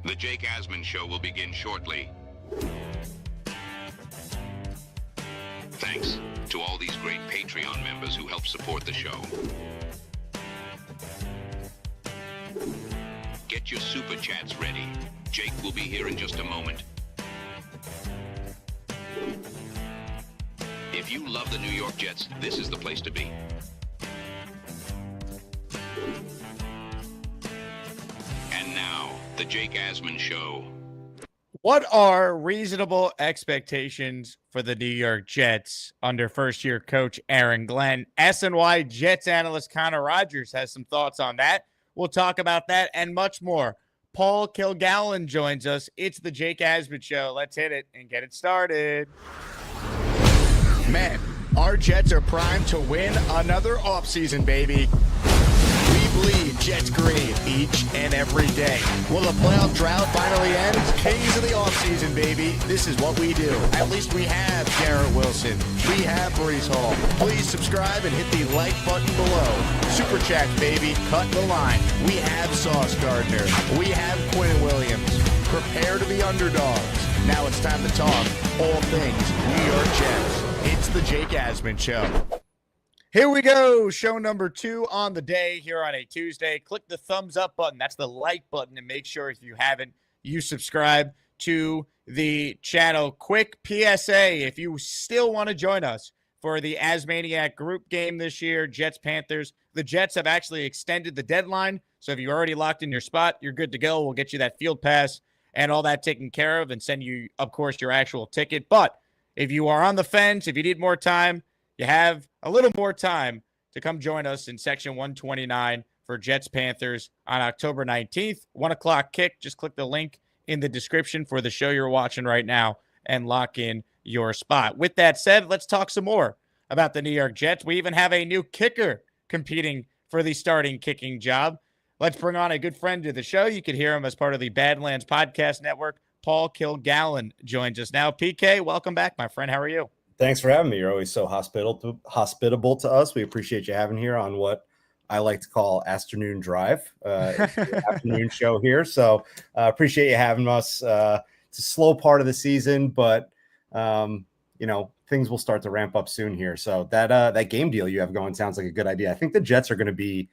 The Jake Asman Show will begin shortly. Thanks to all these great Patreon members who help support the show. Get your super chats ready. Jake will be here in just a moment. If you love the New York Jets, this is the place to be. And now, the Jake Asman Show. What are reasonable expectations for the New York Jets under first-year coach Aaron Glenn? SNY Jets analyst Connor Rogers has some thoughts on that. We'll talk about that and much more. Paul Kilgallen joins us. It's the Jake Asman Show. Let's hit it and get it started. Man, our Jets are primed to win another offseason, baby. We bleed Jets green each and every day. Will the playoff drought finally end? Kings of the offseason, baby. This is what we do. At least we have Garrett Wilson. We have Breece Hall. Please subscribe and hit the like button below. Super chats, baby. Cut the line. We have Sauce Gardner. We have Quinn Williams. Prepare to be underdogs. Now it's time to talk all things New York Jets. It's the Jake Asman Show. Here we go. Show number 2 on the day here on a Tuesday. Click the thumbs up button. That's the like button. And make sure if you haven't, you subscribe to the channel. Quick PSA. If you still want to join us for the AsManiac group game this year, Jets-Panthers, the Jets have actually extended the deadline. So if you already locked in your spot, you're good to go. We'll get you that field pass and all that taken care of and send you, of course, your actual ticket. But if you are on the fence, if you need more time, you have a little more time to come join us in section 129 for Jets-Panthers on October 19th. 1 o'clock kick. Just click the link in the description for the show you're watching right now and lock in your spot. With that said, let's talk some more about the New York Jets. We even have a new kicker competing for the starting kicking job. Let's bring on a good friend to the show. You can hear him as part of the Badlands Podcast Network. Paul Kilgallen joins us now. PK, welcome back, my friend. How are you? Thanks for having me. You're always so hospitable to us. We appreciate you having here on what I like to call Afternoon Drive, afternoon show here. So appreciate you having us. It's a slow part of the season, but things will start to ramp up soon here. So that game deal you have going sounds like a good idea. I think the Jets are going to be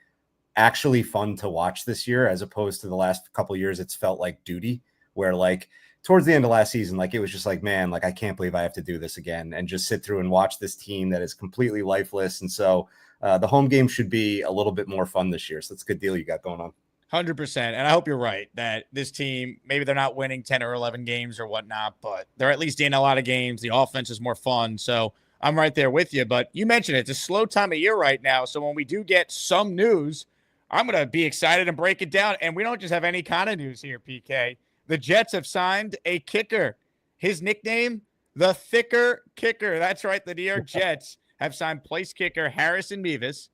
actually fun to watch this year, as opposed to the last couple of years. It's felt like duty, where like towards the end of last season, like it was just like, man, like I can't believe I have to do this again and just sit through and watch this team that is completely lifeless. And so the home game should be a little bit more fun this year. So that's a good deal you got going on. 100%. And I hope you're right that this team, maybe they're not winning 10 or 11 games or whatnot, but they're at least in a lot of games. The offense is more fun. So I'm right there with you. But you mentioned it, it's a slow time of year right now. So when we do get some news, I'm going to be excited and break it down. And we don't just have any kind of news here, PK. The Jets have signed a kicker. His nickname, the Thicker Kicker. That's right. The New York Jets have signed place kicker Harrison Mevis.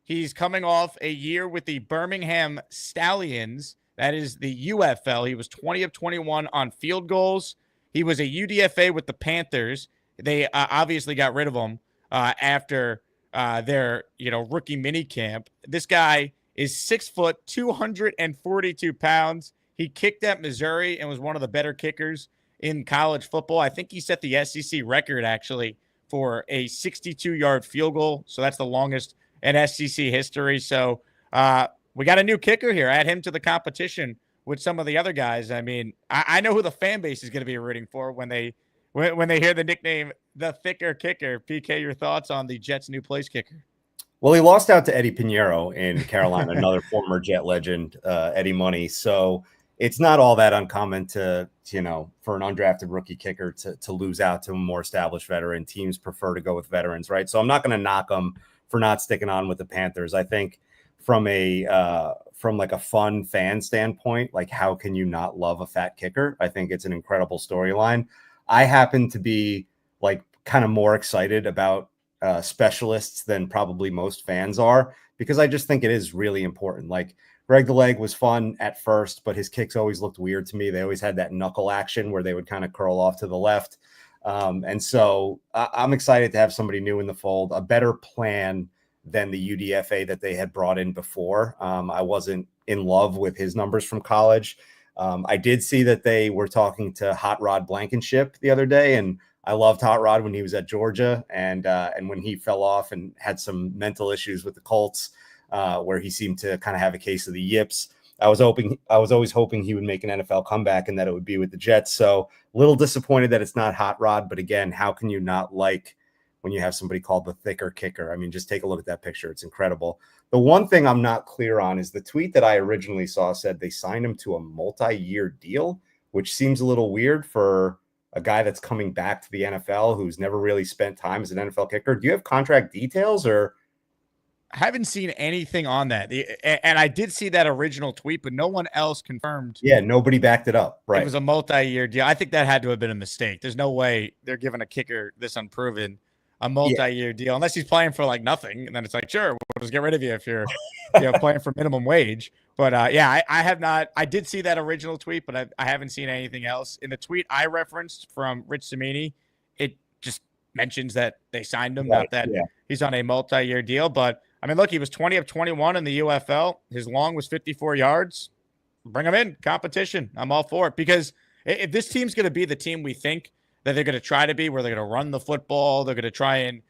He's coming off a year with the Birmingham Stallions. That is the UFL. He was 20 of 21 on field goals. He was a UDFA with the Panthers. They obviously got rid of him after their rookie mini camp. This guy is 6 foot, 242 pounds. He kicked at Missouri and was one of the better kickers in college football. I think he set the SEC record, actually, for a 62-yard field goal. So that's the longest in SEC history. So we got a new kicker here. Add him to the competition with some of the other guys. I mean, I know who the fan base is going to be rooting for when they hear the nickname, the Thicker Kicker. PK, your thoughts on the Jets' new place kicker? Well, he lost out to Eddie Pinheiro in Carolina, another former Jet legend, Eddie Money. So it's not all that uncommon to, for an undrafted rookie kicker to lose out to a more established veteran. Teams prefer to go with veterans, right? So I'm not going to knock them for not sticking on with the Panthers. I think from like a fun fan standpoint, like how can you not love a fat kicker? I think it's an incredible storyline. I happen to be like kind of more excited about specialists than probably most fans are, because I just think it is really important. Like Greg the Leg was fun at first, but his kicks always looked weird to me. They always had that knuckle action where they would kind of curl off to the left. And so I'm excited to have somebody new in the fold, a better plan than the UDFA that they had brought in before. I wasn't in love with his numbers from college. I did see that they were talking to Hot Rod Blankenship the other day, and I loved Hot Rod when he was at Georgia, and when he fell off and had some mental issues with the Colts, where he seemed to kind of have a case of the yips. I was always hoping he would make an NFL comeback and that it would be with the Jets. So a little disappointed that it's not Hot Rod, but again, how can you not like when you have somebody called the thicker kicker? I mean, just take a look at that picture. It's incredible. The one thing I'm not clear on is the tweet that I originally saw said they signed him to a multi-year deal, which seems a little weird for a guy that's coming back to the NFL who's never really spent time as an NFL kicker. Do you have contract details or? I haven't seen anything on that. And I did see that original tweet, but no one else confirmed. Yeah, nobody backed it up. Right. It was a multi-year deal. I think that had to have been a mistake. There's no way they're giving a kicker this unproven a multi-year deal unless he's playing for like nothing. And then it's like, sure, we'll just get rid of you if you're playing for minimum wage. But I have not. I did see that original tweet, but I haven't seen anything else. In the tweet I referenced from Rich Cimini, it just mentions that they signed him, not that he's on a multi-year deal. But I mean, look, he was 20 of 21 in the UFL. His long was 54 yards. Bring him in. Competition. I'm all for it. Because if this team's going to be the team we think that they're going to try to be, where they're going to run the football, they're going to try and,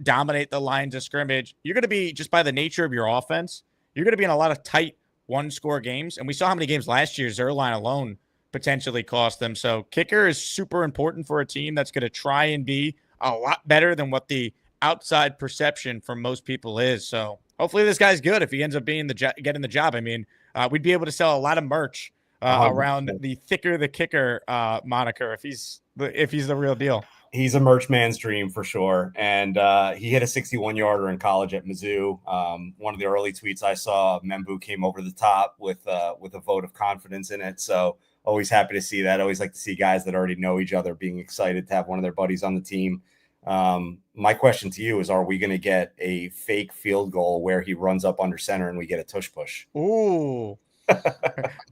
dominate the lines of scrimmage, you're going to be, just by the nature of your offense, you're going to be in a lot of tight one-score games. And we saw how many games last year Zerline alone potentially cost them. So kicker is super important for a team that's going to try and be a lot better than what the outside perception from most people is. So hopefully this guy's good if he ends up being getting the job. I mean, we'd be able to sell a lot of merch around the thicker the kicker moniker if he's the real deal. He's a merch man's dream for sure. And he hit a 61-yarder in college at Mizzou. One of the early tweets I saw, Membu came over the top with a vote of confidence in it. So always happy to see that. Always like to see guys that already know each other being excited to have one of their buddies on the team. My question to you is, are we going to get a fake field goal where he runs up under center and we get a tush push? Ooh,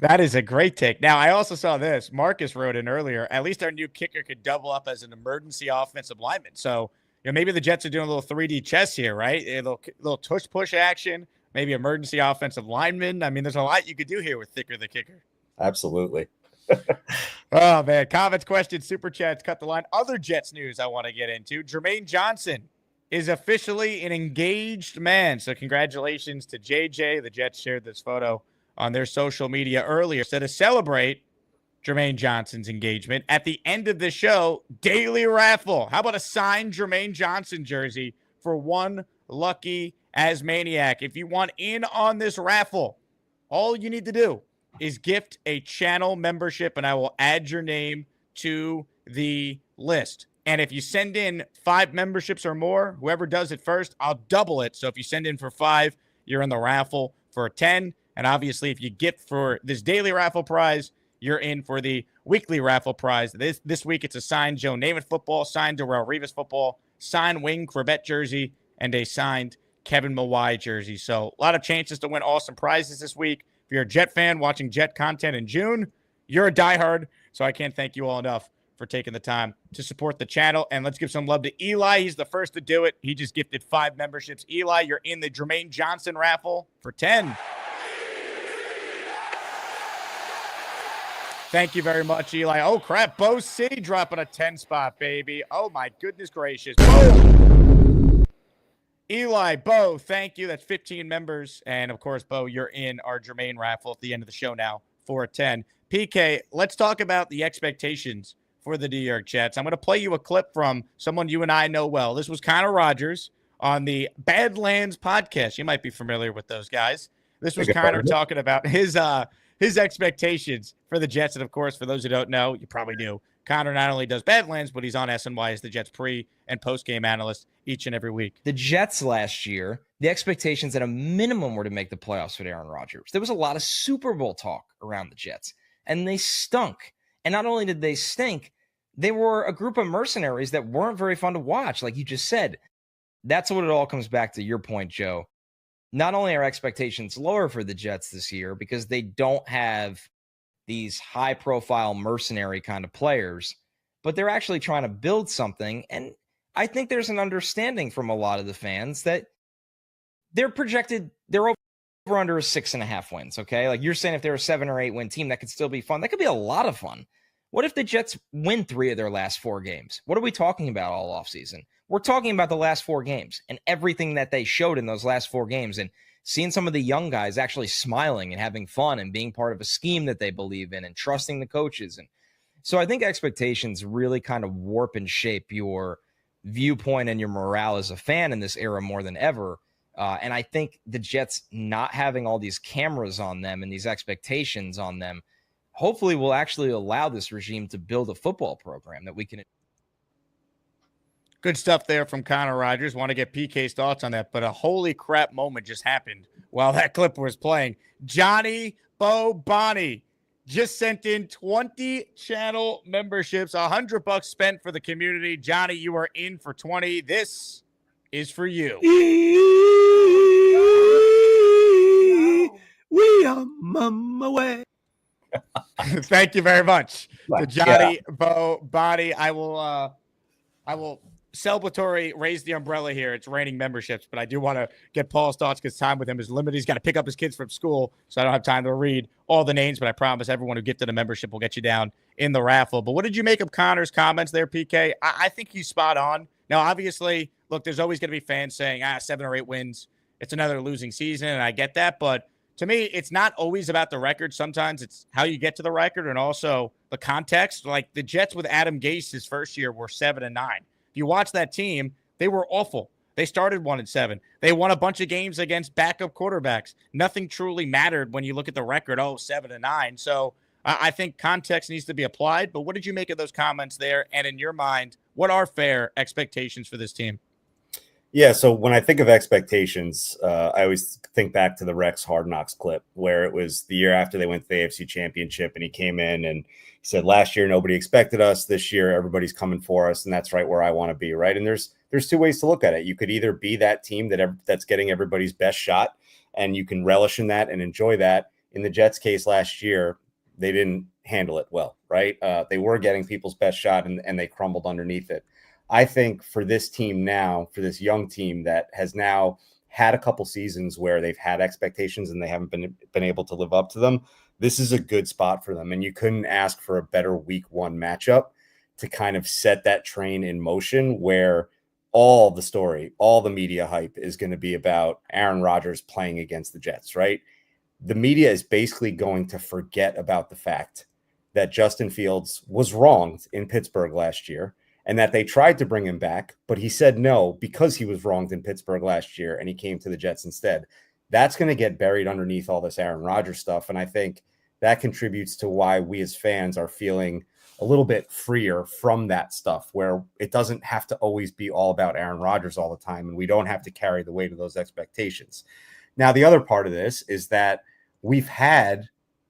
that is a great take. Now, I also saw this. Marcus wrote in earlier, at least our new kicker could double up as an emergency offensive lineman. So, maybe the Jets are doing a little 3D chess here, right? A little tush push action, maybe emergency offensive lineman. I mean, there's a lot you could do here with thicker the kicker. Absolutely. Oh, man. Comments, questions, super chats, cut the line. Other Jets news I want to get into. Jermaine Johnson is officially an engaged man. So congratulations to JJ. The Jets shared this photo on their social media earlier. So to celebrate Jermaine Johnson's engagement, at the end of the show, daily raffle. How about a signed Jermaine Johnson jersey for one lucky Asmaniac? If you want in on this raffle, all you need to do is gift a channel membership, and I will add your name to the list. And if you send in 5 memberships or more, whoever does it first, I'll double it. So if you send in for 5, you're in the raffle for 10. And obviously, if you gift for this daily raffle prize, you're in for the weekly raffle prize. This week, it's a signed Joe Namath football, signed Darrelle Revis football, signed Wing Corbett jersey, and a signed Kevin Mawai jersey. So a lot of chances to win awesome prizes this week. If you're a Jet fan watching Jet content in June, you're a diehard. So I can't thank you all enough for taking the time to support the channel. And let's give some love to Eli. He's the first to do it. He just gifted 5 memberships. Eli, you're in the Jermaine Johnson raffle for 10. Thank you very much, Eli. Oh, crap. Bo City dropping a 10 spot, baby. Oh, my goodness gracious. Boom. Eli, Bo, thank you. That's 15 members. And, of course, Bo, you're in our Jermaine raffle at the end of the show now for a 10. PK, let's talk about the expectations for the New York Jets. I'm going to play you a clip from someone you and I know well. This was Connor Rogers on the Badlands podcast. You might be familiar with those guys. This was Connor talking about his expectations for the Jets. And, of course, for those who don't know, you probably do, Connor not only does Badlands, but he's on SNY as the Jets pre- and post-game analyst each and every week. The Jets last year, the expectations at a minimum were to make the playoffs with Aaron Rodgers. There was a lot of Super Bowl talk around the Jets, and they stunk. And not only did they stink, they were a group of mercenaries that weren't very fun to watch, like you just said. That's what it all comes back to, your point, Joe. Not only are expectations lower for the Jets this year because they don't have these high-profile mercenary kind of players, but they're actually trying to build something. And I think there's an understanding from a lot of the fans that they're projected, they're over under is 6.5 wins. Okay. Like you're saying, if they're a 7 or 8 win team, that could still be fun. That could be a lot of fun. What if the Jets win 3 of their last 4 games? What are we talking about all offseason? We're talking about the last 4 games and everything that they showed in those last 4 games, and seeing some of the young guys actually smiling and having fun and being part of a scheme that they believe in and trusting the coaches. And so I think expectations really kind of warp and shape your viewpoint and your morale as a fan in this era more than ever. And I think the Jets not having all these cameras on them and these expectations on them hopefully will actually allow this regime to build a football program that we can. Good stuff there from Connor Rogers. Want to get PK's thoughts on that, but a holy crap moment just happened while that clip was playing. Johnny Bo Bonnie just sent in 20 channel memberships, $100 spent for the community. Johnny, you are in for 20. This is for you. We are mama way. Thank you very much to Johnny Bo Bonnie. I will celebratory raise the umbrella here. It's raining memberships, but I do want to get Paul's thoughts because time with him is limited. He's got to pick up his kids from school, so I don't have time to read all the names, but I promise everyone who gifted a membership will get you down in the raffle. But what did you make of Connor's comments there, PK? I think he's spot on. Now, obviously, look, there's always going to be fans saying, 7 or 8 wins, it's another losing season, and I get that, but to me, it's not always about the record. Sometimes it's how you get to the record and also the context. Like the Jets with Adam Gase his first year were 7-9. If you watch that team, they were awful. They started 1-7. They won a bunch of games against backup quarterbacks. Nothing truly mattered when you look at the record, 7-9. So I think context needs to be applied. But what did you make of those comments there? And in your mind, what are fair expectations for this team? Yeah, so when I think of expectations, I always think back to the Rex Hard Knocks clip where it was the year after they went to the AFC Championship and he came in and he said, last year, nobody expected us. This year, everybody's coming for us, and that's right where I want to be, right? And there's 2 ways to look at it. You could either be that team that's getting everybody's best shot, and you can relish in that and enjoy that. In the Jets' case last year, they didn't handle it well, right? They were getting people's best shot, and they crumbled underneath it. I think for this team now, for this young team that has now had a couple seasons where they've had expectations and they haven't been able to live up to them, this is a good spot for them. And you couldn't ask for a better week 1 matchup to kind of set that train in motion where all the story, all the media hype is going to be about Aaron Rodgers playing against the Jets, right? The media is basically going to forget about the fact that Justin Fields was wronged in Pittsburgh last year and that they tried to bring him back, but he said no because he was wronged in Pittsburgh last year and he came to the Jets instead. That's going to get buried underneath all this Aaron Rodgers stuff. And I think that contributes to why we as fans are feeling a little bit freer from that stuff, where it doesn't have to always be all about Aaron Rodgers all the time, and we don't have to carry the weight of those expectations. Now, the other part of this is that we've had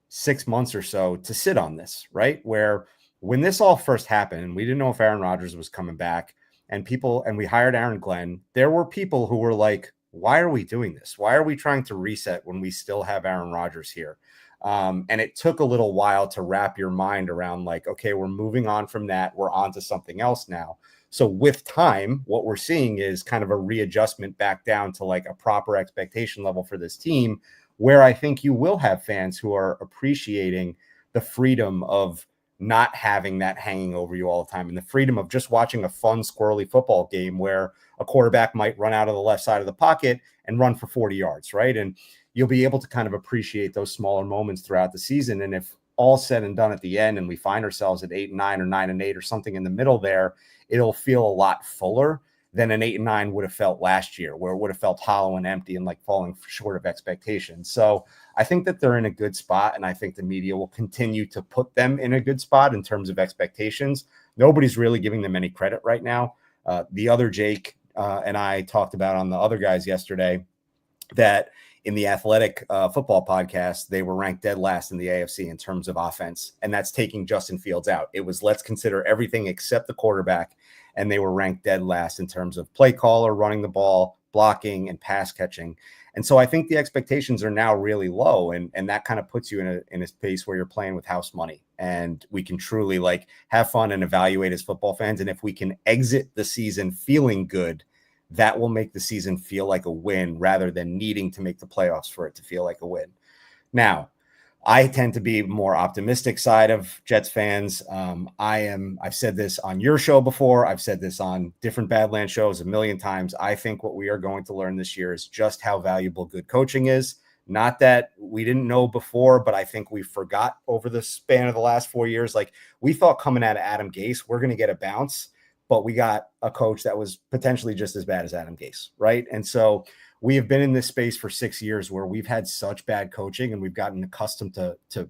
6 months or so to sit on this, right? Where when this all first happened, we didn't know if Aaron Rodgers was coming back, and we hired Aaron Glenn. There were people who were like, why are we doing this? Why are we trying to reset when we still have Aaron Rodgers here? And it took a little while to wrap your mind around like, okay, we're moving on from that. We're on to something else now. So with time, what we're seeing is kind of a readjustment back down to like a proper expectation level for this team, where I think you will have fans who are appreciating the freedom of not having that hanging over you all the time and the freedom of just watching a fun, squirrely football game where a quarterback might run out of the left side of the pocket and run for 40 yards, right? And you'll be able to kind of appreciate those smaller moments throughout the season. And if all said and done at the end and we find ourselves at 8-9 or 9-8 or something in the middle there, it'll feel a lot fuller than an 8-9 would have felt last year, where it would have felt hollow and empty and like falling short of expectations. So I think that they're in a good spot, and I think the media will continue to put them in a good spot in terms of expectations. Nobody's really giving them any credit right now. The other Jake and I talked about on the other guys yesterday that in the Athletic football podcast, they were ranked dead last in the AFC in terms of offense, and that's taking Justin Fields out. It was let's consider everything except the quarterback, and they were ranked dead last in terms of play caller, running the ball, blocking, and pass catching. And so I think the expectations are now really low, and that kind of puts you in a space where you're playing with house money, and we can truly like have fun and evaluate as football fans. And if we can exit the season feeling good, that will make the season feel like a win rather than needing to make the playoffs for it to feel like a win. Now, I tend to be more optimistic side of Jets fans. I've said this on your show before. I've said this on different Badlands shows a million times. I think what we are going to learn this year is just how valuable good coaching is. Not that we didn't know before, but I think we forgot over the span of the last 4 years. Like, we thought coming out of Adam Gase, we're going to get a bounce, but we got a coach that was potentially just as bad as Adam Gase, right? And so we have been in this space for 6 years where we've had such bad coaching and we've gotten accustomed to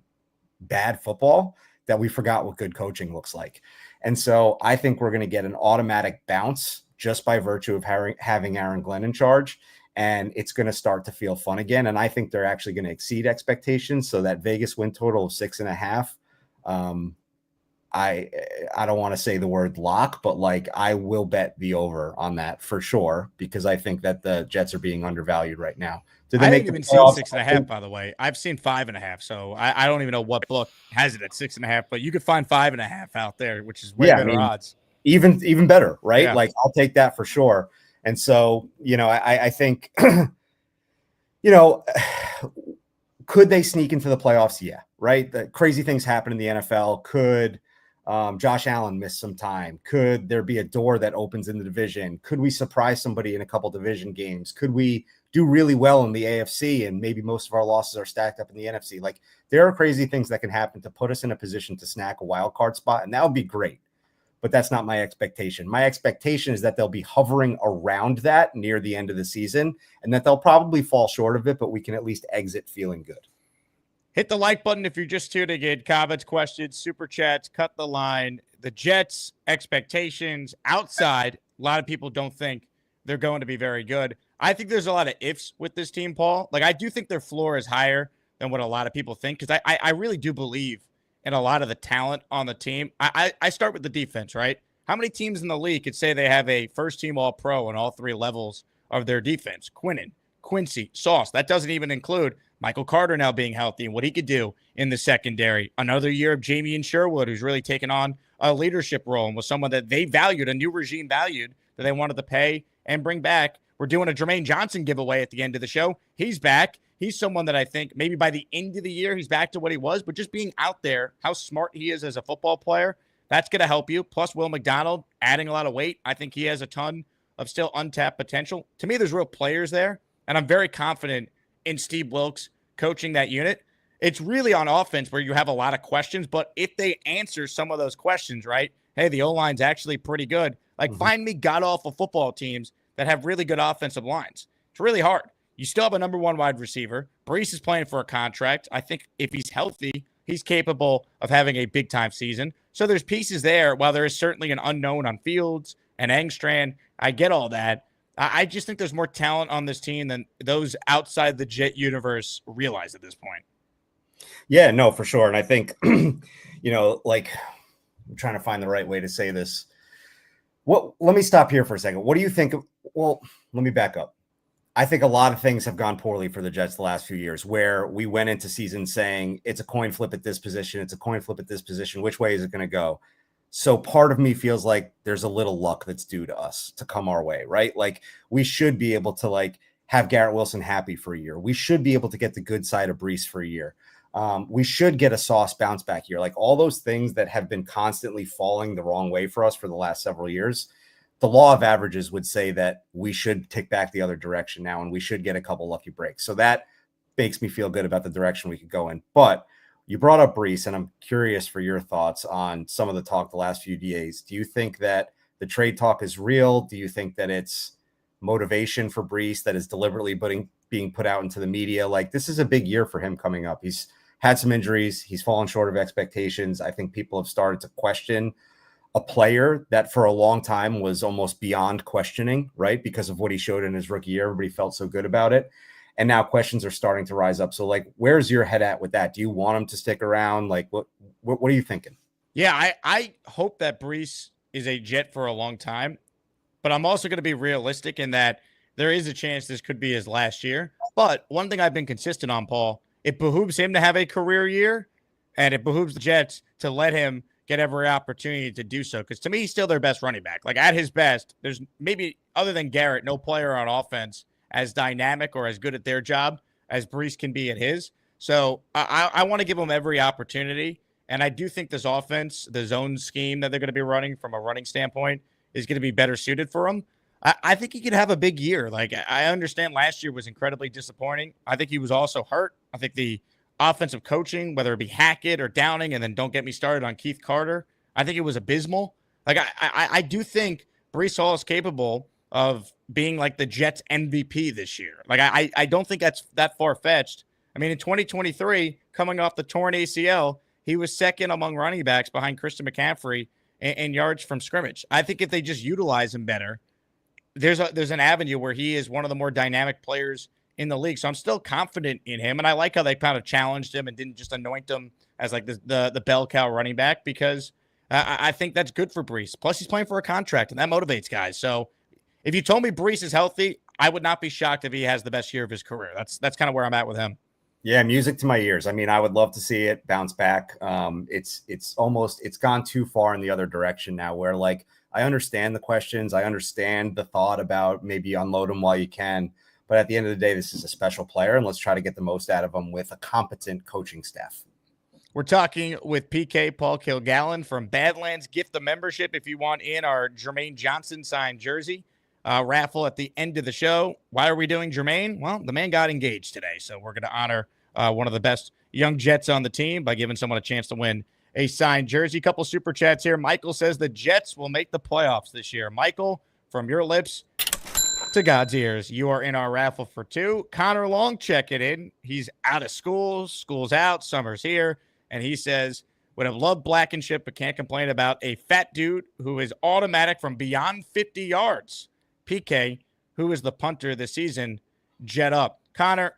bad football that we forgot what good coaching looks like. And so I think we're going to get an automatic bounce just by virtue of having Aaron Glenn in charge. And it's going to start to feel fun again. And I think they're actually going to exceed expectations. So that Vegas win total of 6.5, I don't want to say the word lock, but like, I will bet the over on that for sure, because I think that the Jets are being undervalued right now. Did they make even seen 6.5, by the way? I've seen 5.5. So I don't even know what book has it at 6.5, but you could find 5.5 out there, which is way better odds. Even better, right? Yeah. Like, I'll take that for sure. And so, I think, could they sneak into the playoffs? Yeah. Right. The crazy things happen in the NFL. Could Josh Allen miss some time? Could there be a door that opens in the division? Could we surprise somebody in a couple division games? Could we do really well in the AFC and maybe most of our losses are stacked up in the NFC? Like, there are crazy things that can happen to put us in a position to snack a wild card spot. And that would be great. But that's not my expectation. My expectation is that they'll be hovering around that near the end of the season and that they'll probably fall short of it, but we can at least exit feeling good. Hit the like button if you're just tuning in. Comments, questions, super chats, cut the line. The Jets' expectations outside, a lot of people don't think they're going to be very good. I think there's a lot of ifs with this team, Paul. Like, I do think their floor is higher than what a lot of people think, because I really do believe and a lot of the talent on the team. I start with the defense, right? How many teams in the league could say they have a first-team All-Pro on all three levels of their defense? Quinnen, Quincy, Sauce. That doesn't even include Michael Carter now being healthy and what he could do in the secondary. Another year of Jamie and Sherwood, who's really taken on a leadership role and was someone that they valued, a new regime valued, that they wanted to pay and bring back. We're doing a Jermaine Johnson giveaway at the end of the show. He's back. He's someone that I think maybe by the end of the year, he's back to what he was, but just being out there, how smart he is as a football player, that's going to help you. Plus, Will McDonald adding a lot of weight. I think he has a ton of still untapped potential. To me, there's real players there, and I'm very confident in Steve Wilks coaching that unit. It's really on offense where you have a lot of questions, but if they answer some of those questions, right, hey, the O-line's actually pretty good. Like, find me god-awful football teams that have really good offensive lines. It's really hard. You still have a number one wide receiver. Brees is playing for a contract. I think if he's healthy, he's capable of having a big-time season. So there's pieces there. While there is certainly an unknown on Fields and Engstrand, I get all that. I just think there's more talent on this team than those outside the Jet universe realize at this point. Yeah, no, for sure. And I think, like, I'm trying to find the right way to say this. Let me stop here for a second. What do you think? Well, let me back up. I think a lot of things have gone poorly for the Jets the last few years, where we went into season saying it's a coin flip at this position. It's a coin flip at this position. Which way is it going to go? So part of me feels like there's a little luck that's due to us to come our way, right? Like, we should be able to like have Garrett Wilson happy for a year. We should be able to get the good side of Brees for a year. We should get a Sauce bounce back year. Like, all those things that have been constantly falling the wrong way for us for the last several years. The law of averages would say that we should tick back the other direction now, and we should get a couple lucky breaks. So that makes me feel good about the direction we could go in. But you brought up Brees, and I'm curious for your thoughts on some of the talk the last few days. Do you think that the trade talk is real? Do you think that it's motivation for Brees that is deliberately being put out into the media? Like, this is a big year for him coming up. He's had some injuries. He's fallen short of expectations. I think people have started to question a player that for a long time was almost beyond questioning, right? Because of what he showed in his rookie year. Everybody felt so good about it. And now questions are starting to rise up. So, like, where's your head at with that? Do you want him to stick around? Like, what are you thinking? Yeah, I hope that Brees is a Jet for a long time, but I'm also going to be realistic in that there is a chance this could be his last year. But one thing I've been consistent on, Paul, it behooves him to have a career year, and it behooves the Jets to let him get every opportunity to do so. Because to me, he's still their best running back. Like at his best, there's maybe other than Garrett, no player on offense as dynamic or as good at their job as Brees can be at his. So I want to give him every opportunity. And I do think this offense, the zone scheme that they're going to be running from a running standpoint, is going to be better suited for him. I think he could have a big year. Like, I understand last year was incredibly disappointing. I think he was also hurt. I think the offensive coaching, whether it be Hackett or Downing, and then don't get me started on Keith Carter, I think it was abysmal. Like, I do think Brees Hall is capable of being like the Jets MVP this year. Like, I don't think that's that far-fetched. I mean, in 2023, coming off the torn ACL, he was second among running backs behind Christian McCaffrey in yards from scrimmage. I think if they just utilize him better, there's an avenue where he is one of the more dynamic players in the league. So I'm still confident in him. And I like how they kind of challenged him and didn't just anoint him as like the bell cow running back, because I think that's good for Brees. Plus he's playing for a contract and that motivates guys. So if you told me Brees is healthy, I would not be shocked if he has the best year of his career. That's kind of where I'm at with him. Yeah, music to my ears. I mean, I would love to see it bounce back. It's gone too far in the other direction now, where like I understand the questions, I understand the thought about maybe unload him while you can, but at the end of the day, this is a special player, and let's try to get the most out of him with a competent coaching staff. We're talking with PK Paul Kilgallen from Badlands. Gift the membership if you want in our Jermaine Johnson signed jersey raffle at the end of the show. Why are we doing Jermaine? Well, the man got engaged today, so we're going to honor one of the best young Jets on the team by giving someone a chance to win a signed jersey. Couple super chats here. Michael says the Jets will make the playoffs this year. Michael, from your lips to God's ears, you are in our raffle for 2. Connor Long checking in. He's out of school. School's out. Summer's here. And he says, would have loved Blankenship, but can't complain about a fat dude who is automatic from beyond 50 yards. PK, who is the punter this season, jet up. Connor,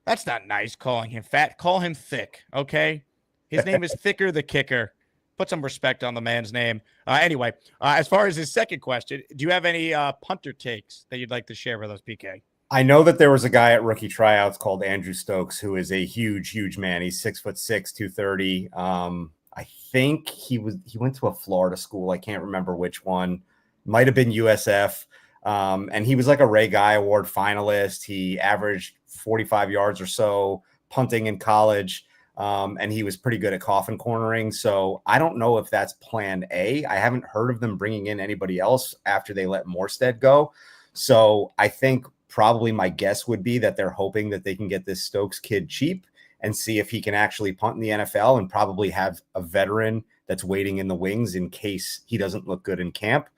that's not nice calling him fat. Call him thick, okay? His name is Thicker the Kicker. Put some respect on the man's name. Anyway, as far as his second question, do you have any punter takes that you'd like to share with us, PK? I know that there was a guy at rookie tryouts called Andrew Stokes, who is a huge man. He's 6'6", 230. I think he went to a Florida school. I can't remember which one. Might have been USF. And he was like a Ray Guy Award finalist. He averaged 45 yards or so punting in college. And he was pretty good at coffin cornering. So I don't know if that's plan A. I haven't heard of them bringing in anybody else after they let Morstead go. So I think probably my guess would be that they're hoping that they can get this Stokes kid cheap and see if he can actually punt in the NFL, and probably have a veteran that's waiting in the wings in case he doesn't look good in camp.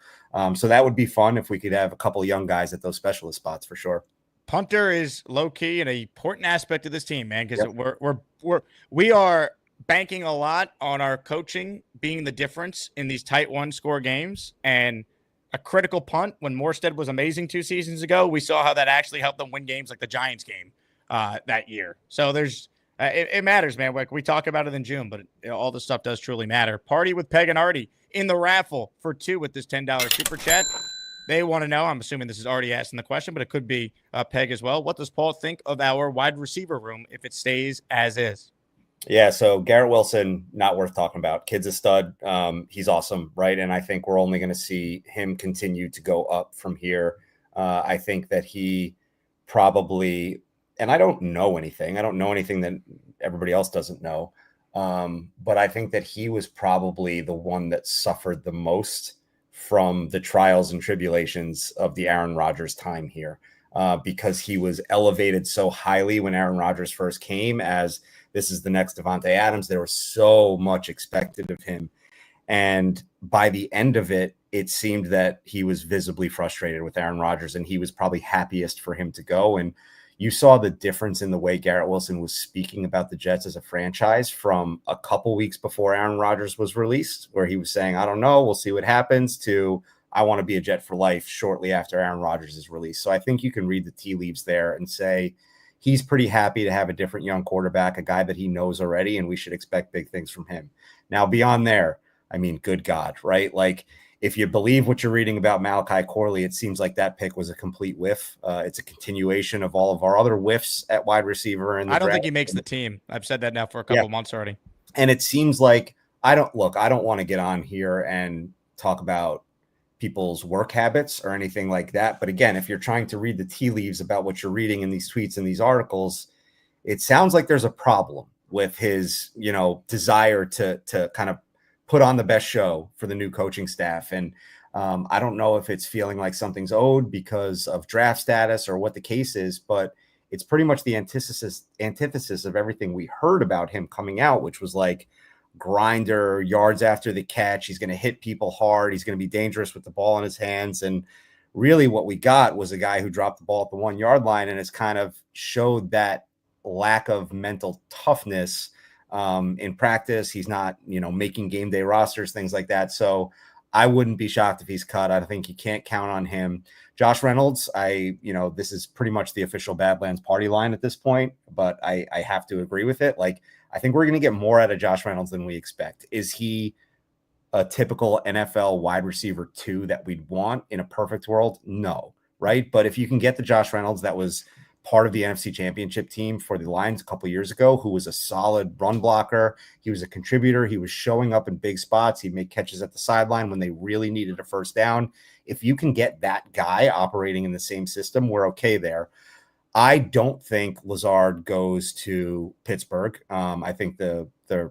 So that would be fun if we could have a couple of young guys at those specialist spots for sure. Punter is low key and an important aspect of this team, man, because we are banking a lot on our coaching being the difference in these tight one-score games. And a critical punt when Morstead was amazing 2 seasons ago, we saw how that actually helped them win games like the Giants game that year. So there's it matters, man. Like we talk about it in June, but all this stuff does truly matter. Party with Peg and Artie in the raffle for 2 with this $10 super chat. They want to know, I'm assuming this is already asking the question, but it could be Peg as well. What does Paul think of our wide receiver room if it stays as is? Yeah, so Garrett Wilson, not worth talking about. Kid's a stud. He's awesome, right? And I think we're only going to see him continue to go up from here. I think that he probably, and I don't know anything. I don't know anything that everybody else doesn't know. But I think that he was probably the one that suffered the most from the trials and tribulations of the Aaron Rodgers time here, because he was elevated so highly when Aaron Rodgers first came as this is the next Devontae Adams. There was so much expected of him. And by the end of it, it seemed that he was visibly frustrated with Aaron Rodgers, and he was probably happiest for him to go. And you saw the difference in the way Garrett Wilson was speaking about the Jets as a franchise from a couple weeks before Aaron Rodgers was released, where he was saying, I don't know, we'll see what happens, to I want to be a Jet for life shortly after Aaron Rodgers is released. So I think you can read the tea leaves there and say he's pretty happy to have a different young quarterback, a guy that he knows already, and we should expect big things from him. Now, beyond there, I mean, good God, right? Like, if you believe what you're reading about Malachi Corley, it seems like that pick was a complete whiff. It's a continuation of all of our other whiffs at wide receiver. And I don't think he makes the team. I've said that now for a couple months already. And it seems like I don't want to get on here and talk about people's work habits or anything like that. But again, if you're trying to read the tea leaves about what you're reading in these tweets and these articles, it sounds like there's a problem with his, desire to kind of put on the best show for the new coaching staff. And I don't know if it's feeling like something's owed because of draft status or what the case is, but it's pretty much the antithesis of everything we heard about him coming out, which was like grinder, yards after the catch. He's going to hit people hard. He's going to be dangerous with the ball in his hands. And really what we got was a guy who dropped the ball at the 1 yard line and has kind of showed that lack of mental toughness in practice. He's not, making game day rosters, things like that. So I wouldn't be shocked if he's cut. I think you can't count on him. Josh Reynolds, this is pretty much the official Badlands party line at this point, but I have to agree with it. Like, I think we're going to get more out of Josh Reynolds than we expect. Is he a typical NFL wide receiver 2 that we'd want in a perfect world? No, right? But if you can get the Josh Reynolds that was part of the NFC Championship team for the Lions a couple of years ago, who was a solid run blocker. He was a contributor. He was showing up in big spots. He'd make catches at the sideline when they really needed a first down. If you can get that guy operating in the same system, we're okay there. I don't think Lazard goes to Pittsburgh. I think the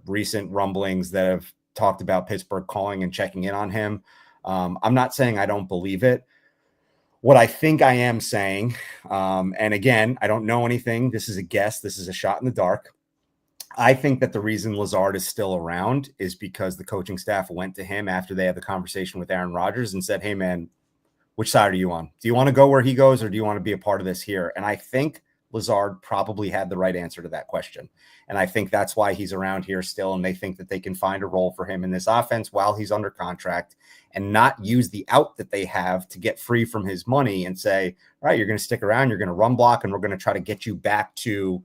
recent rumblings that have talked about Pittsburgh calling and checking in on him, I'm not saying I don't believe it. What I think I am saying, and again, I don't know anything. This is a guess. This is a shot in the dark. I think that the reason Lazard is still around is because the coaching staff went to him after they had the conversation with Aaron Rodgers and said, hey, man, which side are you on? Do you want to go where he goes, or do you want to be a part of this here? And I think Lazard probably had the right answer to that question. And I think that's why he's around here still. And they think that they can find a role for him in this offense while he's under contract and not use the out that they have to get free from his money and say, all right, you're going to stick around, you're going to run block, and we're going to try to get you back to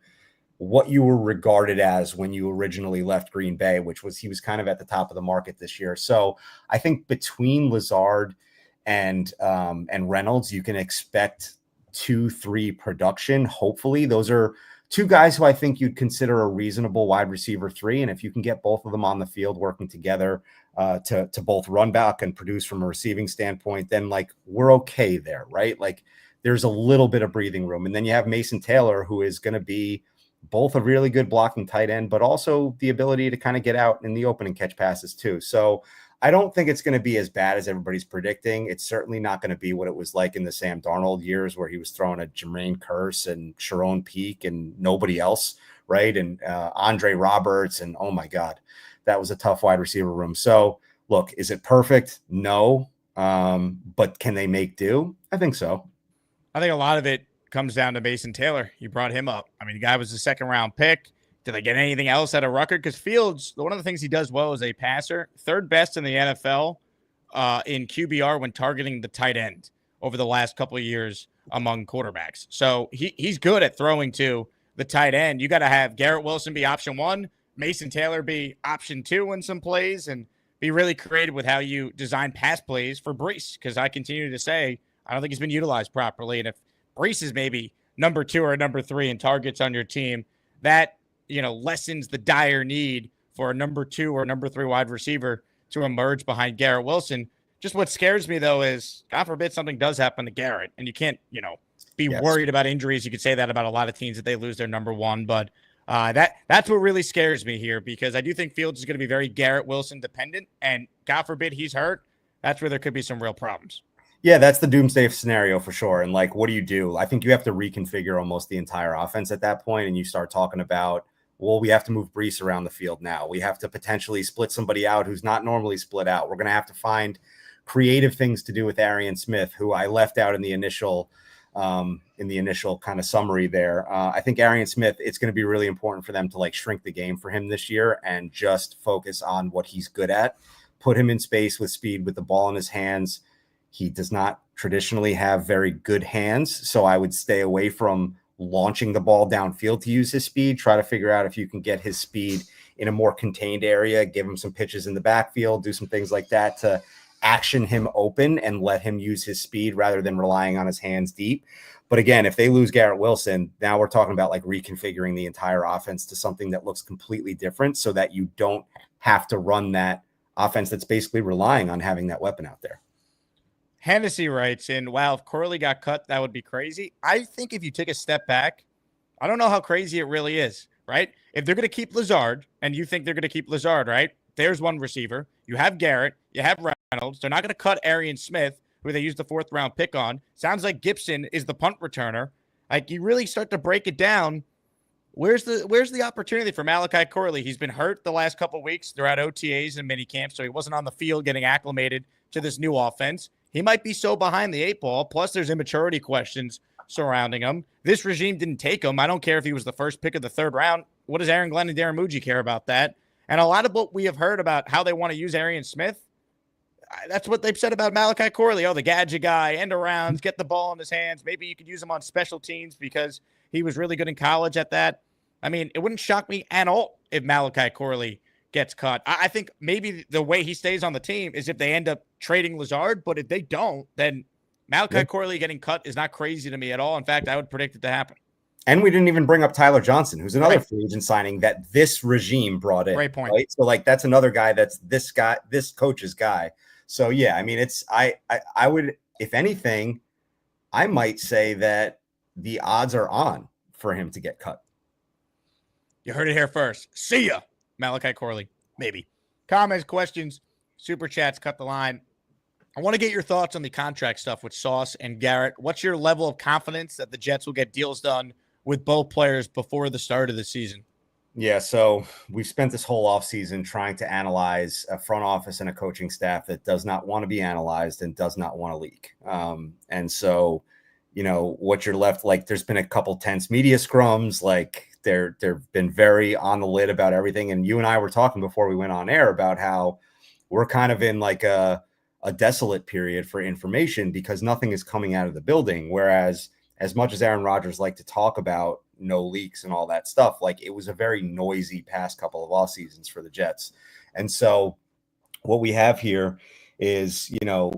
what you were regarded as when you originally left Green Bay, which was he was kind of at the top of the market this year. So I think between Lazard and Reynolds, you can expect 2-3 production. Hopefully those are two guys who I think you'd consider a reasonable wide receiver 3. And if you can get both of them on the field working together to both run back and produce from a receiving standpoint, then like we're okay there, right? Like there's a little bit of breathing room. And then you have Mason Taylor, who is going to be both a really good blocking tight end, but also the ability to kind of get out in the open and catch passes too. So I don't think it's going to be as bad as everybody's predicting. It's certainly not going to be what it was like in the Sam Darnold years where he was throwing at Jermaine Kearse and Sharon Peake and nobody else, right? And Andre Roberts, and oh my God, that was a tough wide receiver room. So look, is it perfect? No. But can they make do? I think so. I think a lot of it comes down to Mason Taylor. You brought him up. I mean, the guy was a second-round pick. Did they get anything else out of Rucker? Because Fields, one of the things he does well as a passer, third best in the NFL in QBR when targeting the tight end over the last couple of years among quarterbacks. So he's good at throwing to the tight end. You got to have Garrett Wilson be option 1, Mason Taylor be option 2 in some plays, and be really creative with how you design pass plays for Breece. Because I continue to say, I don't think he's been utilized properly. And if Breece is maybe number 2 or number 3 in targets on your team, that lessens the dire need for a number 2 or number 3 wide receiver to emerge behind Garrett Wilson. Just what scares me, though, is God forbid something does happen to Garrett, and you can't, be worried about injuries. You could say that about a lot of teams that they lose their number 1, but that's what really scares me here, because I do think Fields is going to be very Garrett Wilson dependent, and God forbid he's hurt. That's where there could be some real problems. Yeah, that's the doomsday scenario for sure. And like, what do? I think you have to reconfigure almost the entire offense at that point, and you start talking about, well, we have to move Breece around the field now. We have to potentially split somebody out who's not normally split out. We're going to have to find creative things to do with Arian Smith, who I left out in the initial kind of summary there. I think Arian Smith, it's going to be really important for them to like shrink the game for him this year and just focus on what he's good at. Put him in space with speed, with the ball in his hands. He does not traditionally have very good hands, so I would stay away from launching the ball downfield to use his speed. Try to figure out if you can get his speed in a more contained area, give him some pitches in the backfield, do some things like that to action him open and let him use his speed rather than relying on his hands deep. But again, if they lose Garrett Wilson, now we're talking about like reconfiguring the entire offense to something that looks completely different so that you don't have to run that offense that's basically relying on having that weapon out there. Hennessy writes in, wow, if Corley got cut, that would be crazy. I think if you take a step back, I don't know how crazy it really is, right? If they're going to keep Lazard, and you think they're going to keep Lazard, right? There's one receiver. You have Garrett. You have Reynolds. They're not going to cut Arian Smith, who they used the 4th-round pick on. Sounds like Gibson is the punt returner. Like, you really start to break it down. Where's the opportunity for Malachi Corley? He's been hurt the last couple of weeks throughout OTAs and minicamp, so he wasn't on the field getting acclimated to this new offense. He might be so behind the 8 ball. Plus, there's immaturity questions surrounding him. This regime didn't take him. I don't care if he was the first pick of the 3rd round. What does Aaron Glenn and Darren Muji care about that? And a lot of what we have heard about how they want to use Arian Smith, that's what they've said about Malachi Corley. Oh, the gadget guy, end arounds, get the ball in his hands. Maybe you could use him on special teams because he was really good in college at that. I mean, it wouldn't shock me at all if Malachi Corley gets cut. I think maybe the way he stays on the team is if they end up trading Lazard, but if they don't, then Malachi Corley getting cut is not crazy to me at all. In fact, I would predict it to happen. And we didn't even bring up Tyler Johnson, who's another free agent signing that this regime brought in. Great point. Right? So like that's another guy that's this coach's guy. So yeah, I mean, I would, if anything, I might say that the odds are on for him to get cut. You heard it here first. See ya, Malachi Corley. Maybe. Comments, questions, super chats, cut the line. I want to get your thoughts on the contract stuff with Sauce and Garrett. What's your level of confidence that the Jets will get deals done with both players before the start of the season? Yeah, so we've spent this whole offseason trying to analyze a front office and a coaching staff that does not want to be analyzed and does not want to leak. And so, you know, what you're left, like there's been a couple tense media scrums, like they've been very on the lid about everything. And you and I were talking before we went on air about how we're kind of in like a desolate period for information because nothing is coming out of the building. Whereas as much as Aaron Rodgers liked to talk about no leaks and all that stuff, like it was a very noisy past couple of off seasons for the Jets. And so what we have here is, you know,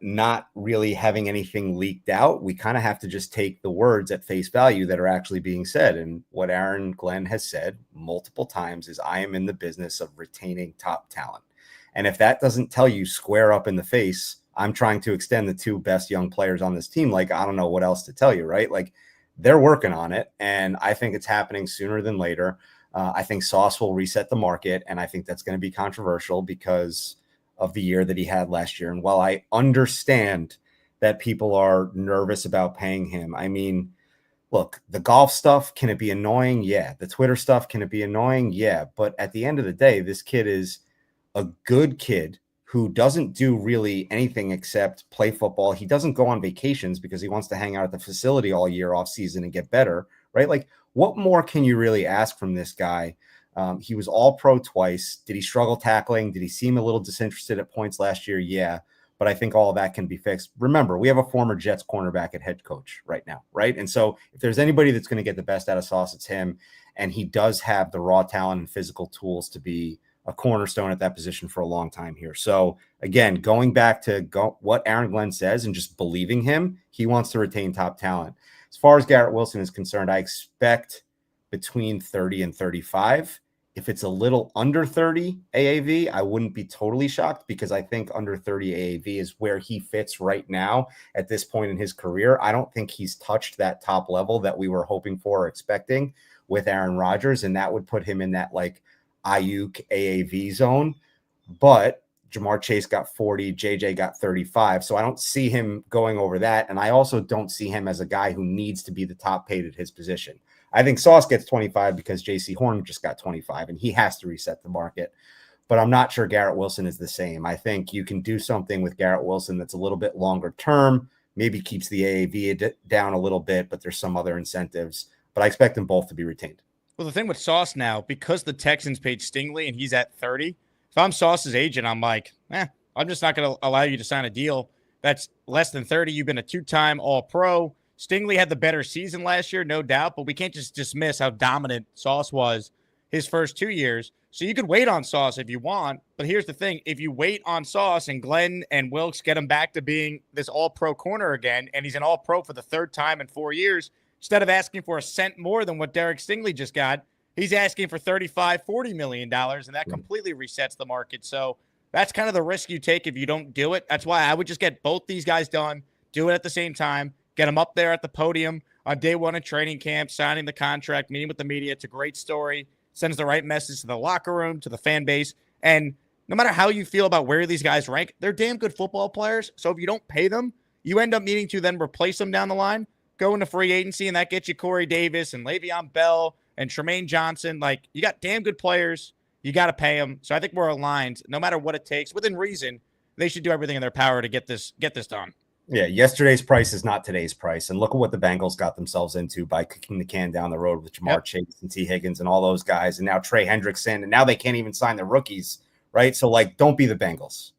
not really having anything leaked out. We kind of have to just take the words at face value that are actually being said. And what Aaron Glenn has said multiple times is, I am in the business of retaining top talent. And if that doesn't tell you square up in the face, I'm trying to extend the 2 best young players on this team, like, I don't know what else to tell you, right? Like, they're working on it, and I think it's happening sooner than later. I think Sauce will reset the market, and I think that's going to be controversial because of the year that he had last year. And while I understand that people are nervous about paying him, I mean, look, the golf stuff, can it be annoying? Yeah. The Twitter stuff, can it be annoying? Yeah. But at the end of the day, this kid is a good kid who doesn't do really anything except play football. He doesn't go on vacations because he wants to hang out at the facility all year off season and get better, right? Like, what more can you really ask from this guy? He was all pro twice. Did he struggle tackling? Did he seem a little disinterested at points last year? Yeah. But I think all of that can be fixed. Remember, we have a former Jets cornerback at head coach right now, right? And so if there's anybody that's going to get the best out of Sauce, it's him. And he does have the raw talent and physical tools to be a cornerstone at that position for a long time here. So again, going back to what Aaron Glenn says and just believing him, he wants to retain top talent. As far as Garrett Wilson is concerned, I expect between 30 and 35. If it's a little under 30 AAV, I wouldn't be totally shocked because I think under 30 AAV is where he fits right now at this point in his career. I don't think he's touched that top level that we were hoping for or expecting with Aaron Rodgers, and that would put him in that like Ayuk AAV zone. But Jamar Chase got 40, JJ got 35. So I don't see him going over that. And I also don't see him as a guy who needs to be the top paid at his position. I think Sauce gets 25 because JC Horn just got 25 and he has to reset the market. But I'm not sure Garrett Wilson is the same. I think you can do something with Garrett Wilson that's a little bit longer term, maybe keeps the AAV down a little bit, but there's some other incentives. But I expect them both to be retained. Well, the thing with Sauce now, because the Texans paid Stingley and he's at 30, if I'm Sauce's agent, I'm like, I'm just not going to allow you to sign a deal that's less than 30. You've been a 2-time All-Pro. Stingley had the better season last year, no doubt, but we can't just dismiss how dominant Sauce was his first 2 years. So you could wait on Sauce if you want. But here's the thing. If you wait on Sauce and Glenn and Wilkes get him back to being this all-pro corner again, and he's an all-pro for the third time in 4 years, instead of asking for a cent more than what Derek Stingley just got, he's asking for $35-40 million, and that completely resets the market. So that's kind of the risk you take if you don't do it. That's why I would just get both these guys done, do it at the same time, get them up there at the podium on day one of training camp, signing the contract, meeting with the media. It's a great story. Sends the right message to the locker room, to the fan base. And no matter how you feel about where these guys rank, they're damn good football players. So if you don't pay them, you end up needing to then replace them down the line, go into free agency, and that gets you Corey Davis and Le'Veon Bell and Tremaine Johnson. Like, you got damn good players. You got to pay them. So I think we're aligned. No matter what it takes, within reason, they should do everything in their power to get this done. Yeah, yesterday's price is not today's price. And look at what the Bengals got themselves into by kicking the can down the road with Jamar Chase and T. Higgins and all those guys. And now Trey Hendrickson. And now they can't even sign the rookies, right? So, like, don't be the Bengals.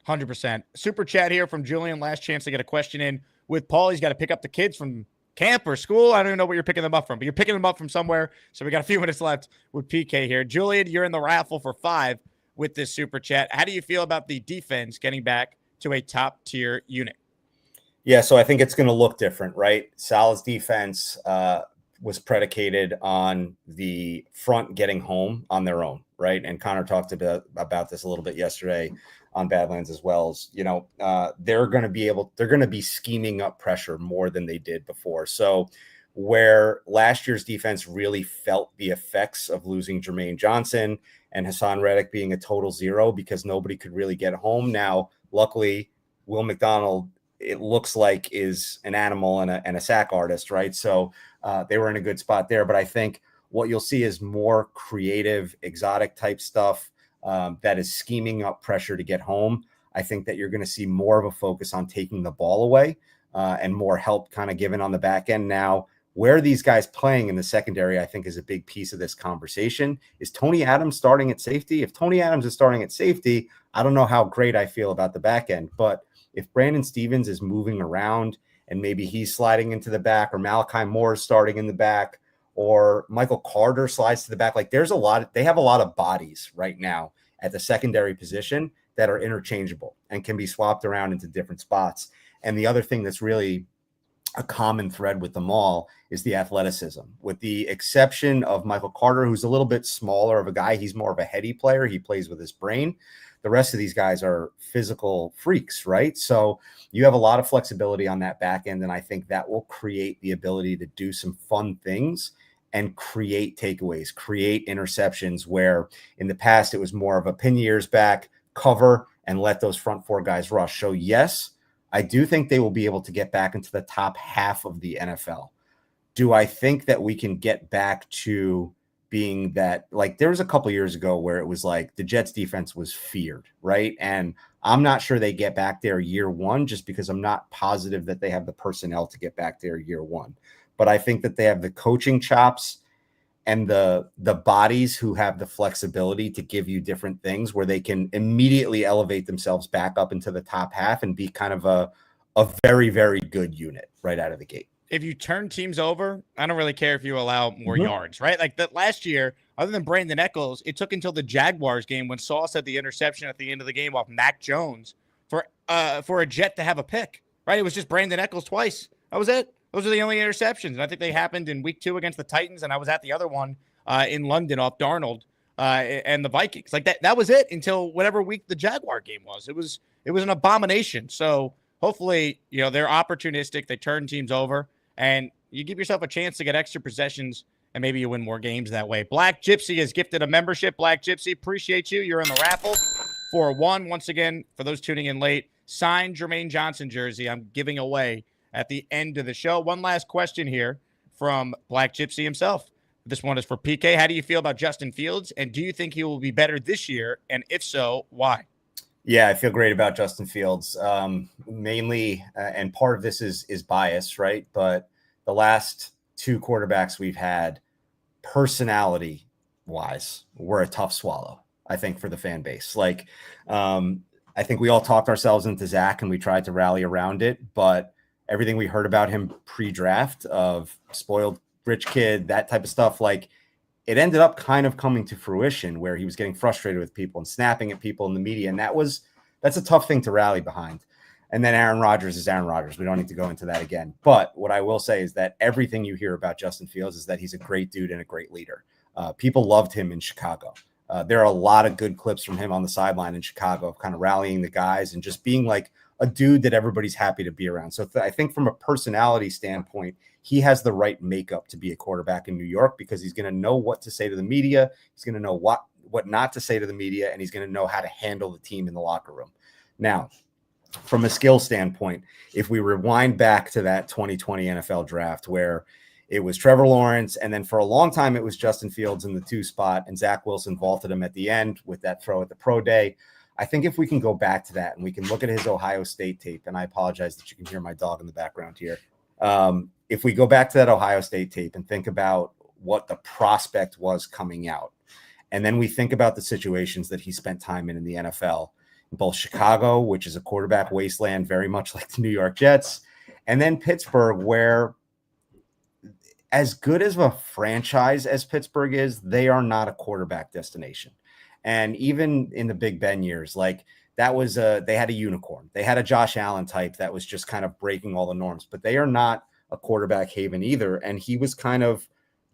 100%. Super chat here from Julian. Last chance to get a question in with Paul. He's got to pick up the kids from camp or school. I don't even know where you're picking them up from, but you're picking them up from somewhere. So we got a few minutes left with PK here. Julian, you're in the raffle for 5 with this super chat. How do you feel about the defense getting back to a top tier unit? Yeah, so I think it's going to look different, right? Sal's defense was predicated on the front getting home on their own, right? And Connor talked about this a little bit yesterday on Badlands as well. As, you know, they're going to be scheming up pressure more than they did before. So where last year's defense really felt the effects of losing Jermaine Johnson and Hassan Reddick being a total zero because nobody could really get home. Now, luckily, Will McDonald, it looks like, is an animal and a sack artist, right? So they were in a good spot there. But I think what you'll see is more creative, exotic type stuff that is scheming up pressure to get home. I think that you're going to see more of a focus on taking the ball away and more help kind of given on the back end. Now, where are these guys playing in the secondary, I think, is a big piece of this conversation. Is Tony Adams starting at safety? If Tony Adams is starting at safety, I don't know how great I feel about the back end. But if Brandon Stevens is moving around and maybe he's sliding into the back, or Malachi Moore is starting in the back, or Michael Carter slides to the back, like they have a lot of bodies right now at the secondary position that are interchangeable and can be swapped around into different spots. And the other thing that's really a common thread with them all is the athleticism, with the exception of Michael Carter, who's a little bit smaller of a guy. He's more of a heady player. He plays with his brain. The rest of these guys are physical freaks, right? So you have a lot of flexibility on that back end, and I think that will create the ability to do some fun things and create takeaways, create interceptions, where in the past it was more of a pin your ears back, cover, and let those front 4 guys rush. So yes, I do think they will be able to get back into the top half of the NFL. Do I think that we can get back to being that, like, there was a couple years ago where it was like the Jets defense was feared, right? And I'm not sure they get back there year one, just because I'm not positive that they have the personnel to get back there year one. But I think that they have the coaching chops and the bodies who have the flexibility to give you different things where they can immediately elevate themselves back up into the top half and be kind of a very, very good unit right out of the gate. If you turn teams over, I don't really care if you allow more yards, right? Like that last year, other than Brandon Eccles, it took until the Jaguars game when Sauce had the interception at the end of the game off Mac Jones for a Jet to have a pick, right? It was just Brandon Eccles twice. That was it. Those are the only interceptions. And I think they happened in week 2 against the Titans, and I was at the other one in London off Darnold and the Vikings. Like that was it until whatever week the Jaguar game was. It was an abomination. So hopefully, they're opportunistic. They turn teams over, and you give yourself a chance to get extra possessions, and maybe you win more games that way. Black Gypsy has gifted a membership. Black Gypsy, appreciate you. You're in the raffle for 1. Once again, for those tuning in late, signed Jermaine Johnson jersey I'm giving away at the end of the show. One last question here from Black Gypsy himself. This one is for PK. How do you feel about Justin Fields, and do you think he will be better this year? And if so, why? Yeah, I feel great about Justin Fields. Mainly, and part of this is bias, right? But the last 2 quarterbacks we've had, personality-wise, were a tough swallow, I think, for the fan base. Like, I think we all talked ourselves into Zach, and we tried to rally around it, but everything we heard about him pre-draft of spoiled rich kid, that type of stuff, like, it ended up kind of coming to fruition where he was getting frustrated with people and snapping at people in the media. And that's a tough thing to rally behind. And then Aaron Rodgers is Aaron Rodgers. We don't need to go into that again. But what I will say is that everything you hear about Justin Fields is that he's a great dude and a great leader. People loved him in Chicago. There are a lot of good clips from him on the sideline in Chicago of kind of rallying the guys and just being like a dude that everybody's happy to be around. So I think from a personality standpoint, he has the right makeup to be a quarterback in New York because he's going to know what to say to the media. He's going to know what not to say to the media, and he's going to know how to handle the team in the locker room. Now, from a skill standpoint, if we rewind back to that 2020 NFL draft where it was Trevor Lawrence, and then for a long time it was Justin Fields in the 2 spot, and Zach Wilson vaulted him at the end with that throw at the pro day. I think if we can go back to that and we can look at his Ohio State tape, and I apologize that you can hear my dog in the background here. If we go back to that Ohio State tape and think about what the prospect was coming out, and then we think about the situations that he spent time in the NFL, both Chicago, which is a quarterback wasteland, very much like the New York Jets, and then Pittsburgh, where as good as a franchise as Pittsburgh is, they are not a quarterback destination. And even in the Big Ben years, like that was they had a unicorn. They had a Josh Allen type that was just kind of breaking all the norms, but they are not a quarterback haven either. And he was kind of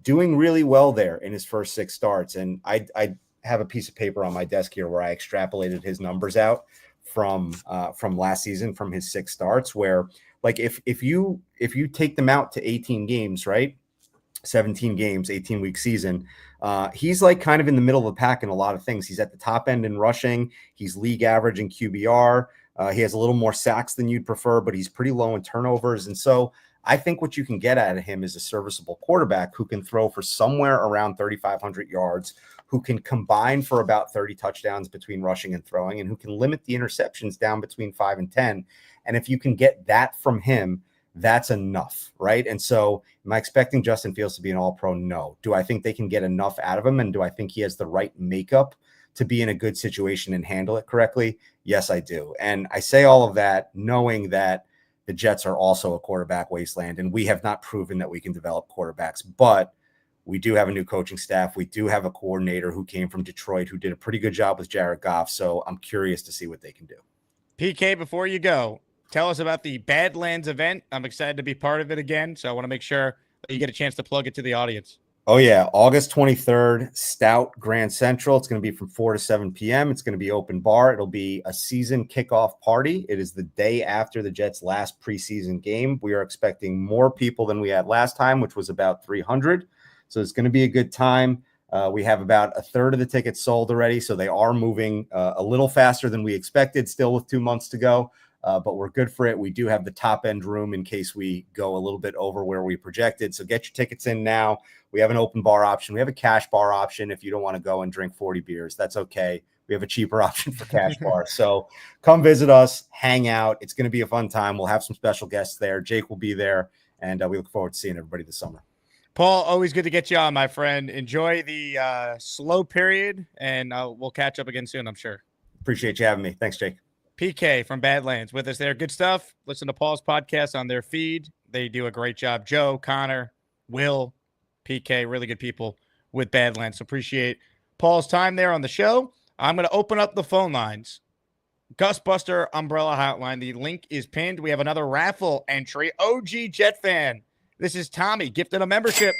doing really well there in his first 6 starts. And I have a piece of paper on my desk here where I extrapolated his numbers out from last season, from his 6 starts, where like if you take them out to 18 games, right? 17 games, 18-week season. He's like kind of in the middle of the pack in a lot of things. He's at the top end in rushing. He's league average in QBR. He has a little more sacks than you'd prefer, but he's pretty low in turnovers. And so I think what you can get out of him is a serviceable quarterback who can throw for somewhere around 3,500 yards, who can combine for about 30 touchdowns between rushing and throwing, and who can limit the interceptions down between 5 and 10. And if you can get that from him, that's enough, right? And so am I expecting Justin Fields to be an all-pro? No. Do I think they can get enough out of him? And do I think he has the right makeup to be in a good situation and handle it correctly? Yes, I do. And I say all of that knowing that the Jets are also a quarterback wasteland, and we have not proven that we can develop quarterbacks, but we do have a new coaching staff. We do have a coordinator who came from Detroit who did a pretty good job with Jared Goff. So I'm curious to see what they can do. PK, before you go, tell us about the Badlands event. I'm excited to be part of it again, so I want to make sure that you get a chance to plug it to the audience. Oh, yeah. August 23rd, Stout Grand Central. It's going to be from 4 to 7 p.m. It's going to be open bar. It'll be a season kickoff party. It is the day after the Jets' last preseason game. We are expecting more people than we had last time, which was about 300. So it's going to be a good time. We have about a third of the tickets sold already, so they are moving a little faster than we expected, still with 2 months to go. But we're good for it. We do have the top end room in case we go a little bit over where we projected. So get your tickets in now. We have an open bar option. We have a cash bar option. If you don't want to go and drink 40 beers, that's okay. We have a cheaper option for cash bar. So come visit us, hang out. It's going to be a fun time. We'll have some special guests there. Jake will be there, and we look forward to seeing everybody this summer. Paul, always good to get you on, my friend. Enjoy the slow period, and we'll catch up again soon, I'm sure. Appreciate you having me. Thanks, Jake. PK from Badlands with us there. Good stuff. Listen to Paul's podcast on their feed. They do a great job. Joe, Connor, Will, PK, really good people with Badlands. So appreciate Paul's time there on the show. I'm going to open up the phone lines. Gusbuster Umbrella Hotline. The link is pinned. We have another raffle entry. OG Jet fan. This is Tommy, gifted a membership.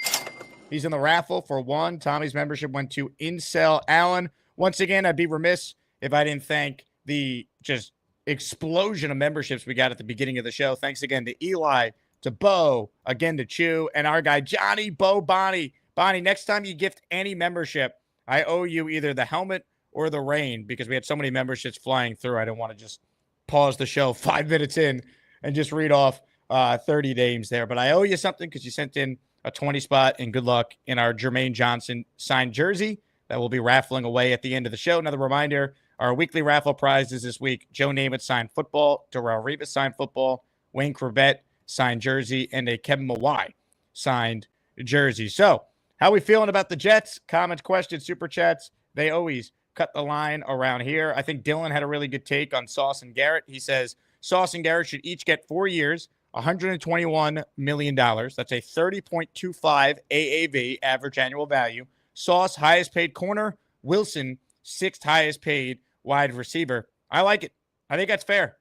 He's in the raffle for one. Tommy's membership went to Incel Allen. Once again, I'd be remiss if I didn't thank the just explosion of memberships we got at the beginning of the show. Thanks again to Eli, to Bo, again to Chew, and our guy Johnny Bo Bonnie. Bonnie, next time you gift any membership, I owe you either the helmet or the rain, because we had so many memberships flying through. I didn't want to just pause the show 5 minutes in and just read off 30 names there. But I owe you something because you sent in a 20 spot, and good luck in our Jermaine Johnson signed jersey that will be raffling away at the end of the show. Another reminder, our weekly raffle prizes this week: Joe Namath signed football, Darrelle Revis signed football, Wayne Cravette signed jersey, and a Kevin Mawai signed jersey. So how we feeling about the Jets? Comments, questions, super chats. They always cut the line around here. I think Dylan had a really good take on Sauce and Garrett. He says Sauce and Garrett should each get 4 years, $121 million. That's a 30.25 AAV, average annual value. Sauce, highest paid corner. Wilson, 6th highest paid wide receiver. I like it. I think that's fair,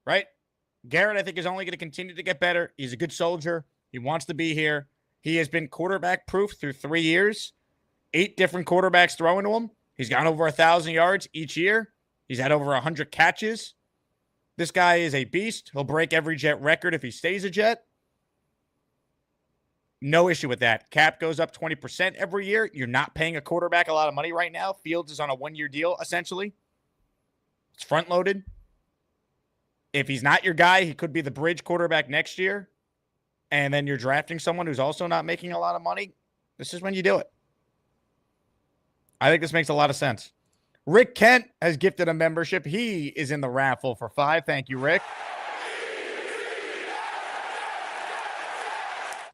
right? Garrett, I think, is only going to continue to get better. He's a good soldier. He wants to be here. He has been quarterback proof through 3 years. 8 different quarterbacks throwing to him. He's gone over 1,000 yards each year. He's had over 100 catches. This guy is a beast. He'll break every Jet record if he stays a Jet. No issue with that. Cap goes up 20% every year. You're not paying a quarterback a lot of money right now. Fields is on a 1-year deal, essentially. It's front-loaded. If he's not your guy, he could be the bridge quarterback next year. And then you're drafting someone who's also not making a lot of money. This is when you do it. I think this makes a lot of sense. Rick Kent has gifted a membership. He is in the raffle for 5. Thank you, Rick.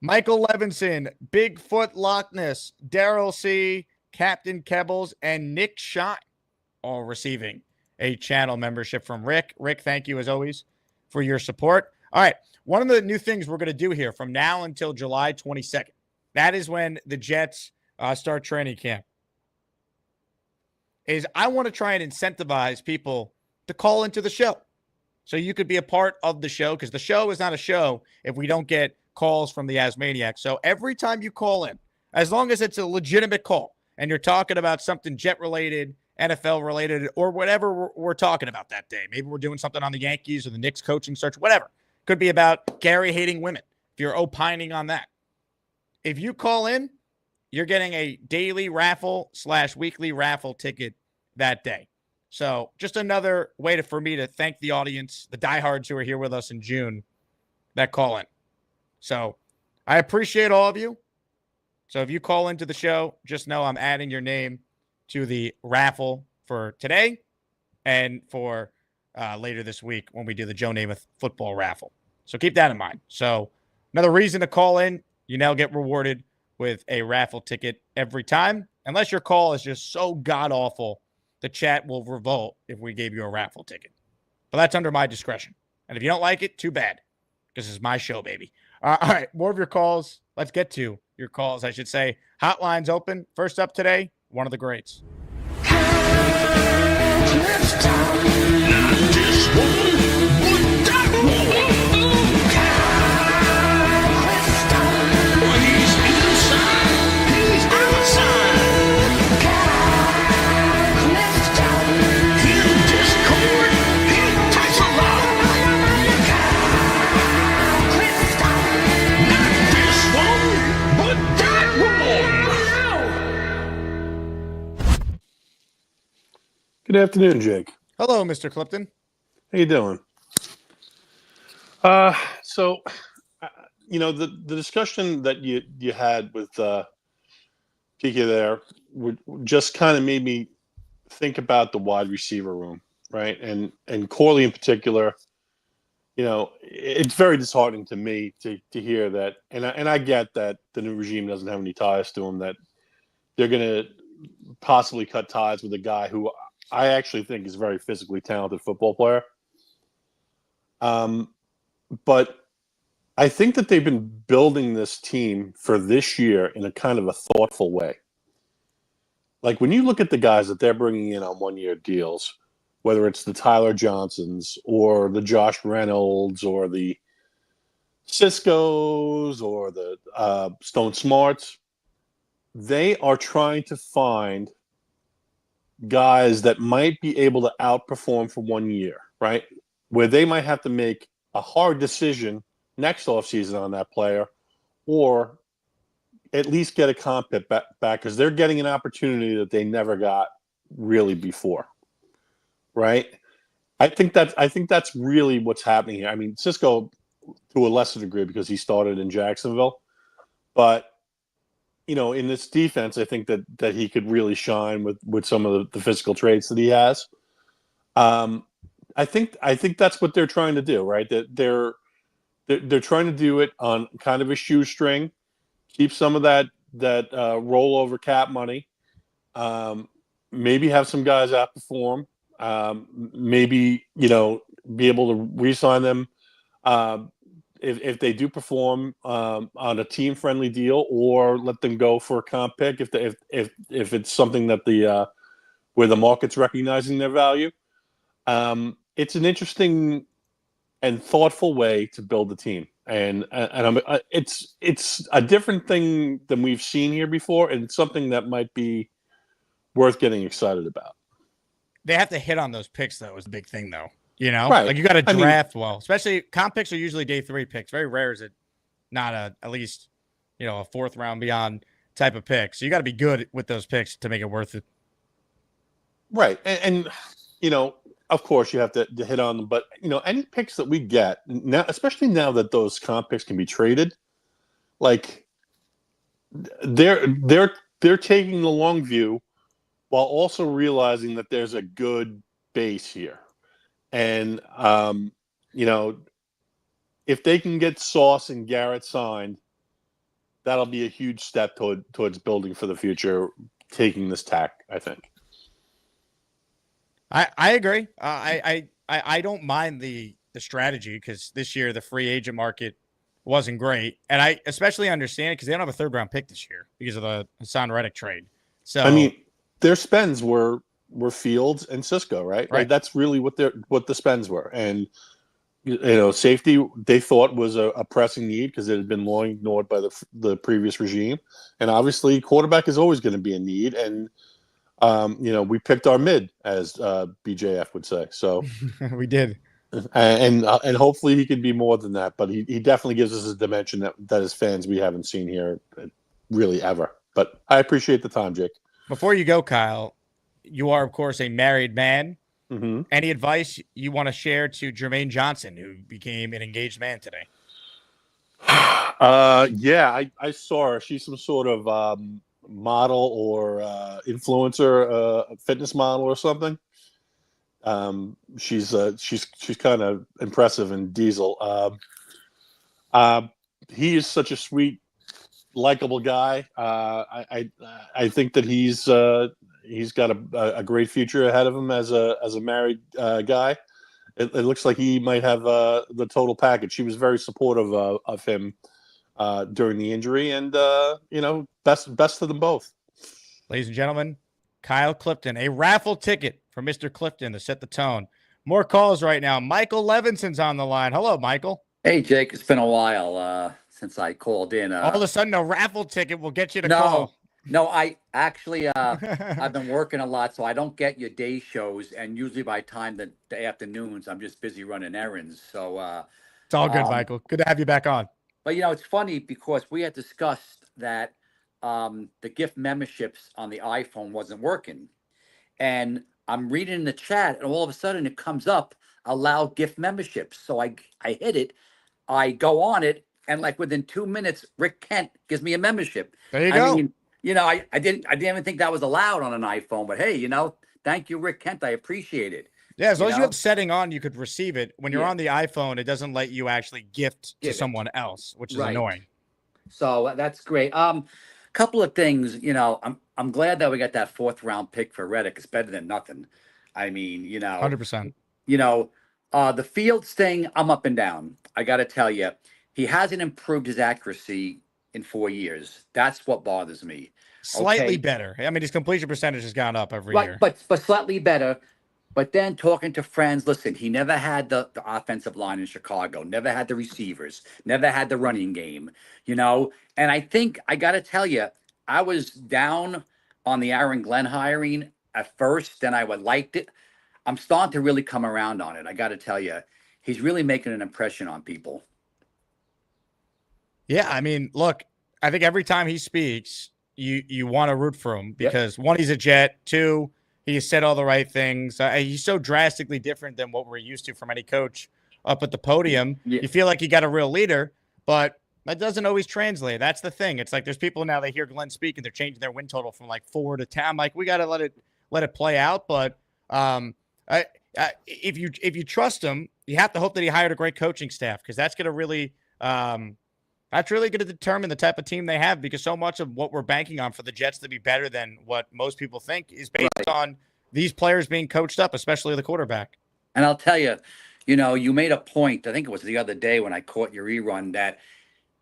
Michael Levinson, Bigfoot Loch Ness, Daryl C., Captain Kebbles, and Nick Shine all receiving a channel membership from Rick. Rick, thank you as always for your support. All right, one of the new things we're going to do here from now until July 22nd, that is when the Jets start training camp, is I want to try and incentivize people to call into the show. So you could be a part of the show, because the show is not a show if we don't get calls from the AsManiacs. So every time you call in, as long as it's a legitimate call and you're talking about something Jet related, NFL related, or whatever we're talking about that day. Maybe we're doing something on the Yankees or the Knicks coaching search, whatever. Could be about Gary hating women, if you're opining on that. If you call in, you're getting a daily raffle / weekly raffle ticket that day. So just another way for me to thank the audience, the diehards who are here with us in June that call in. So I appreciate all of you. So if you call into the show, just know I'm adding your name to the raffle for today and for later this week when we do the Joe Namath football raffle. So keep that in mind. So another reason to call in, you now get rewarded with a raffle ticket every time. Unless your call is just so god-awful, the chat will revolt if we gave you a raffle ticket. But that's under my discretion. And if you don't like it, too bad. Because it's my show, baby. All right, more of your calls. Let's get to your calls, I should say. Hotline's open. First up today, one of the greats. Good afternoon, Jake. Hello, Mr. Clifton. How you doing? So, the discussion that you had with Kiki there just kind of made me think about the wide receiver room, right? And Corley in particular. It's very disheartening to me to hear that, and I get that the new regime doesn't have any ties to him, that they're going to possibly cut ties with a guy who I actually think is a very physically talented football player. But I think that they've been building this team for this year in a kind of a thoughtful way. Like when you look at the guys that they're bringing in on 1-year deals, whether it's the Tyler Johnsons or the Josh Reynolds or the Ciscos or the Stone Smarts, they are trying to find guys that might be able to outperform for 1 year, right? Where they might have to make a hard decision next offseason on that player, or at least get a comp pick back because they're getting an opportunity that they never got really before, right? I think that's really what's happening here. I mean, Cisco to a lesser degree because he started in Jacksonville, but in this defense, I think that he could really shine with some of the physical traits that he has. I think that's what they're trying to do, right? That they're trying to do it on kind of a shoestring, keep some of that rollover cap money, maybe have some guys outperform, maybe be able to re-sign them if they do perform on a team friendly deal, or let them go for a comp pick if it's something that the where the market's recognizing their value. It's an interesting and thoughtful way to build the team, and it's a different thing than we've seen here before, and it's something that might be worth getting excited about. They have to hit on those picks, though, is the big thing, though. Right. Like you got to draft well, especially comp picks are usually day 3 picks. Very rare is it not at least, a 4th round beyond type of pick. So you got to be good with those picks to make it worth it. Right. And of course you have to hit on them, but any picks that we get now, especially now that those comp picks can be traded, like they're taking the long view while also realizing that there's a good base here. And, if they can get Sauce and Garrett signed, that'll be a huge step towards building for the future, taking this tack, I think. I agree. I don't mind the strategy because this year the free agent market wasn't great. And I especially understand it because they don't have a 3rd round pick this year because of the Hassan Reddick trade. So, their spends were Fields and Cisco, right? Right. Like, that's really what the spends were. And safety they thought was a pressing need because it had been long ignored by the previous regime, and obviously quarterback is always going to be a need. And we picked our mid, as BJF would say. So we did, and hopefully he can be more than that. But he definitely gives us a dimension that as fans we haven't seen here really ever. But I appreciate the time, Jake. Before you go, Kyle, you are, of course, a married man. Mm-hmm. Any advice you want to share to Jermaine Johnson, who became an engaged man today? Yeah, I saw her. She's some sort of model or influencer, fitness model or something. She's kind of impressive in Diesel. He is such a sweet, likable guy. I think that he's got a great future ahead of him as a married guy. It looks like he might have the total package. She was very supportive of him during the injury, and best to them both. Ladies and gentlemen, Kyle Clifton, a raffle ticket for Mr. Clifton to set the tone. More calls right now. Michael Levinson's on the line. Hello, Michael. Hey, Jake. It's been a while since I called in. All of a sudden, a raffle ticket will get you to call. No, I actually I've been working a lot, so I don't get your day shows, and usually by the afternoons, I'm just busy running errands. So it's all good, Michael. Good to have you back on. But it's funny because we had discussed that the gift memberships on the iPhone wasn't working, and I'm reading in the chat, and all of a sudden it comes up, allow gift memberships. So I hit it, I go on it, and like within 2 minutes, Rick Kent gives me a membership. There you go. I didn't even think that was allowed on an iPhone, but hey, thank you, Rick Kent. I appreciate it. Yeah, as long as you have setting on, you could receive it. When you're on the iPhone, it doesn't let you actually gift to someone else, which is annoying. So that's great. Couple of things, I'm glad that we got that 4th round pick for Reddick. It's better than nothing. I mean, 100%. The Fields thing, I'm up and down. I got to tell you, he hasn't improved his accuracy in 4 years. That's what bothers me. Slightly better. I mean, his completion percentage has gone up every year. But slightly better. But then talking to friends, listen, he never had the offensive line in Chicago, never had the receivers, never had the running game, And I think I got to tell you, I was down on the Aaron Glenn hiring at first, then I liked it. I'm starting to really come around on it. I got to tell you, he's really making an impression on people. Yeah, I mean, look, I think every time he speaks, you want to root for him because one, he's a Jet. 2, he has said all the right things. He's so drastically different than what we're used to from any coach up at the podium. You feel like you got a real leader, but that doesn't always translate. That's the thing. It's like there's people now, they hear Glenn speak and they're changing their win total from like 4 to 10. I'm like, we got to let it play out. But if you trust him, you have to hope that he hired a great coaching staff because that's going to really that's really going to determine the type of team they have because so much of what we're banking on for the Jets to be better than what most people think is based on these players being coached up, especially the quarterback. And I'll tell you, You know, you made a point, I think it was the other day when I caught your rerun, that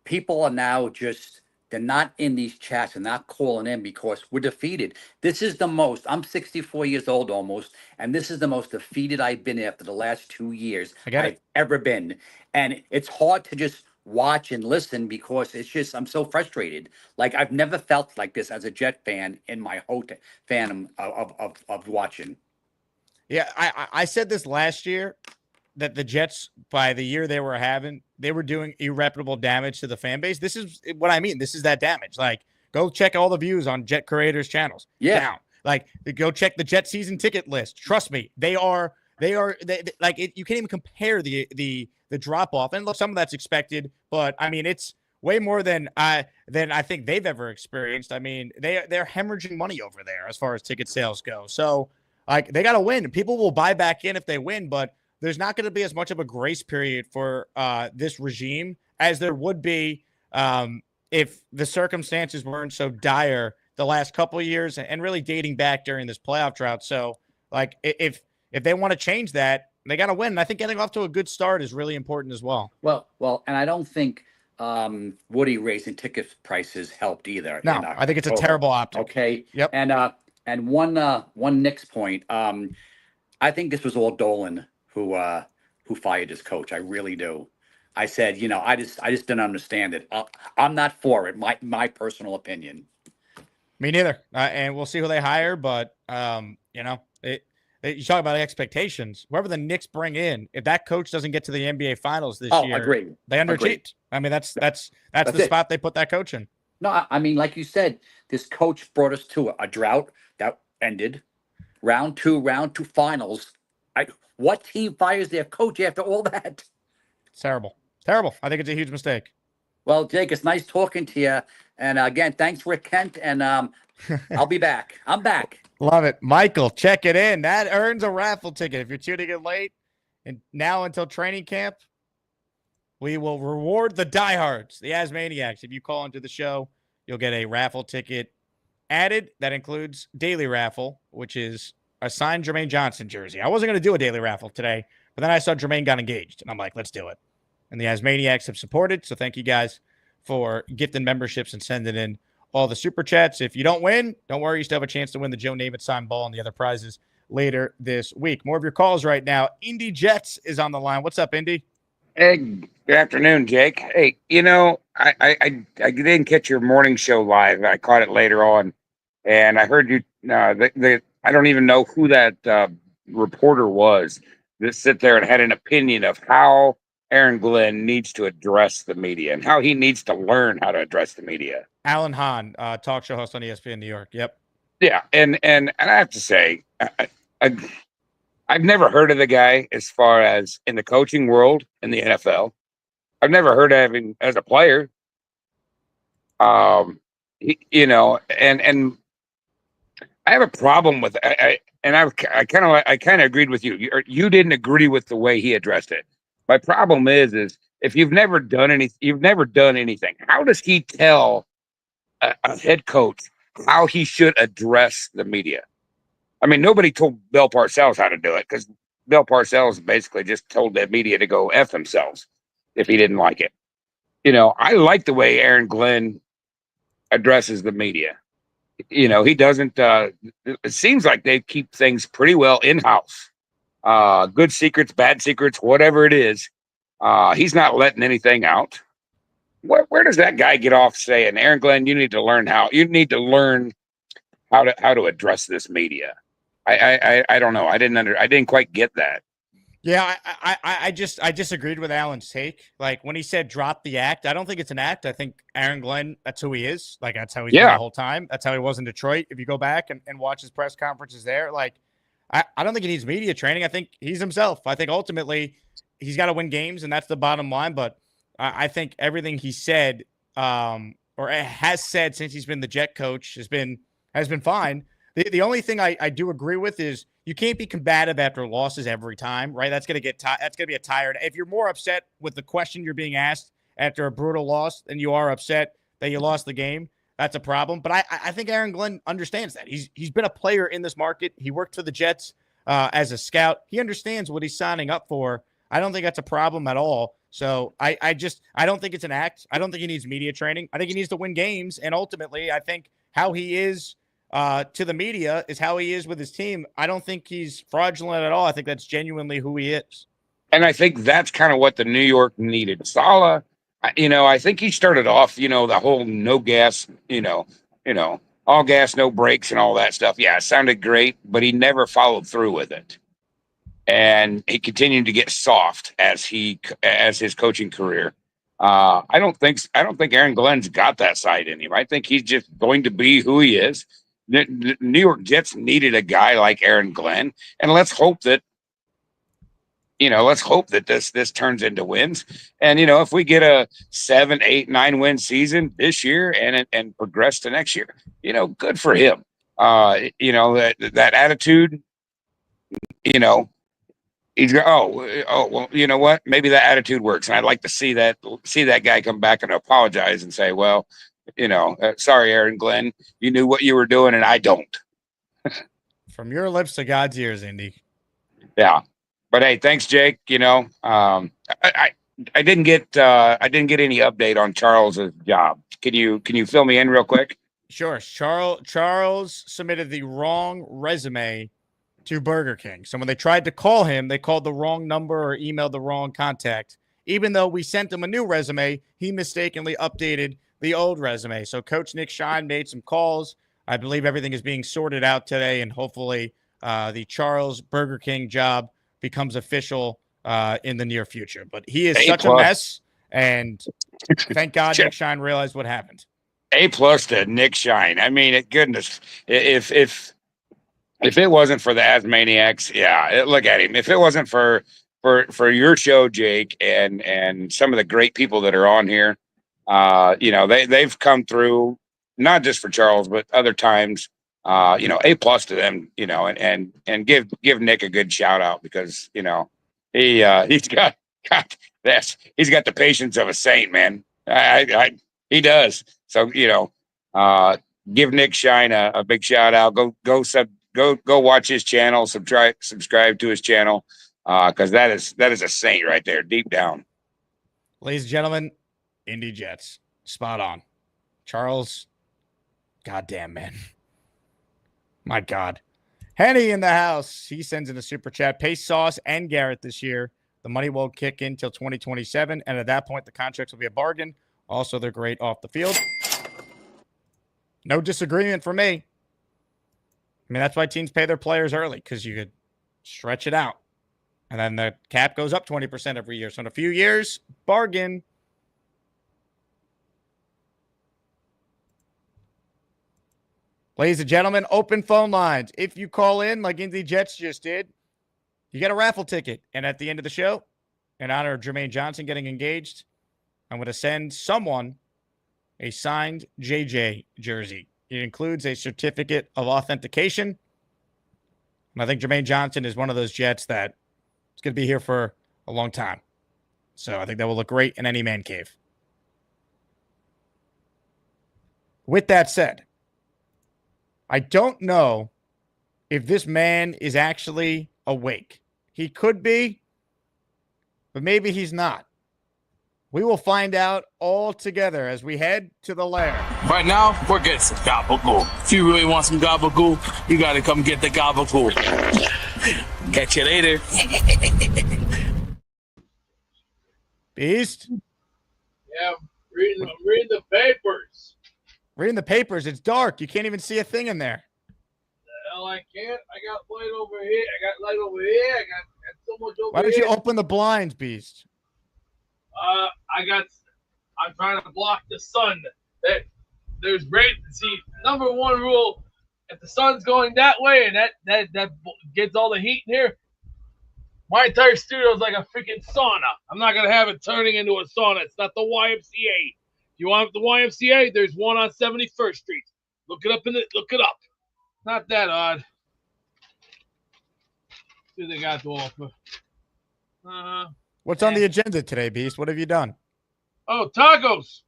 people are now just, they're not in these chats and not calling in because we're defeated. This is the most, I'm 64 years old almost, and this is the most defeated I've been after the last 2 years I get I've it. ever been. And it's hard to just watch and listen because it's just, I'm so frustrated. Like I've never felt like this as a Jet fan in my whole fandom of watching. Yeah, I said this last year that the Jets, by the year they were having, they were doing irreparable damage to the fan base. This is what I mean. This is that damage. Like, go check all the views on Jet creators' channels. Yeah. Down. Like, go check the Jet season ticket list. Trust me, they like it, you can't even compare the drop off. And look, some of that's expected, but I mean, it's way more than I think they've ever experienced. I mean, they're hemorrhaging money over there as far as ticket sales go. So, like, they got to win. People will buy back in if they win, but there's not going to be as much of a grace period for this regime as there would be if the circumstances weren't so dire the last couple of years and really dating back during this playoff drought. So, like, if they want to change that, they got to win. And I think getting off to a good start is really important as well. Well, and I don't think Woody raising ticket prices helped either. No, I think it's a terrible optic. Okay. Yep. And one Nick's point. I think this was all Dolan who fired his coach. I really do. I said, you know, I just didn't understand it. I'm not for it. My personal opinion. Me neither. And we'll see who they hire. But you know, you talk about expectations. Whoever the Knicks bring in, if that coach doesn't get to the NBA Finals this year, agree. They underachieved. I mean, that's the spot they put that coach in. No, I mean, like you said, this coach brought us to a drought that ended. Round two finals. What team fires their coach after all that? It's terrible. Terrible. I think it's a huge mistake. Well, Jake, it's nice talking to you. And again, thanks, Rick Kent. And I'll be back. I'm back. Love it. Michael, check it in. That earns a raffle ticket. If you're tuning in late and now until training camp, we will reward the diehards, the AsManiacs. If you call into the show, you'll get a raffle ticket added. That includes daily raffle, which is a signed Jermaine Johnson jersey. I wasn't going to do a daily raffle today, but then I saw Jermaine got engaged, and I'm like, let's do it. And the AsManiacs have supported, so thank you guys for gifting memberships and sending in all the super chats. If you don't win, don't worry. You still have a chance to win the Joe Namath signed ball and the other prizes later this week. More of your calls right now. Indy Jets is on the line. What's up, Indy? Hey, good afternoon, Jake. Hey, you know, I didn't catch your morning show live. I caught it later on, and I heard you. I don't even know who that reporter was that sit there and had an opinion of how Aaron Glenn needs to address the media and how he needs to learn how to address the media. Alan Hahn, talk show host on ESPN New York. Yep. Yeah, and I have to say, I've never heard of the guy as far as in the coaching world in the NFL. I've never heard of him as a player. You know, and I have a problem with I kind of agreed with you. You didn't agree with the way he addressed it. My problem is if you've never done anything. How does he tell a head coach how he should address the media? I mean, nobody told Bill Parcells how to do it because Bill Parcells basically just told the media to go F themselves if he didn't like it. You know, I like the way Aaron Glenn addresses the media. You know, he doesn't, it seems like they keep things pretty well in-house. Good secrets, bad secrets, whatever it is. He's not letting anything out. Where does that guy get off saying, Aaron Glenn, you need to learn how to address this media? I don't know. I didn't quite get that. Yeah, I disagreed with Alan's take. Like when he said drop the act, I don't think it's an act. I think Aaron Glenn, that's who he is. Like that's how he's been the whole time. That's how he was in Detroit. If you go back and watch his press conferences there, like I don't think he needs media training. I think he's himself. I think ultimately he's got to win games, and that's the bottom line. But I think everything he said or has said since he's been the Jet coach has been fine. The only thing I do agree with is you can't be combative after losses every time, right? That's going to that's going to be a tired. If you're more upset with the question you're being asked after a brutal loss than you are upset that you lost the game, that's a problem. But I think Aaron Glenn understands that. He's been a player in this market. He worked for the Jets as a scout. He understands what he's signing up for I don't think that's a problem at all. So I don't think it's an act. I don't think he needs media training. I think he needs to win games. And ultimately, I think how he is to the media is how he is with his team. I don't think he's fraudulent at all. I think that's genuinely who he is. And I think that's kind of what the New York needed. Sala, I think he started off, the whole no gas, all gas, no brakes and all that stuff. Yeah, it sounded great, but he never followed through with it. And he continued to get soft as his coaching career. I don't think Aaron Glenn's got that side in him. I think he's just going to be who he is. The New York Jets needed a guy like Aaron Glenn, and let's hope that this turns into wins. And if we get a 7, 8, 9 win season this year and progress to next year, good for him. That attitude, he's well, you know what? Maybe that attitude works, and I'd like to see that guy come back and apologize and say, well, sorry, Aaron Glenn, you knew what you were doing, and I don't. From your lips to God's ears, Indy. Yeah, but hey, thanks, Jake. I didn't get any update on Charles's job. Can you fill me in real quick? Sure. Charles submitted the wrong resume to Burger King. So when they tried to call him, they called the wrong number or emailed the wrong contact. Even though we sent him a new resume, he mistakenly updated the old resume. So Coach Nick Shine made some calls. I believe everything is being sorted out today, and hopefully the Charles Burger King job becomes official in the near future. But he is such a mess, and thank God Nick Shine realized what happened. A+ to Nick Shine. I mean, goodness, if it wasn't for the Asmaniacs, yeah, look at him. If it wasn't for your show, Jake, and some of the great people that are on here, they've come through, not just for Charles, but other times. A+ to them, and give Nick a good shout out, because he's got this. He's got the patience of a saint, man. He does. So give Nick Shine a big shout out. Go watch his channel. Subscribe to his channel, because that is a saint right there, deep down. Ladies and gentlemen, Indy Jets, spot on. Charles, goddamn man, my God. Henny in the house. He sends in a super chat. Pay Sauce and Garrett this year. The money won't kick in till 2027, and at that point, the contracts will be a bargain. Also, they're great off the field. No disagreement for me. I mean, that's why teams pay their players early, because you could stretch it out. And then the cap goes up 20% every year. So in a few years, bargain. Ladies and gentlemen, open phone lines. If you call in like Indy Jets just did, you get a raffle ticket. And at the end of the show, in honor of Jermaine Johnson getting engaged, I'm going to send someone a signed JJ jersey. It includes a certificate of authentication. And I think Jermaine Johnson is one of those Jets that is going to be here for a long time. So I think that will look great in any man cave. With that said, I don't know if this man is actually awake. He could be, but maybe he's not. We will find out all together as we head to the lair. Right now, we're getting some gabagool. If you really want some gabagool, you got to come get the gabagool. Catch you later. Beast? Yeah, I'm reading the papers. Reading the papers. It's dark. You can't even see a thing in there. Hell, I can't. I got light over here. I got light over here. I got so much over here. Why don't you open the blinds, Beast? I'm trying to block the sun. There's great. See, number one rule: if the sun's going that way and that gets all the heat in here, my entire studio is like a freaking sauna. I'm not gonna have it turning into a sauna. It's not the YMCA. If you want the YMCA, there's one on 71st Street. Look it up. Not that odd. See what they got to offer. What's on the agenda today, Beast? What have you done? Oh, tacos.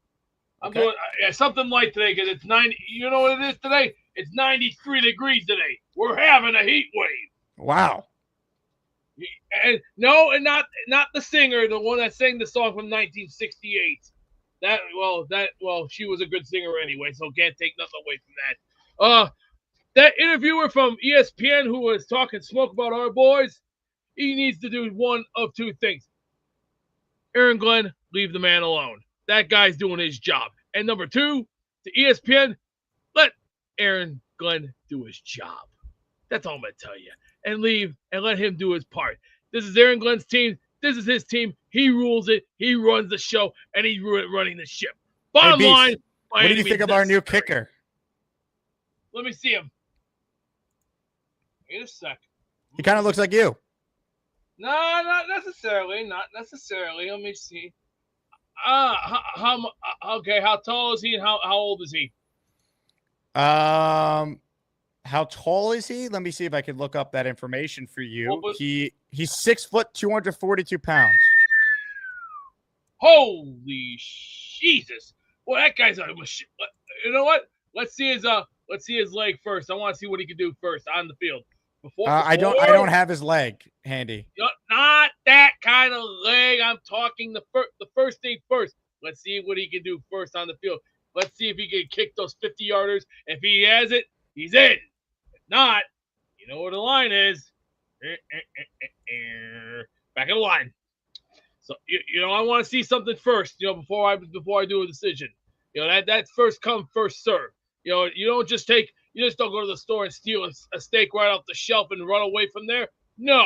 I'm doing something light today because it's 90. You know what it is today? It's 93 degrees today. We're having a heat wave. Wow. And no, and not the singer, the one that sang the song from 1968. She was a good singer anyway, so can't take nothing away from that. That interviewer from ESPN who was talking smoke about our boys, he needs to do one of two things. Aaron Glenn, leave the man alone. That guy's doing his job. And number two, to ESPN, let Aaron Glenn do his job. That's all I'm going to tell you. And leave and let him do his part. This is Aaron Glenn's team. This is his team. He rules it. He runs the show, and he's running the ship. Bottom line. What do you think of our new kicker? Let me see him. Wait a sec. He kind of looks like you. No, not necessarily. Not necessarily. Let me see. How tall is he and how old is he? How tall is he? Let me see if I can look up that information for you. He's 6 foot, 242 pounds. Holy Jesus! Well, that guy's a machine. You know what? Let's see his leg first. I want to see what he can do first on the field. I don't have his leg handy. Not that kind of leg. I'm talking the first thing first. Let's see what he can do first on the field. Let's see if he can kick those 50-yarders. If he has it, he's in. If not, you know where the line is. Back in the line. So I want to see something first. Before I do a decision. That's first come, first serve. You don't just don't go to the store and steal a steak right off the shelf and run away from there. No,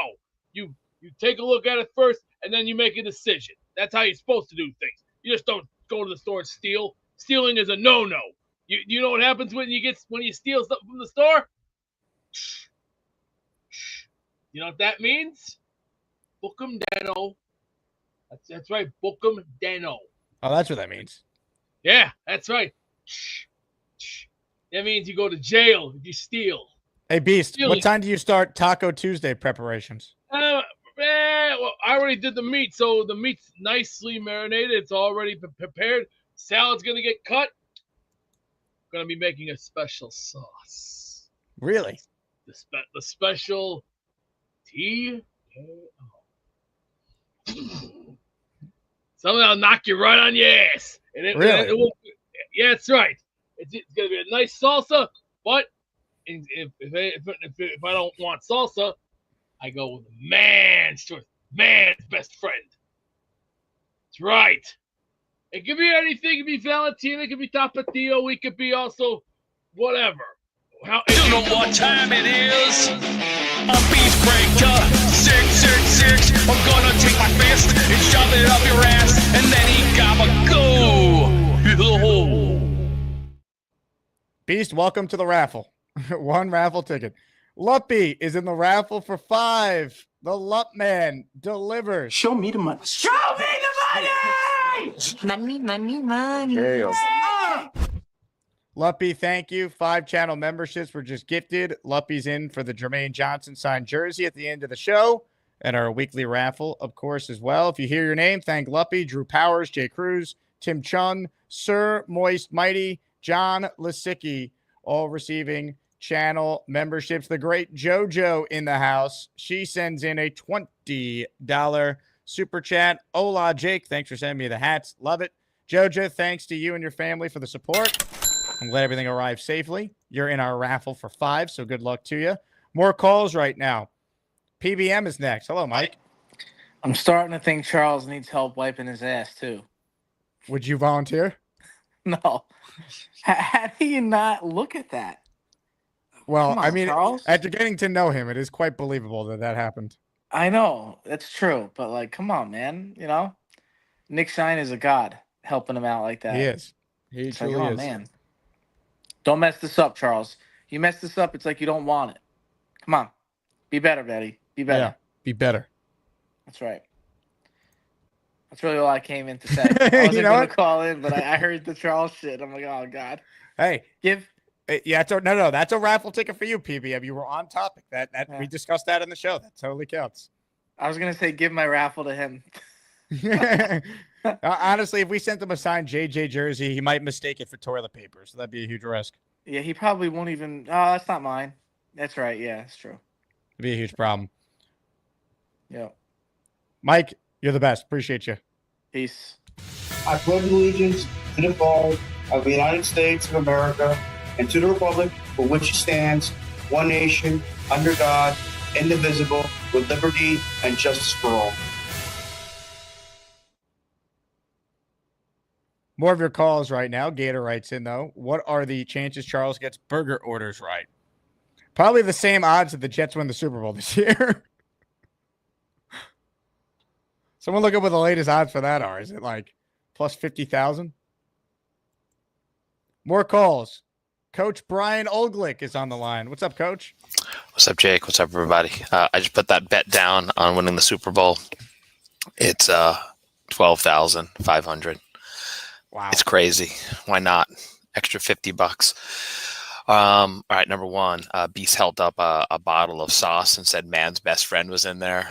you take a look at it first and then you make a decision. That's how you're supposed to do things. You just don't go to the store and steal. Stealing is a no-no. You know what happens when you steal stuff from the store? You know what that means? Book 'em Deno. That's right. Book 'em Deno. Oh, that's what that means. Yeah, that's right. That means you go to jail if you steal. Hey, Beast, what time do you start Taco Tuesday preparations? Well, I already did the meat, so the meat's nicely marinated. It's already prepared. Salad's going to get cut. Going to be making a special sauce. Really? The special TKO. Something that'll knock you right on your ass. Really? Yeah, that's right. It's going to be a nice salsa, but if I don't want salsa, I go with man's choice, man's best friend. That's right. It could be anything. It could be Valentina. It could be Tapatio. It could be also whatever. You know what time it is? I'm Beast Breaker 666. I'm gonna take my fist and shove it up your ass, and then he gotta go. Beast, welcome to the raffle. One raffle ticket. Luppy is in the raffle for 5. The Lup Man delivers. Show me the money. Show me the money! Money. Luppy, thank you. 5 channel memberships were just gifted. Luppy's in for the Jermaine Johnson signed jersey at the end of the show and our weekly raffle, of course, as well. If you hear your name, thank Luppy, Drew Powers, Jay Cruz, Tim Chun, Sir Moist Mighty, John Lisicki, all receiving channel memberships. The great JoJo in the house. She sends in a $20 super chat. Hola, Jake. Thanks for sending me the hats. Love it. JoJo, thanks to you and your family for the support. I'm glad everything arrived safely. You're in our raffle for 5, so good luck to you. More calls right now. PBM is next. Hello, Mike. I'm starting to think Charles needs help wiping his ass, too. Would you volunteer? No. How do you not look at that? Well, Come on, I mean, Charles. after getting to know him, it is quite believable that happened. I know. That's true. But, like, come on, man. Nick Shine is a god helping him out like that. He is. He It's truly like, oh, is. man. Don't mess this up, Charles. You mess this up, it's like you don't want it. Come on. Be better, Betty. Be better. Yeah, be better. That's right. That's really all I came in to say. I wasn't going to call in, but I heard the Charles shit. I'm like, oh, God. Hey. Yeah, that's a raffle ticket for you, PBM. You were on topic. That Yeah. We discussed that in the show. That totally counts. I was going to say give my raffle to him. Honestly, if we sent him a signed JJ jersey, he might mistake it for toilet paper. So that'd be a huge risk. Yeah, he probably won't even. Oh, that's not mine. That's right. Yeah, that's true. It'd be a huge problem. Yeah. Mike, you're the best. Appreciate you. Peace. I pledge allegiance to the flag of the United States of America and to the republic for which it stands, one nation, under God, indivisible, with liberty and justice for all. More of your calls right now. Gator writes in, though. What are the chances Charles gets burger orders right? Probably the same odds that the Jets win the Super Bowl this year. Someone look up what the latest odds for that are. Is it like plus 50,000? More calls. Coach Brian Olglick is on the line. What's up, Coach? What's up, Jake? What's up, everybody? I just put that bet down on winning the Super Bowl. It's 12,500. Wow, it's crazy. Why not? Extra $50. All right, number one, Beast held up a bottle of sauce and said man's best friend was in there.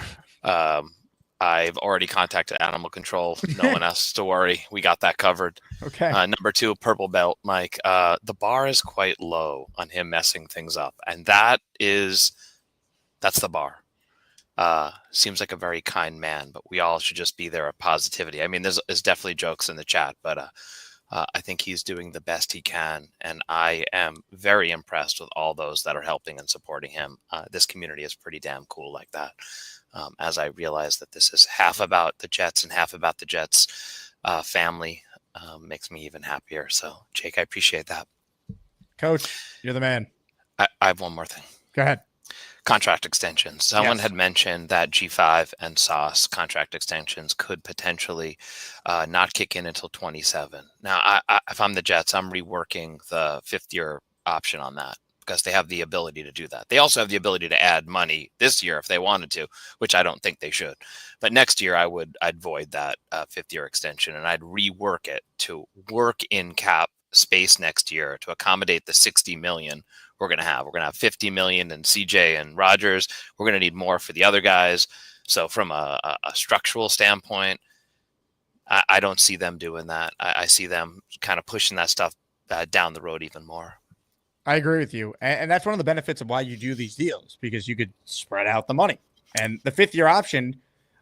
I've already contacted animal control. No one has to worry. We got that covered. Okay. Number two, purple belt, Mike. The bar is quite low on him messing things up. And that's the bar. Seems like a very kind man, but we all should just be there of positivity. I mean, there's definitely jokes in the chat, but I think he's doing the best he can. And I am very impressed with all those that are helping and supporting him. This community is pretty damn cool like that. As I realize that this is half about the Jets and half about the Jets family, makes me even happier. So, Jake, I appreciate that. Coach, you're the man. I have one more thing. Go ahead. Contract extensions. Someone Yes. had mentioned that G5 and Sauce contract extensions could potentially not kick in until 27. Now, if I'm the Jets, I'm reworking the 5th-year option on that, because they have the ability to do that. They also have the ability to add money this year if they wanted to, which I don't think they should. But next year, I'd void that 5th-year extension, and I'd rework it to work in cap space next year to accommodate the $60 million we're going to have. We're going to have $50 million in CJ and Rogers. We're going to need more for the other guys. So from a structural standpoint, I don't see them doing that. I see them kind of pushing that stuff down the road even more. I agree with you. And that's one of the benefits of why you do these deals, because you could spread out the money. And the 5th-year option,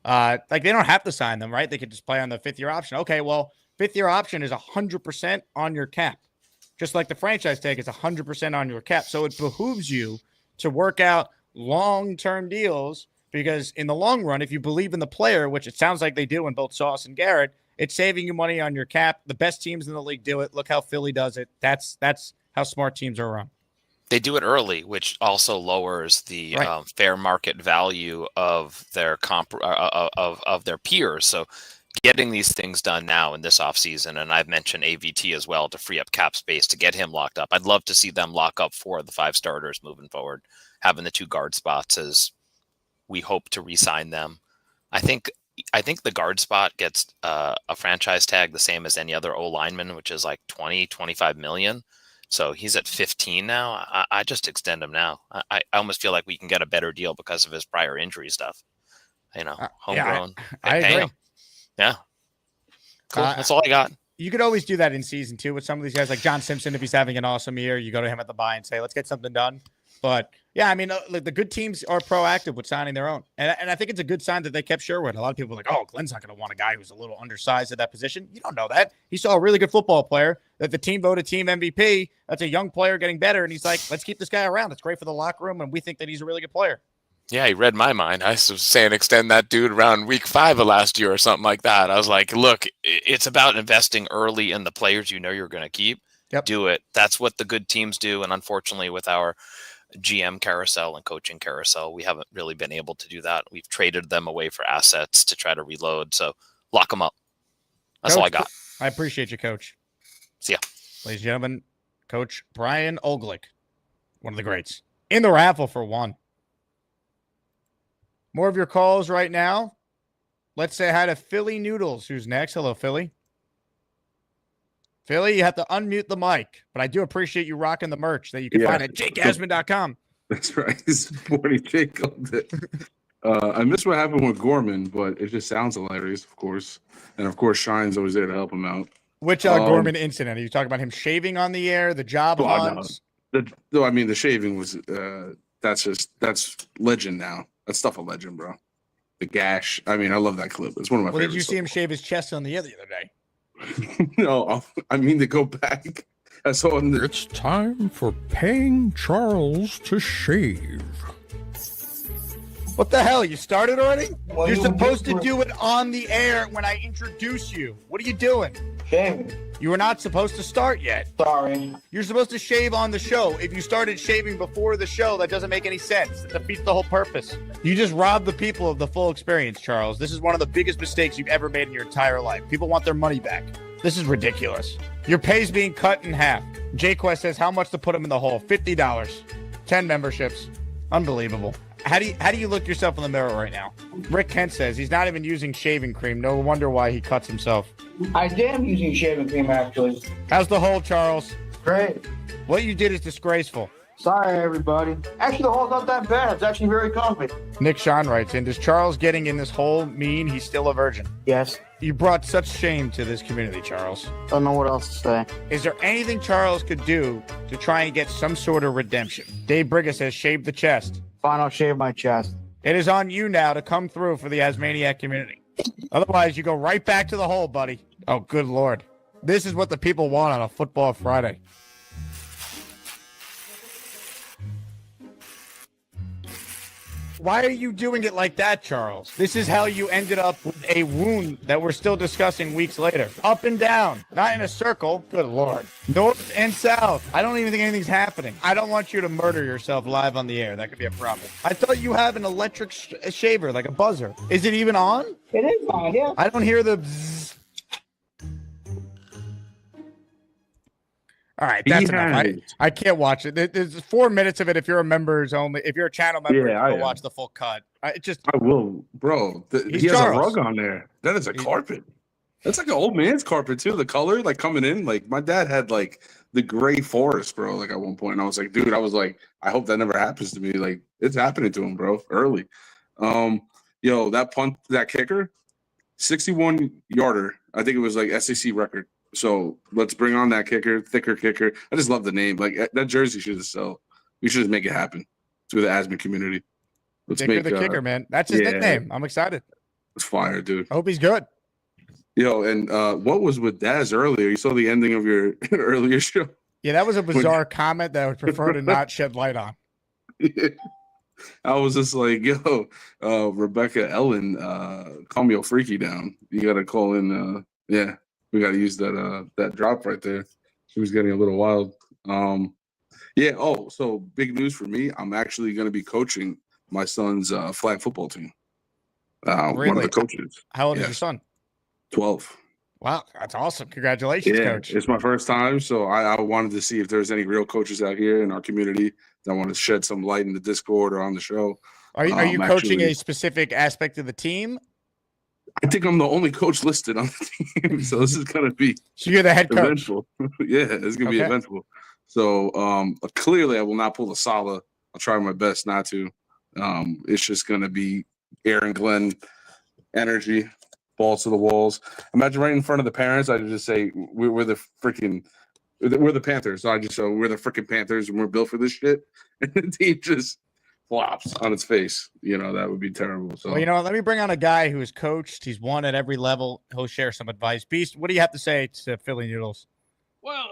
like they don't have to sign them, right? They could just play on the 5th-year option. Okay, well, 5th-year option is 100% on your cap. Just like the franchise tag is 100% on your cap. So it behooves you to work out long-term deals, because in the long run, if you believe in the player, which it sounds like they do in both Sauce and Garrett, it's saving you money on your cap. The best teams in the league do it. Look how Philly does it. That's how smart teams are run. They do it early, which also lowers the fair market value of their of their peers. So getting these things done now in this offseason, and I've mentioned AVT as well to free up cap space to get him locked up. I'd love to see them lock up 4 of the 5 starters moving forward, having the 2 guard spots as we hope to re-sign them. I think the guard spot gets a franchise tag the same as any other O lineman, which is like 20-25 million. So he's at 15 now. I just extend him now. I almost feel like we can get a better deal because of his prior injury stuff. Homegrown. I agree. Him. Yeah. Cool. That's all I got. You could always do that in season 2 with some of these guys, like John Simpson. If he's having an awesome year, you go to him at the bye and say, let's get something done. But yeah, I mean, the good teams are proactive with signing their own. And I think it's a good sign that they kept Sherwood. A lot of people are like, oh, Glenn's not going to want a guy who's a little undersized at that position. You don't know that. He saw a really good football player that the team voted team MVP. That's a young player getting better. And he's like, let's keep this guy around. It's great for the locker room. And we think that he's a really good player. Yeah, he read my mind. I was saying extend that dude around week 5 of last year or something like that. I was like, look, it's about investing early in the players you know you're going to keep. Yep. Do it. That's what the good teams do. And unfortunately, with our GM carousel and coaching carousel, we haven't really been able to do that. We've traded them away for assets to try to reload. So lock them up. That's Coach, all I got. I appreciate you, Coach. See ya. Ladies and gentlemen, Coach Brian Olglick, one of the greats, in the raffle for one. More of your calls right now. Let's say hi to Philly Noodles, who's next. Hello, Philly. Philly, you have to unmute the mic, but I do appreciate you rocking the merch that you can find at jakeasman.com. That's right. It's morning Jake all day. I missed what happened with Gorman, but it just sounds hilarious, of course. And of course, Shine's always there to help him out. Which Gorman incident? Are you talking about him shaving on the air, the job hunts? I mean, the shaving was that's legend now. That's stuff a legend, bro. the gash. I mean, I love that clip. It's one of my Well, favorites. did you see him shave his chest on the other day? No, I mean to go back. I saw in the. It's time for paying Charles to shave. What the hell? You started already? Well, You're you supposed to were- do it on the air when I introduce you. What are you doing? Shaving. You were not supposed to start yet. Sorry. You're supposed to shave on the show. If you started shaving before the show, that doesn't make any sense. It defeats the whole purpose. You just robbed the people of the full experience, Charles. This is one of the biggest mistakes you've ever made in your entire life. People want their money back. This is ridiculous. Your pay's being cut in half. J-Quest says how much to put him in the hole. $50. 10 memberships. Unbelievable. How do you look yourself in the mirror right now? Rick Kent says he's not even using shaving cream. No wonder why he cuts himself. I am using shaving cream, actually. How's the hole, Charles? Great. What you did is disgraceful. Sorry, everybody. Actually, the hole's not that bad. It's actually very comfy. Nick Sean writes in, does Charles getting in this hole mean he's still a virgin? Yes. You brought such shame to this community, Charles. Don't know what else to say. Is there anything Charles could do to try and get some sort of redemption? Dave Brigga says, shave the chest. Fine, I'll shave my chest. It is on you now to come through for the Asmaniac community. Otherwise, you go right back to the hole, buddy. Oh, good Lord. This is what the people want on a football Friday. Why are you doing it like that, Charles? This is how you ended up with a wound that we're still discussing weeks later. Up and down, not in a circle. Good Lord. North and south. I don't even think anything's happening. I don't want you to murder yourself live on the air. That could be a problem. I thought you have an electric shaver, like a buzzer. Is it even on? It is on, yeah. I don't hear the bzzz. All right, that's enough. I can't watch it. There's 4 minutes of it if you're a members only. If you're a channel member, Yeah, you can watch the full cut. I will, bro. He's He has Charles. a rug on there. That is a carpet. That's like an old man's carpet too. The color, like coming in, like my dad had like the gray forest, bro. Like at one point, and I was like, dude, I was like, I hope that never happens to me. Like it's happening to him, bro. Early. Yo, that punt, that kicker, 61 yarder. I think it was like SEC record. So let's bring on that kicker, thicker kicker. I just love the name. Like that jersey should just sell. We should just make it happen through the Asman community. Let's Thicker make the kicker, man. That's his nickname. I'm excited. It's fire, dude. I hope he's good. Yo, and what was with Daz earlier? You saw the ending of your earlier show. Yeah, that was a bizarre comment that I would prefer to not shed light on. I was just like, yo, Rebecca Ellen, calm your freaky down. You got to call in. Yeah, we got to use that drop right there. She was getting a little wild. Yeah. Oh, so big news for me. I'm actually going to be coaching my son's flag football team. Really? One of the coaches. How old is your son? 12. Wow, that's awesome. Congratulations, Yeah, coach. it's my first time, so I wanted to see if there's any real coaches out here in our community that want to shed some light in the Discord or on the show. Are you coaching a specific aspect of the team? I think I'm the only coach listed on the team, so this is gonna be. So you're the head coach. Eventful. Yeah, it's gonna be Okay. eventful. So clearly, I will not pull a Sala. I'll try my best not to. It's just gonna be Aaron Glenn energy. Balls to the walls. Imagine right in front of the parents, I just say we're the Panthers. So I just say we're the freaking Panthers and we're built for this shit. And the team just flops on its face. You know, that would be terrible. So Well, you know, let me bring on a guy who has coached. He's won at every level. He'll share some advice. Beast, what do you have to say to Philly Noodles? Well,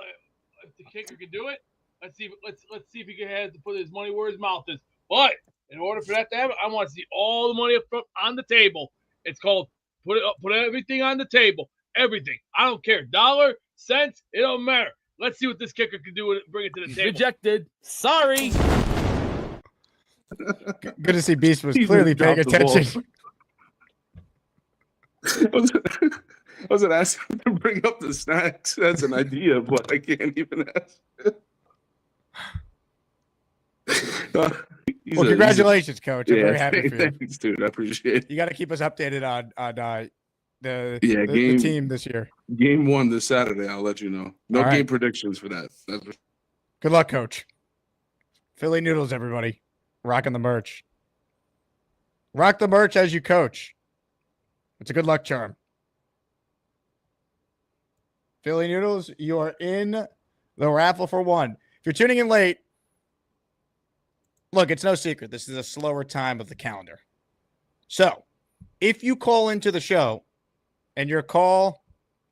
if the kicker can do it, let's see if he can have to put his money where his mouth is. But in order for that to happen, I want to see all the money up front on the table. It's called put everything on the table. Everything. I don't care. Dollar, cents, it don't matter. Let's see what this kicker can do and bring it to the table. Rejected. Sorry. Good to see Beast was clearly paying attention. I was gonna ask him to bring up the snacks as an idea, but I can't even ask. Well, congratulations, Coach. I'm very happy for you. Thanks, dude. I appreciate it. You got to keep us updated on the game, team this year. Game 1 this Saturday. I'll let you know. No All right. game predictions for that. Good luck, Coach. Philly Noodles, everybody. Rocking the merch. Rock the merch as you coach. It's a good luck charm. Philly Noodles, you are in the raffle for one. If you're tuning in late, look, it's no secret. This is a slower time of the calendar. So, if you call into the show and your call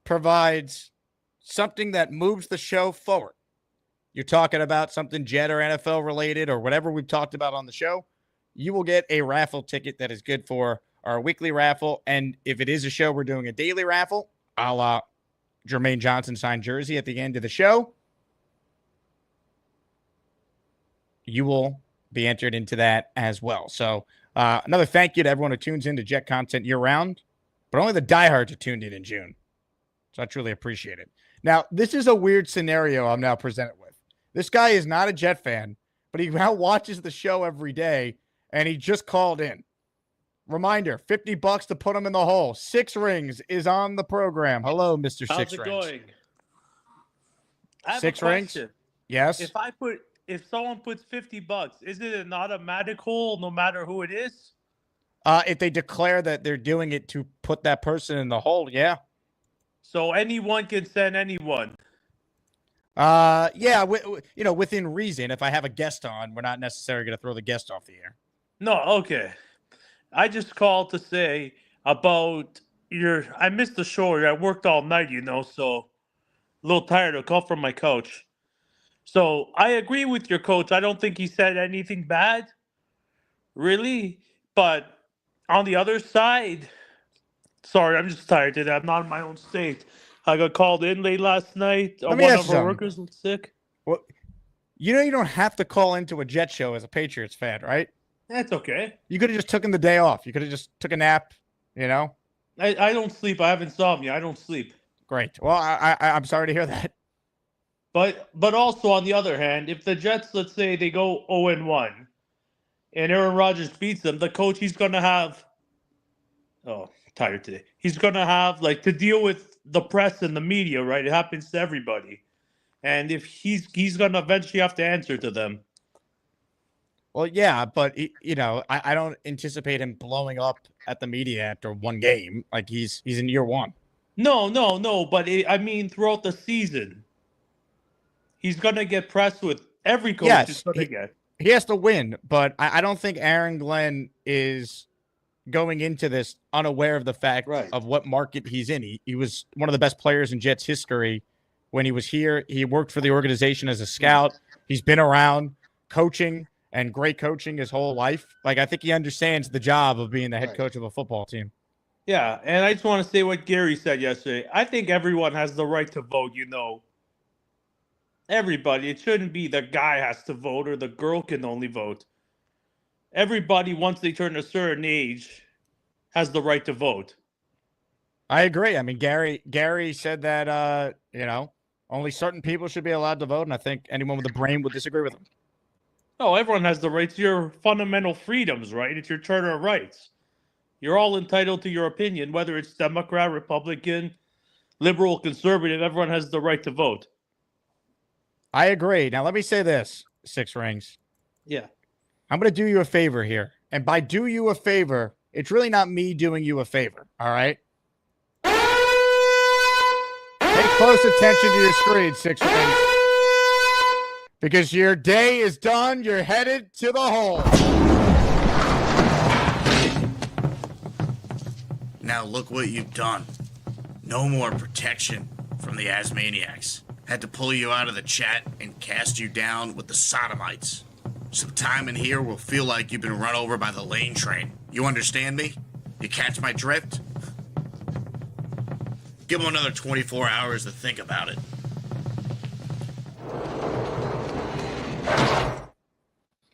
provides something that moves the show forward, you're talking about something Jet or NFL related or whatever we've talked about on the show, you will get a raffle ticket that is good for our weekly raffle. And if it is a show, we're doing a daily raffle, a la Jermaine Johnson signed jersey at the end of the show. You will be entered into that as well. So another thank you to everyone who tunes into Jet content year round, but only the diehards are tuned in June. So I truly appreciate it. Now, this is a weird scenario I'm now presented with. This guy is not a Jet fan, but he now watches the show every day, and he just called in. Reminder, $50 to put him in the hole. Six Rings is on the program. Hello, Mr. Six Rings. How's it going? I have Six a Rings? question. Yes. If someone puts $50, is it an automatic hole no matter who it is? If they declare that they're doing it to put that person in the hole, yeah. So anyone can send anyone. Yeah, within reason. If I have a guest on, we're not necessarily going to throw the guest off the air. No, okay. I just called to say about I missed the show. I worked all night, so a little tired to call from my coach. So I agree with your coach. I don't think he said anything bad, really. But on the other side, sorry, I'm just tired today. I'm not in my own state. I got called in late last night. One of our workers was sick. Well, you don't have to call into a Jet show as a Patriots fan, right? That's okay. You could have just taken the day off. You could have just took a nap, I don't sleep. I have insomnia. I don't sleep. Great. Well, I'm sorry to hear that. But also on the other hand, if the Jets, let's say they go 0-1 and Aaron Rodgers beats them, the coach he's gonna have tired today. He's gonna have to deal with the press and the media, right? It happens to everybody. And if he's gonna eventually have to answer to them. Well, yeah, but I don't anticipate him blowing up at the media after one game. He's in year one. No. But throughout the season, he's gonna get pressed with every coach. Yes, is gonna get. He has to win, but I don't think Aaron Glenn is going into this unaware of the fact of what market he's in. He was one of the best players in Jets history when he was here. He worked for the organization as a scout. He's been around coaching and great coaching his whole life. I think he understands the job of being the head coach of a football team. Yeah, and I just want to say what Gary said yesterday. I think everyone has the right to vote, Everybody. It shouldn't be the guy has to vote or the girl can only vote. Everybody, once they turn a certain age, has the right to vote. I agree. Gary said that, only certain people should be allowed to vote, and I think anyone with a brain would disagree with him. No, everyone has the rights. Your fundamental freedoms, right? It's your Charter of Rights. You're all entitled to your opinion, whether it's Democrat, Republican, liberal, conservative. Everyone has the right to vote. I agree. Now, let me say this, Six Rings. Yeah. I'm going to do you a favor here. And by do you a favor, it's really not me doing you a favor, all right? Pay close attention to your screen, Six Rings. Because your day is done. You're headed to the hole. Now look what you've done. No more protection from the Asmaniacs. Had to pull you out of the chat and cast you down with the sodomites. Some time in here will feel like you've been run over by the lane train. You understand me? You catch my drift? Give them another 24 hours to think about it.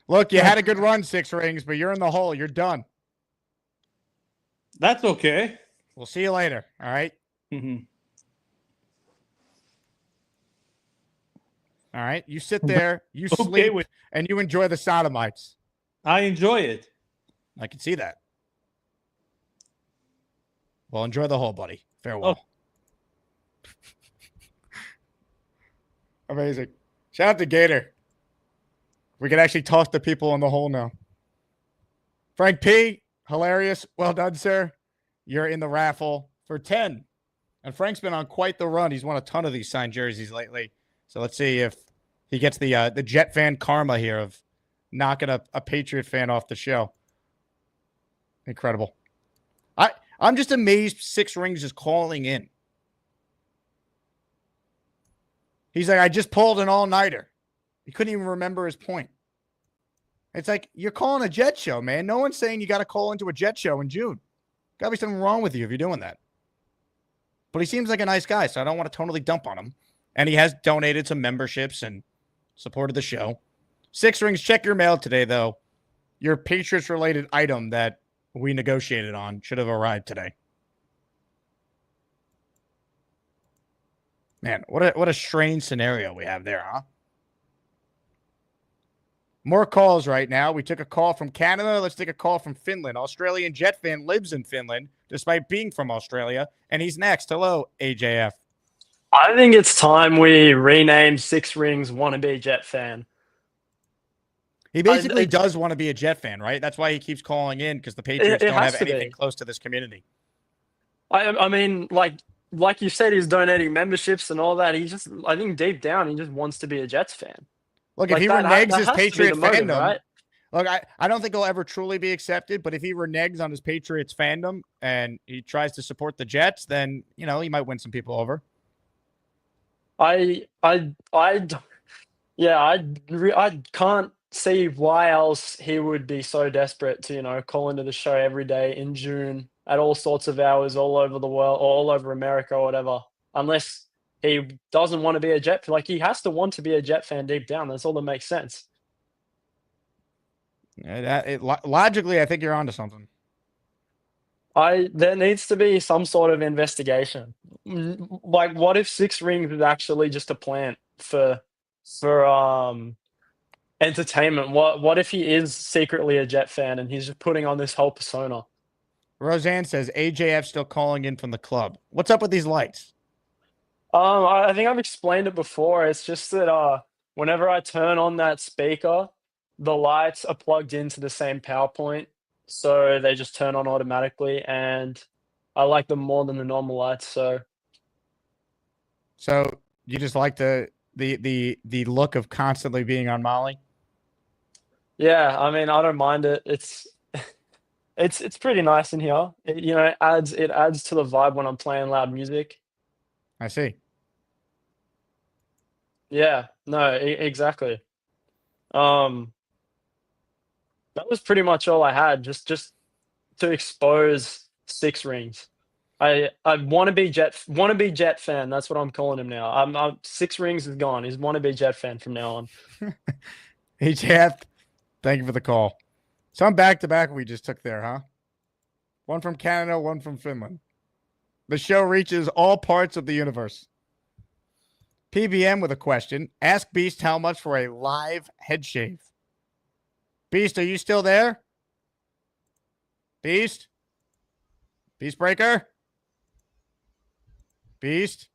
Look, you had a good run, Six Rings, but you're in the hole. You're done. That's okay. We'll see you later, all right? Mm-hmm. All right? You sit there, you sleep, and you enjoy the sodomites. I enjoy it. I can see that. Well, enjoy the hole, buddy. Farewell. Amazing. Shout out to Gator. We can actually talk to people in the hole now. Frank P., hilarious. Well done, sir. You're in the raffle for 10. And Frank's been on quite the run. He's won a ton of these signed jerseys lately. So let's see if he gets the Jet fan karma here of knocking a Patriot fan off the show. Incredible. I'm just amazed Six Rings is calling in. He's like, I just pulled an all-nighter. He couldn't even remember his point. It's like, you're calling a Jet show, man. No one's saying you got to call into a Jet show in June. Got to be something wrong with you if you're doing that. But he seems like a nice guy, so I don't want to totally dump on him. And he has donated some memberships and supported the show. Six Rings, check your mail today, though. Your Patriots-related item that we negotiated on should have arrived today. Man, what a strange scenario we have there, huh? More calls right now. We took a call from Canada. Let's take a call from Finland. Australian Jet fan lives in Finland, despite being from Australia, and he's next. Hello, AJF. I think it's time we rename Six Rings Wannabe Jet Fan. He basically does want to be a Jet fan, right? That's why he keeps calling in, because the Patriots don't have anything close to this community. I mean, like you said, he's donating memberships and all that. I think deep down, he just wants to be a Jets fan. Look, if he reneges his Patriot fandom, right? Look, I don't think he'll ever truly be accepted, but if he reneges on his Patriots fandom and he tries to support the Jets, then, he might win some people over. I can't see why else he would be so desperate to, call into the show every day in June at all sorts of hours all over the world, or all over America or whatever, unless he doesn't want to be a Jet. Like, he has to want to be a Jet fan deep down. That's all that makes sense. Logically, I think you're onto something. There needs to be some sort of investigation. Like, what if Six Rings is actually just a plant for entertainment? What if he is secretly a Jet fan and he's just putting on this whole persona? Roseanne says AJF still calling in from the club. What's up with these lights? I think I've explained it before. It's just that whenever I turn on that speaker, the lights are plugged into the same power point, so they just turn on automatically, and I like them more than the normal lights. So you just like the look of constantly being on Molly? Yeah, I mean, I don't mind it. It's pretty nice in here. It adds to the vibe when I'm playing loud music. I see. Yeah, no, exactly. That was pretty much all I had, just to expose Six Rings. I want to be Jet fan. That's what I'm calling him now. I'm Six Rings is gone. He's want to be Jet fan from now on. AJF, thank you for the call. Some back-to-back we just took there, huh? One from Canada, one from Finland. The show reaches all parts of the universe. PBM with a question. Ask Beast how much for a live head shave. Beast, are you still there? Beast? Beast Breaker? Beast?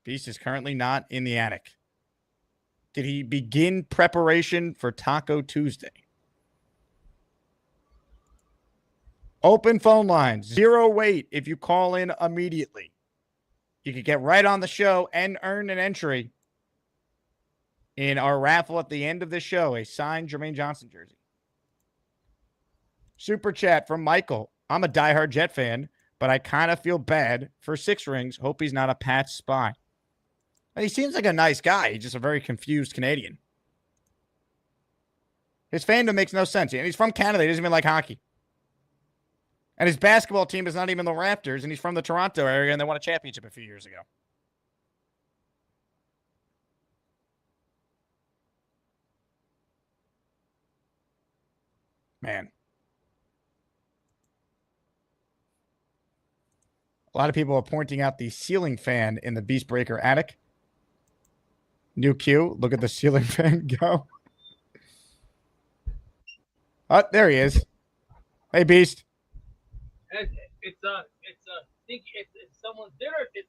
Beast is currently not in the attic. Did he begin preparation for Taco Tuesday? Open phone lines. 0 wait if you call in immediately. You could get right on the show and earn an entry in our raffle at the end of the show, a signed Jermaine Johnson jersey. Super chat from Michael. I'm a diehard Jet fan, but I kind of feel bad for Six Rings. Hope he's not a Pats spy. He seems like a nice guy. He's just a very confused Canadian. His fandom makes no sense. And he's from Canada. He doesn't even like hockey. And his basketball team is not even the Raptors, and he's from the Toronto area, and they won a championship a few years ago. Man. A lot of people are pointing out the ceiling fan in the Beast Breaker attic. New Q. Look at the ceiling fan go. Oh, there he is. Hey, Beast. It's someone's dinner. It's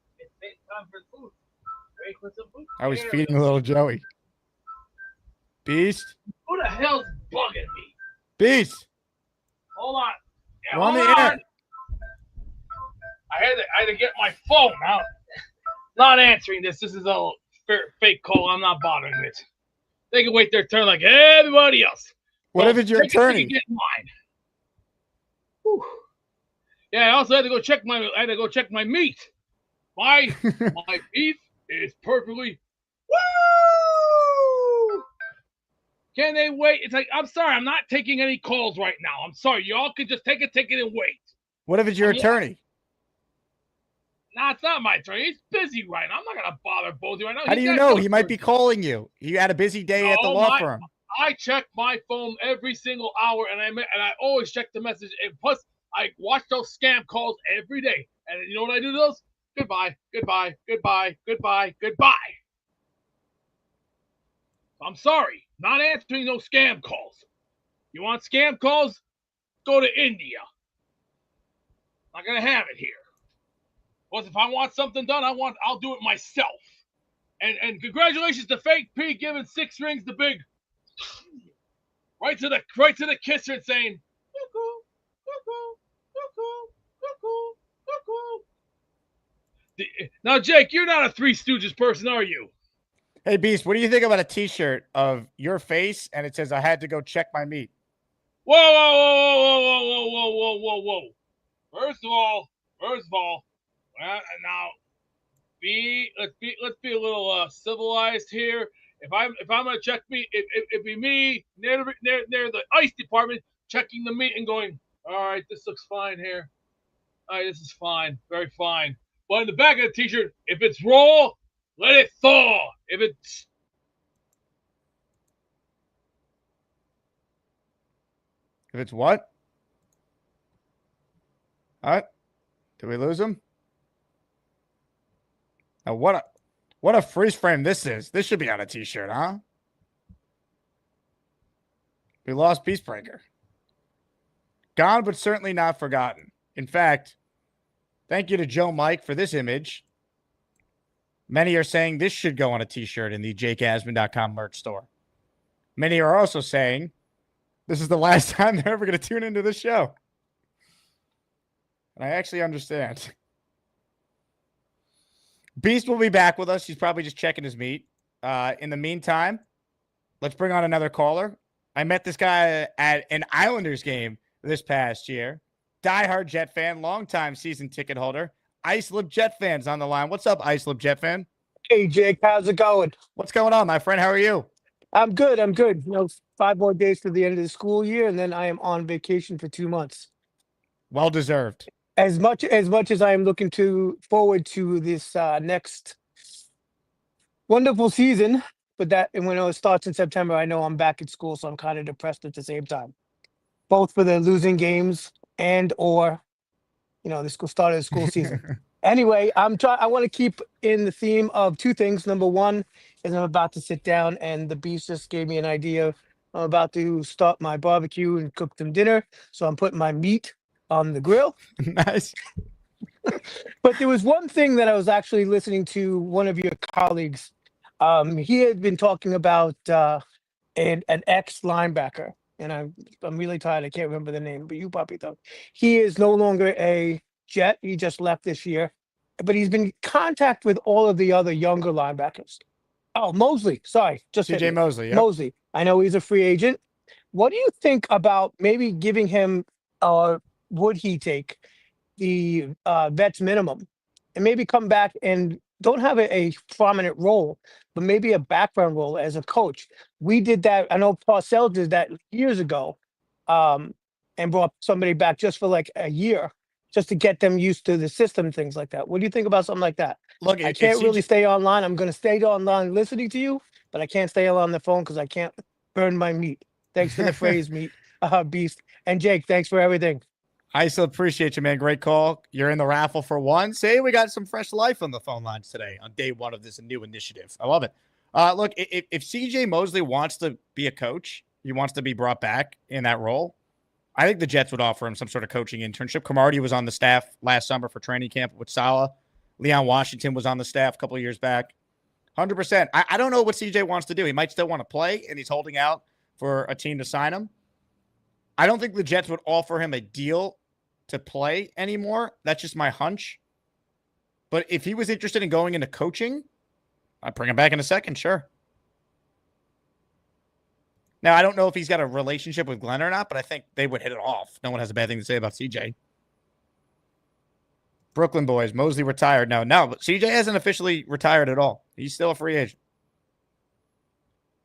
time for food. Ready for some food? I was feeding little Joey. Beast. Who the hell's bugging me? Beast. Hold on. Yeah, We're on the hold air. on. I had to get my phone out. Not answering this. This is a fake call. I'm not bothering with. They can wait their turn like everybody else. What if it's your attorney? Get mine. Whew. Yeah, I also had to go check my meat. My beef is perfectly. Woo! Can they wait? It's like, I'm sorry, I'm not taking any calls right now. I'm sorry. Y'all can just take a ticket and wait. What if it's your attorney? Nah, it's not my attorney. He's busy right now. I'm not gonna bother both of you right now. How do you know? He might be calling you. You had a busy day at the law firm. I check my phone every single hour, and I always check the message. And plus, I watch those scam calls every day. And you know what I do to those? Goodbye, goodbye, goodbye, goodbye, goodbye. I'm sorry, not answering those scam calls. You want scam calls? Go to India. Not gonna have it here. Plus, if I want something done, I'll do it myself. And congratulations to Fake P giving 6 rings the big right to the kisser and saying cuckoo, cuckoo, cuckoo, cuckoo, cuckoo. Now, Jake, you're not a Three Stooges person, are you? Hey, Beast, what do you think about a T-shirt of your face and it says, "I had to go check my meat"? Whoa, whoa, whoa, whoa, whoa, whoa, whoa, whoa, whoa, whoa. First of all, now let's be a little civilized here. If I'm gonna check meat, it'd be me near the ice department checking the meat and going, all right, this looks fine here. All right, this is fine, very fine. But in the back of the T-shirt, if it's raw, let it thaw. If it's what? All right. Did we lose him? Now, what a freeze frame this is. This should be on a T-shirt, huh? We lost Peacebreaker. Gone, but certainly not forgotten. In fact, thank you to Joe Mike for this image. Many are saying this should go on a T-shirt in the JakeAsman.com merch store. Many are also saying this is the last time they're ever going to tune into this show. And I actually understand. Beast will be back with us. He's probably just checking his meat. In the meantime, let's bring on another caller. I met this guy at an Islanders game this past year. Diehard Jet fan, longtime season ticket holder. Islip Jet fans on the line. What's up, Islip Jet fan? Hey, Jake. How's it going? What's going on, my friend? How are you? I'm good. You know, 5 more days to the end of the school year, and then I am on vacation for 2 months. Well deserved. As much as I am looking forward to this next wonderful season, but when it starts in September, I know I'm back at school, so I'm kind of depressed at the same time. Both for the losing games or the start of the school season. Anyway, I want to keep in the theme of 2 things. Number one is I'm about to sit down, and the Beast just gave me an idea. I'm about to start my barbecue and cook some dinner, so I'm putting my meat on the grill. Nice. But there was one thing that I was actually listening to one of your colleagues. He had been talking about an ex linebacker, and I'm really tired. I can't remember the name, but you probably thought he is no longer a Jet. He just left this year, but he's been in contact with all of the other younger linebackers. Oh, Mosley. Sorry, just CJ Mosley. Yep. Mosley. I know he's a free agent. What do you think about maybe giving him, would he take the vets minimum and maybe come back and don't have a prominent role, but maybe a background role as a coach? We did that. I know Parcells did that years ago, and brought somebody back just for like a year, just to get them used to the system, things like that. What do you think about something like that? Look, I can't really stay online. I'm going to stay online listening to you, but I can't stay on the phone because I can't burn my meat. Thanks for the phrase, meat, Beast. And Jake, thanks for everything. I still appreciate you, man. Great call. You're in the raffle for one. Say we got some fresh life on the phone lines today on day 1 of this new initiative. I love it. Look, if CJ Mosley wants to be a coach, he wants to be brought back in that role, I think the Jets would offer him some sort of coaching internship. Cromartie was on the staff last summer for training camp with Saleh. Leon Washington was on the staff a couple of years back. 100%. I don't know what CJ wants to do. He might still want to play, and he's holding out for a team to sign him. I don't think the Jets would offer him a deal to play anymore. That's just my hunch. But if he was interested in going into coaching, I'd bring him back in a second, sure. Now, I don't know if he's got a relationship with Glenn or not, but I think they would hit it off. No one has a bad thing to say about CJ. Brooklyn boys, Mosley retired. No, but CJ hasn't officially retired at all. He's still a free agent.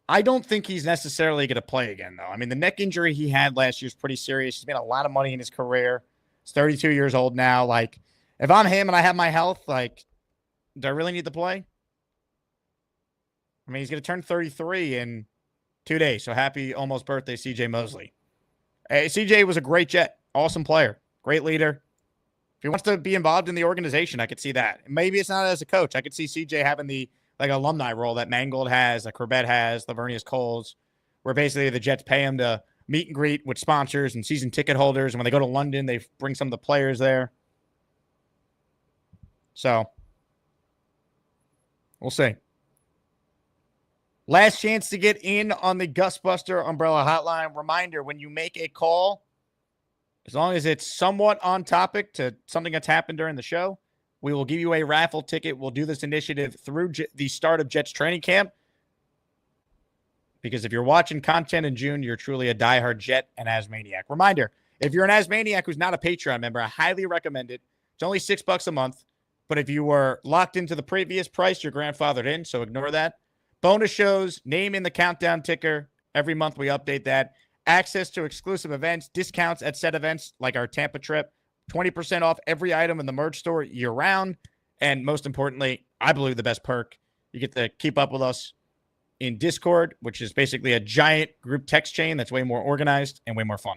I don't think he's necessarily going to play again, though. I mean, the neck injury he had last year is pretty serious. He's made a lot of money in his career. He's 32 years old now. Like, if I'm him and I have my health, like, do I really need to play? I mean, he's going to turn 33 in 2 days. So happy almost birthday, CJ Mosley. Hey, CJ was a great Jet. Awesome player. Great leader. If he wants to be involved in the organization, I could see that. Maybe it's not as a coach. I could see CJ having the alumni role that Mangold has, that Corbett has, Lavernius Coles, where basically the Jets pay him to meet and greet with sponsors and season ticket holders. And when they go to London, they bring some of the players there. So we'll see. Last chance to get in on the Gusbuster Umbrella Hotline. Reminder, when you make a call, as long as it's somewhat on topic to something that's happened during the show, we will give you a raffle ticket. We'll do this initiative through the start of Jets training camp. Because if you're watching content in June, you're truly a diehard Jet and Asmaniac. Reminder, if you're an Asmaniac who's not a Patreon member, I highly recommend it. It's only $6 a month. But if you were locked into the previous price, you're grandfathered in, so ignore that. Bonus shows, name in the countdown ticker. Every month we update that. Access to exclusive events, discounts at said events like our Tampa trip. 20% off every item in the merch store year-round. And most importantly, I believe the best perk, you get to keep up with us in Discord, which is basically a giant group text chain that's way more organized and way more fun.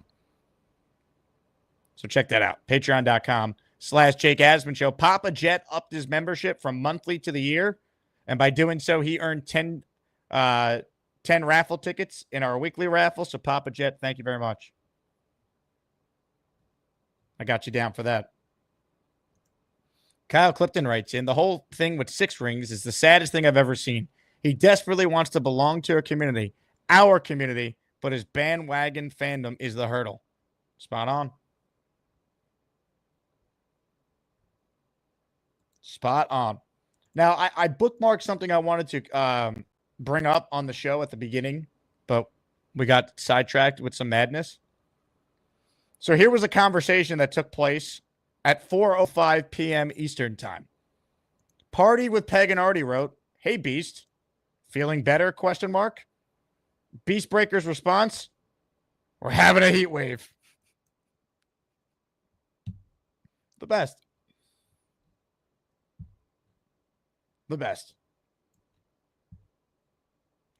So check that out. Patreon.com/Jake Asman Show. Papa Jet upped his membership from monthly to the year. And by doing so, he earned 10 raffle tickets in our weekly raffle. So Papa Jet, thank you very much. I got you down for that. Kyle Clifton writes in, the whole thing with 6 rings is the saddest thing I've ever seen. He desperately wants to belong to a community, our community, but his bandwagon fandom is the hurdle. Spot on. Spot on. Now, I bookmarked something I wanted to bring up on the show at the beginning, but we got sidetracked with some madness. So here was a conversation that took place at 4:05 p.m. Eastern time. Party with Peg and Artie wrote, "Hey, Beast, feeling better? ? Beast Breaker's response, "We're having a heat wave." The best. The best.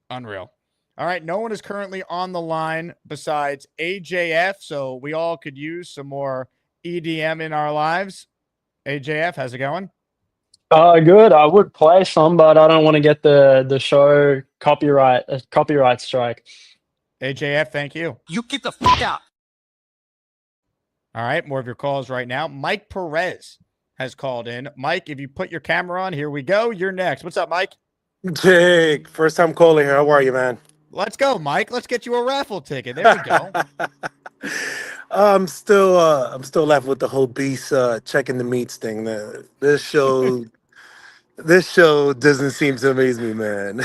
Unreal. All right, no one is currently on the line besides AJF, so we all could use some more EDM in our lives. AJF, how's it going? Good. I would play some, but I don't want to get the show copyright strike. AJF, thank you. You get the fuck out. All right, more of your calls right now. Mike Perez has called in. Mike, if you put your camera on, here we go. You're next. What's up, Mike? Jake, first time calling here. How are you, man? Let's go, Mike. Let's get you a raffle ticket. There we go. I'm still left with the whole beast checking the meats thing. This show doesn't seem to amaze me, man.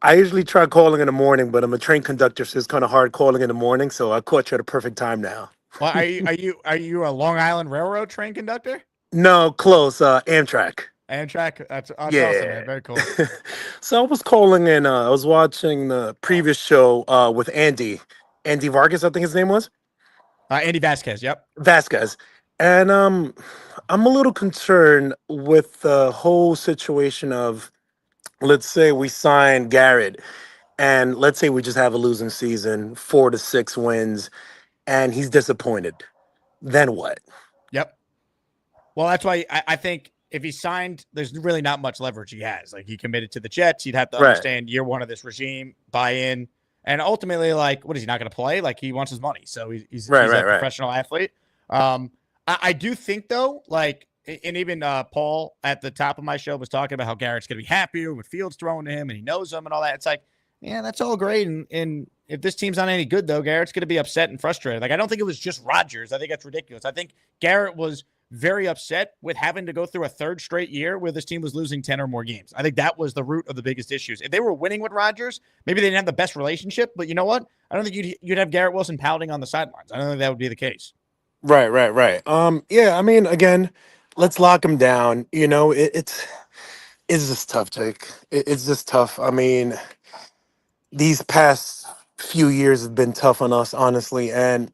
I usually try calling in the morning, but I'm a train conductor, so it's kind of hard calling in the morning. So I caught you at a perfect time now. Well, are you a Long Island Railroad train conductor? No, close. Amtrak. Amtrak. That's awesome, man. Very cool. So I was calling in. I was watching the previous show with Andy Vargas, I think his name was. Andy Vasquez. Yep. Vasquez. And I'm a little concerned with the whole situation of, let's say we sign Garrett, and let's say we just have a losing season, 4 to 6 wins, and he's disappointed. Then what? Yep. Well, that's why I think if he signed, there's really not much leverage he has. Like, he committed to the Jets. He'd have to understand year one of this regime, buy in. And ultimately, like, what is he not going to play? Like, he wants his money. So he's a professional athlete. I do think, though, like, and even Paul at the top of my show was talking about how Garrett's going to be happier with Fields throwing to him and he knows him and all that. It's like, yeah, that's all great. And if this team's not any good, though, Garrett's going to be upset and frustrated. Like, I don't think it was just Rodgers. I think that's ridiculous. I think Garrett was very upset with having to go through a third straight year where this team was losing 10 or more games. I think that was the root of the biggest issues. If they were winning with Rodgers, maybe they didn't have the best relationship, but you know what? I don't think you'd have Garrett Wilson pouting on the sidelines. I don't think that would be the case. Right. Yeah, I mean, again, let's lock him down. You know, it's just tough, Jake. It's just tough. I mean, these past few years have been tough on us, honestly. And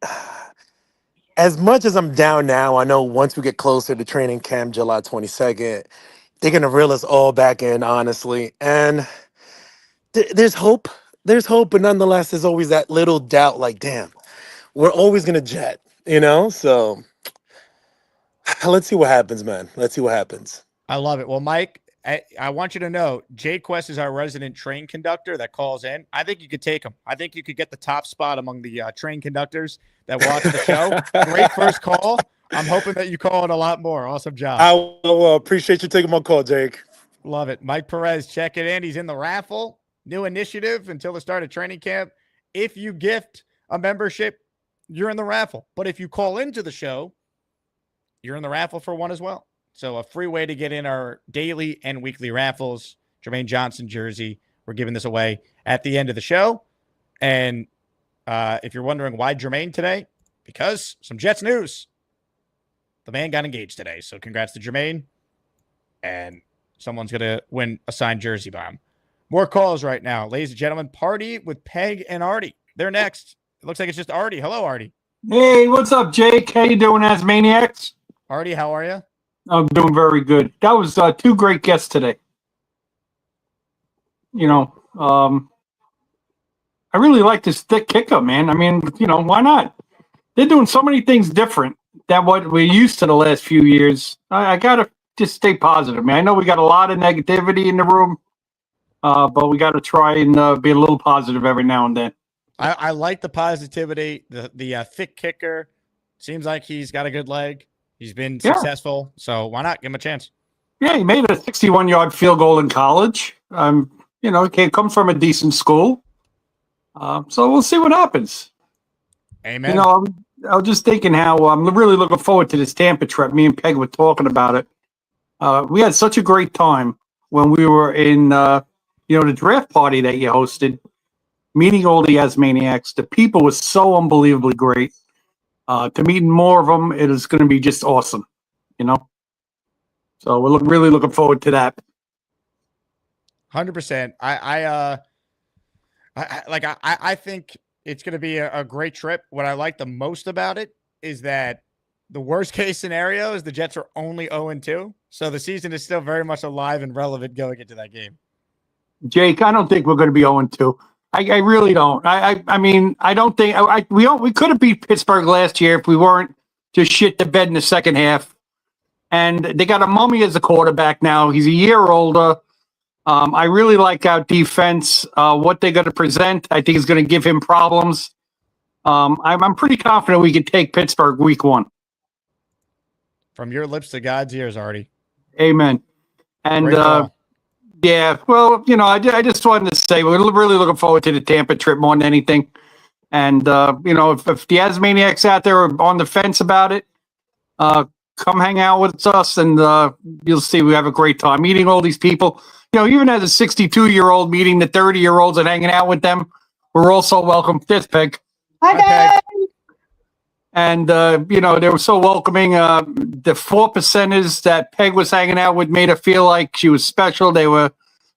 as much as I'm down now, I know once we get closer to training camp, July 22nd, they're gonna reel us all back in, honestly. And there's hope. There's hope, but nonetheless, there's always that little doubt. Like, damn, we're always gonna jet. You know, so let's see what happens, man. Let's see what happens. I love it. Well, Mike, I want you to know, Jay Quest is our resident train conductor that calls in. I think you could take him. I think you could get the top spot among the train conductors that watch the show. Great first call. I'm hoping that you call it a lot more. Awesome job. I will appreciate you taking my call, Jake. Love it. Mike Perez, check it in. He's in the raffle. New initiative until the start of training camp. If you gift a membership, you're in the raffle. But if you call into the show, you're in the raffle for one as well. So a free way to get in our daily and weekly raffles. Jermaine Johnson jersey. We're giving this away at the end of the show. And if you're wondering why Jermaine today, because some Jets news. The man got engaged today. So congrats to Jermaine. And someone's going to win a signed jersey by him. More calls right now. Ladies and gentlemen, Party with Peg and Artie. They're next. It looks like it's just Artie. Hello, Artie. Hey, what's up, Jake? How you doing, AsManiacs? Artie, how are you? I'm doing very good. That was two great guests today. You know, I really like this thick kicker, man. I mean, you know, why not? They're doing so many things different than what we're used to the last few years. I got to just stay positive, man. I know we got a lot of negativity in the room, but we got to try and be a little positive every now and then. I like the positivity. The thick kicker seems like he's got a good leg. He's been successful, so why not give him a chance? Yeah, he made a 61-yard field goal in college. You know, he comes from a decent school, so we'll see what happens. Amen. You know, I was just thinking how I'm really looking forward to this Tampa trip. Me and Peg were talking about it. We had such a great time when we were in, the draft party that you hosted. Meeting all the AsManiacs, the people was so unbelievably great. To meet more of them, it is going to be just awesome, you know. So we're really looking forward to that. 100%. I think it's going to be a great trip. What I like the most about it is that the worst case scenario is the Jets are only 0-2, so the season is still very much alive and relevant going into that game. Jake, I don't think we're going to be 0-2. I really don't. I mean, I don't think we could have beat Pittsburgh last year if we weren't just shit the bed in the second half. And they got a mummy as a quarterback now. He's a year older. I really like our defense. What they're going to present, I think, is going to give him problems. I'm pretty confident we can take Pittsburgh week 1. From your lips to God's ears, Artie. Amen. And yeah, well, you know, I just wanted to say we're really looking forward to the Tampa trip more than anything. And, you know, if the AsManiacs out there are on the fence about it, come hang out with us and you'll see we have a great time meeting all these people. You know, even as a 62-year-old meeting the 30-year-olds and hanging out with them, we're also welcome. This Peg. Hi, guys. And, you know, they were so welcoming. The 4%ers that Peg was hanging out with made her feel like she was special. It was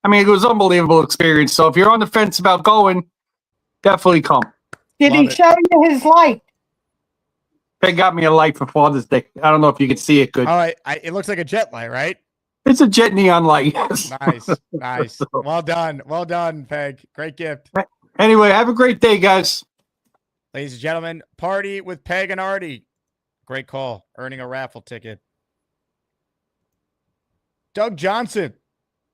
an unbelievable experience. So if you're on the fence about going, definitely come. Did he show you his light? Peg got me a light for Father's Day. I don't know if you can see it good. All right. It looks like a jet light, right? It's a jet neon light. Nice. Well done, Peg. Great gift. Anyway, have a great day, guys. Ladies and gentlemen, Party with Peg and Artie. Great call. Earning a raffle ticket. Doug Johnson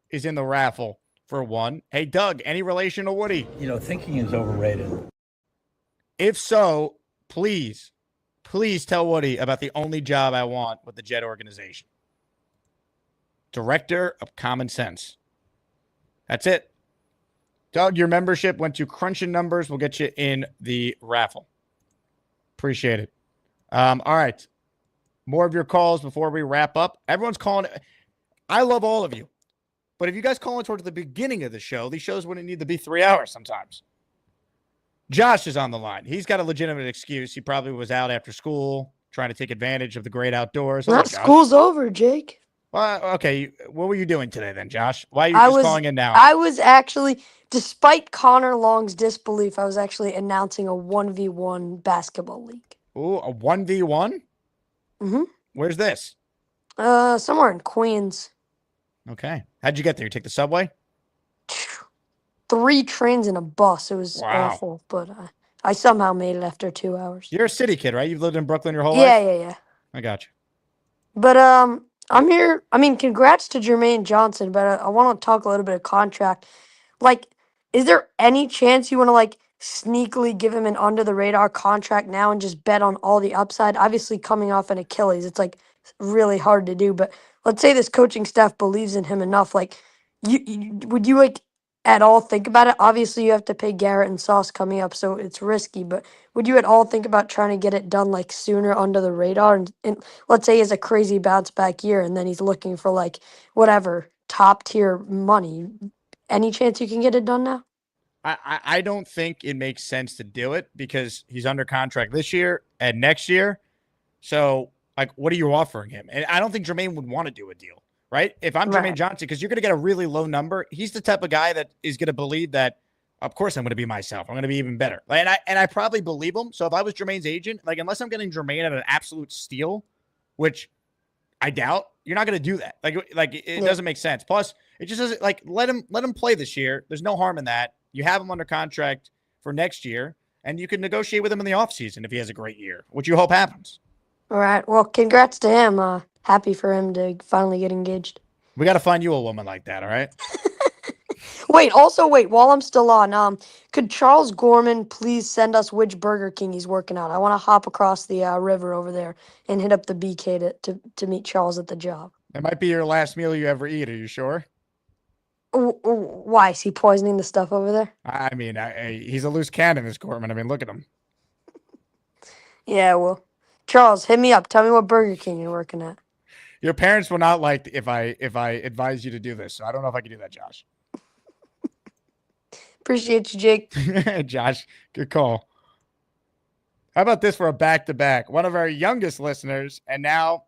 is in the raffle for one. Hey, Doug, any relation to Woody? You know, thinking is overrated. If so, please tell Woody about the only job I want with the Jet organization. Director of Common Sense. That's it. Doug, your membership went to Crunching Numbers. We'll get you in the raffle. Appreciate it. All right. more of your calls before we wrap up. Everyone's calling. I love all of you. But if you guys call in towards the beginning of the show, these shows wouldn't need to be 3 hours sometimes. Josh is on the line. He's got a legitimate excuse. He probably was out after school trying to take advantage of the great outdoors. Hello, Not Josh. school's over, Jake. Well, okay. What were you doing today then, Josh? Why are you I just was calling in now? I was actually, despite Connor Long's disbelief, I was actually announcing a 1v1 basketball league. Ooh, a 1v1? Mm-hmm. Where's this? Somewhere in Queens. Okay. How'd you get there? You take the subway? 3 trains and a bus. It was Wow. awful, but I somehow made it after 2 hours. You're a city kid, right? You've lived in Brooklyn your whole Yeah, life? yeah. I got you. But I'm here. I mean, congrats to Jermaine Johnson, but I want to talk a little bit of contract. Like, is there any chance you want to like sneakily give him an under the radar contract now and just bet on all the upside? Obviously, coming off an Achilles, it's like really hard to do. But let's say this coaching staff believes in him enough. Like, would you like at all think about it? Obviously, you have to pay Garrett and Sauce coming up, so it's risky. But would you at all think about trying to get it done like sooner under the radar? And let's say he has a crazy bounce back year, and then he's looking for like whatever top tier money. Any chance you can get it done now? I don't think it makes sense to do it because he's under contract this year and next year. So, like, what are you offering him? And I don't think Jermaine would want to do a deal, right? If I'm Jermaine Right. Johnson, because you're going to get a really low number, he's the type of guy that is going to believe that, of course, I'm going to be myself. I'm going to be even better. Like, and I probably believe him. So if I was Jermaine's agent, like, unless I'm getting Jermaine at an absolute steal, which I doubt, you're not going to do that. Like it doesn't make sense. Plus, it just doesn't like let him play this year. There's no harm in that. You have him under contract for next year, and you can negotiate with him in the offseason if he has a great year, which you hope happens. All right. Well, congrats to him. Happy for him to finally get engaged. We got to find you a woman like that, all right? Wait, while I'm still on, could Charles Gorman please send us which Burger King he's working out? I want to hop across the river over there and hit up the BK to meet Charles at the job. That might be your last meal you ever eat. Are you sure? Why? Is he poisoning the stuff over there? I mean, he's a loose cannon, this Gorman. I mean, look at him. Yeah, well, Charles, hit me up. Tell me what Burger King you're working at. Your parents will not like if I advise you to do this. So I don't know if I can do that, Josh. Appreciate you, Jake. Josh, good call. How about this for a back-to-back? One of our youngest listeners, and now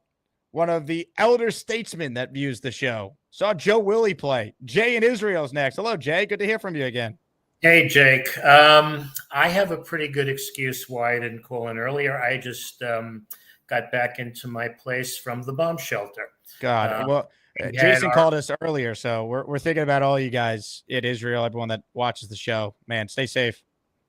one of the elder statesmen that views the show. Saw Joe Willie play. Jay in Israel's next. Hello, Jay. Good to hear from you again. Hey, Jake. I have a pretty good excuse why I didn't call in earlier. I just got back into my place from the bomb shelter. Well, Jason called us earlier, so we're thinking about all you guys in Israel, everyone that watches the show. Man, stay safe.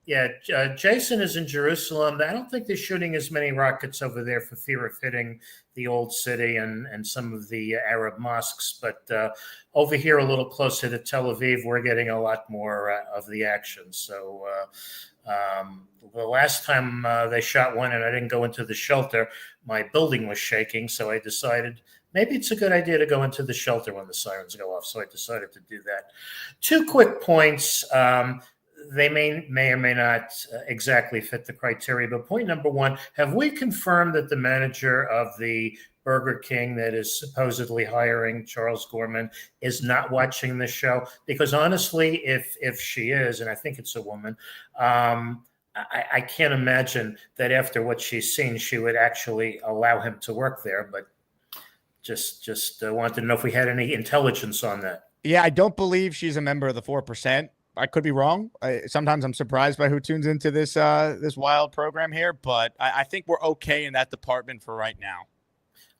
Yeah, Jason is in Jerusalem. I don't think they're shooting as many rockets over there for fear of hitting the old city and some of the Arab mosques. But over here, a little closer to Tel Aviv, we're getting a lot more of the action. So the last time they shot one and I didn't go into the shelter, my building was shaking. So I decided maybe it's a good idea to go into the shelter when the sirens go off. So I decided to do that. 2 quick points. They may or may not exactly fit the criteria. But point number 1, have we confirmed that the manager of the Burger King that is supposedly hiring Charles Gorman is not watching this show? Because honestly, if she is, and I think it's a woman, I can't imagine that after what she's seen, she would actually allow him to work there. But just wanted to know if we had any intelligence on that. Yeah, I don't believe she's a member of the 4%. I could be wrong. Sometimes I'm surprised by who tunes into this this wild program here, but I think we're okay in that department for right now.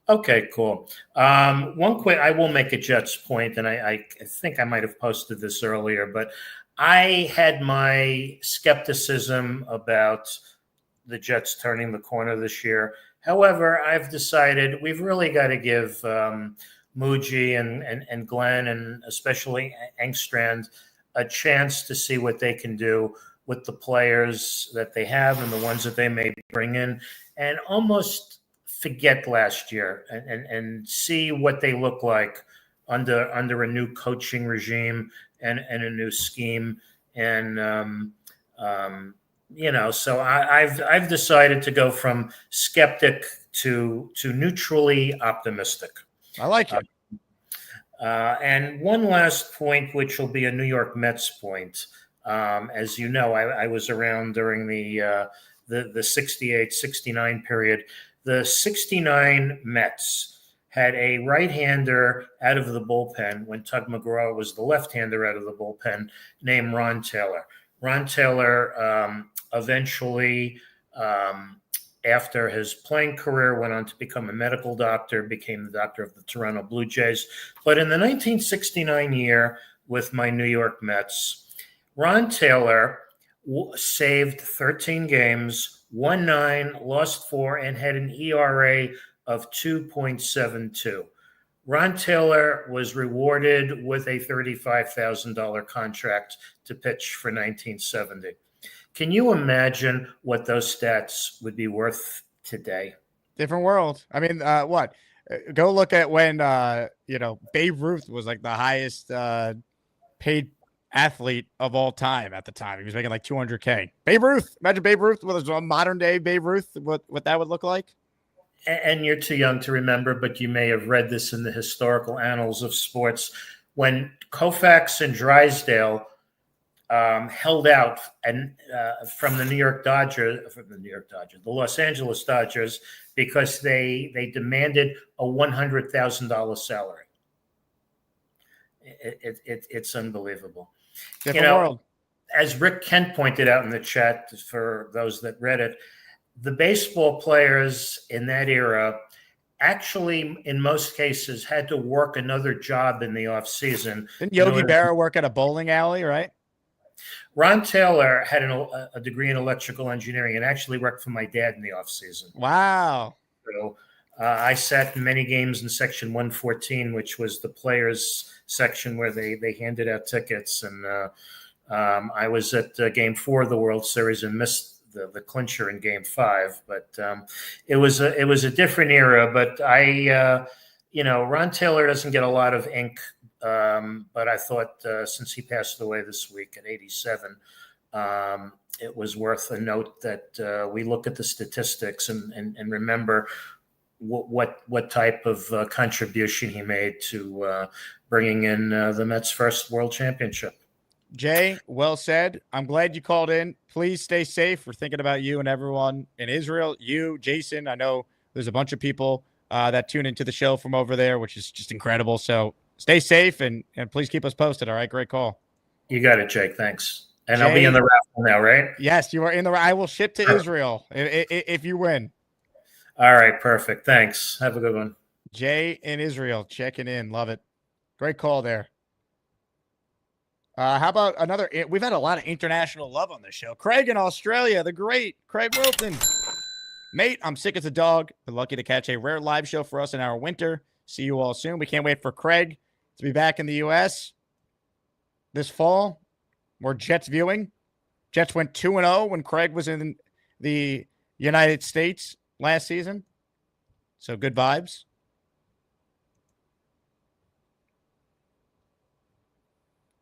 Okay, cool. One quick, I will make a Jets point, and I think I might have posted this earlier, but I had my skepticism about the Jets turning the corner this year. However, I've decided we've really got to give Muji and Glenn, and especially Engstrand, a chance to see what they can do with the players that they have and the ones that they may bring in, and almost forget last year and see what they look like under a new coaching regime and a new scheme. And So I've decided to go from skeptic to neutrally optimistic. I like it. And one last point, which will be a New York Mets point. As you know, I was around during the 68, 69 period. The 69 Mets had a right-hander out of the bullpen when Tug McGraw was the left-hander out of the bullpen, named Ron Taylor. Ron Taylor eventually, after his playing career, went on to become a medical doctor, became the doctor of the Toronto Blue Jays. But in the 1969 year with my New York Mets, Ron Taylor saved 13 games, won 9, lost 4, and had an ERA of 2.72. Ron Taylor was rewarded with a $35,000 contract to pitch for 1970. Can you imagine what those stats would be worth today? Different world. I mean, what? Go look at when Babe Ruth was like the highest paid athlete of all time at the time. He was making like $200K. Babe Ruth. Imagine Babe Ruth with a modern day Babe Ruth. What that would look like. And you're too young to remember, but you may have read this in the historical annals of sports. When Koufax and Drysdale held out and from the Los Angeles Dodgers, because they demanded a $100,000 salary. It's unbelievable. Different world. As Rick Kent pointed out in the chat, for those that read it, the baseball players in that era actually, in most cases, had to work another job in the off season. Didn't Yogi Berra work at a bowling alley, right? Ron Taylor had a degree in electrical engineering and actually worked for my dad in the off season. Wow. So I sat in many games in section 114, which was the players section where they handed out tickets. And I was at game 4 of the World Series and missed the clincher in game 5, but it was a different era. But Ron Taylor doesn't get a lot of ink, but I thought since he passed away this week at 87, it was worth a note that we look at the statistics and remember what type of contribution he made to bringing in the Mets' first World Championship. Jay, well said. I'm glad you called in. Please stay safe. We're thinking about you and everyone in Israel. You, Jason, I know there's a bunch of people that tune into the show from over there, which is just incredible. So stay safe and please keep us posted. All right. Great call. You got it, Jake. Thanks. And Jay, I'll be in the raffle now, right? Yes, you are in the I will ship to Israel if you win. All right. Perfect. Thanks. Have a good one. Jay in Israel checking in. Love it. Great call there. How about another? We've had a lot of international love on this show. Craig in Australia, the great Craig Wilton. Mate, I'm sick as a dog. Been lucky to catch a rare live show for us in our winter. See you all soon. We can't wait for Craig to be back in the U.S. this fall. More Jets viewing. Jets went 2-0 when Craig was in the United States last season. So good vibes.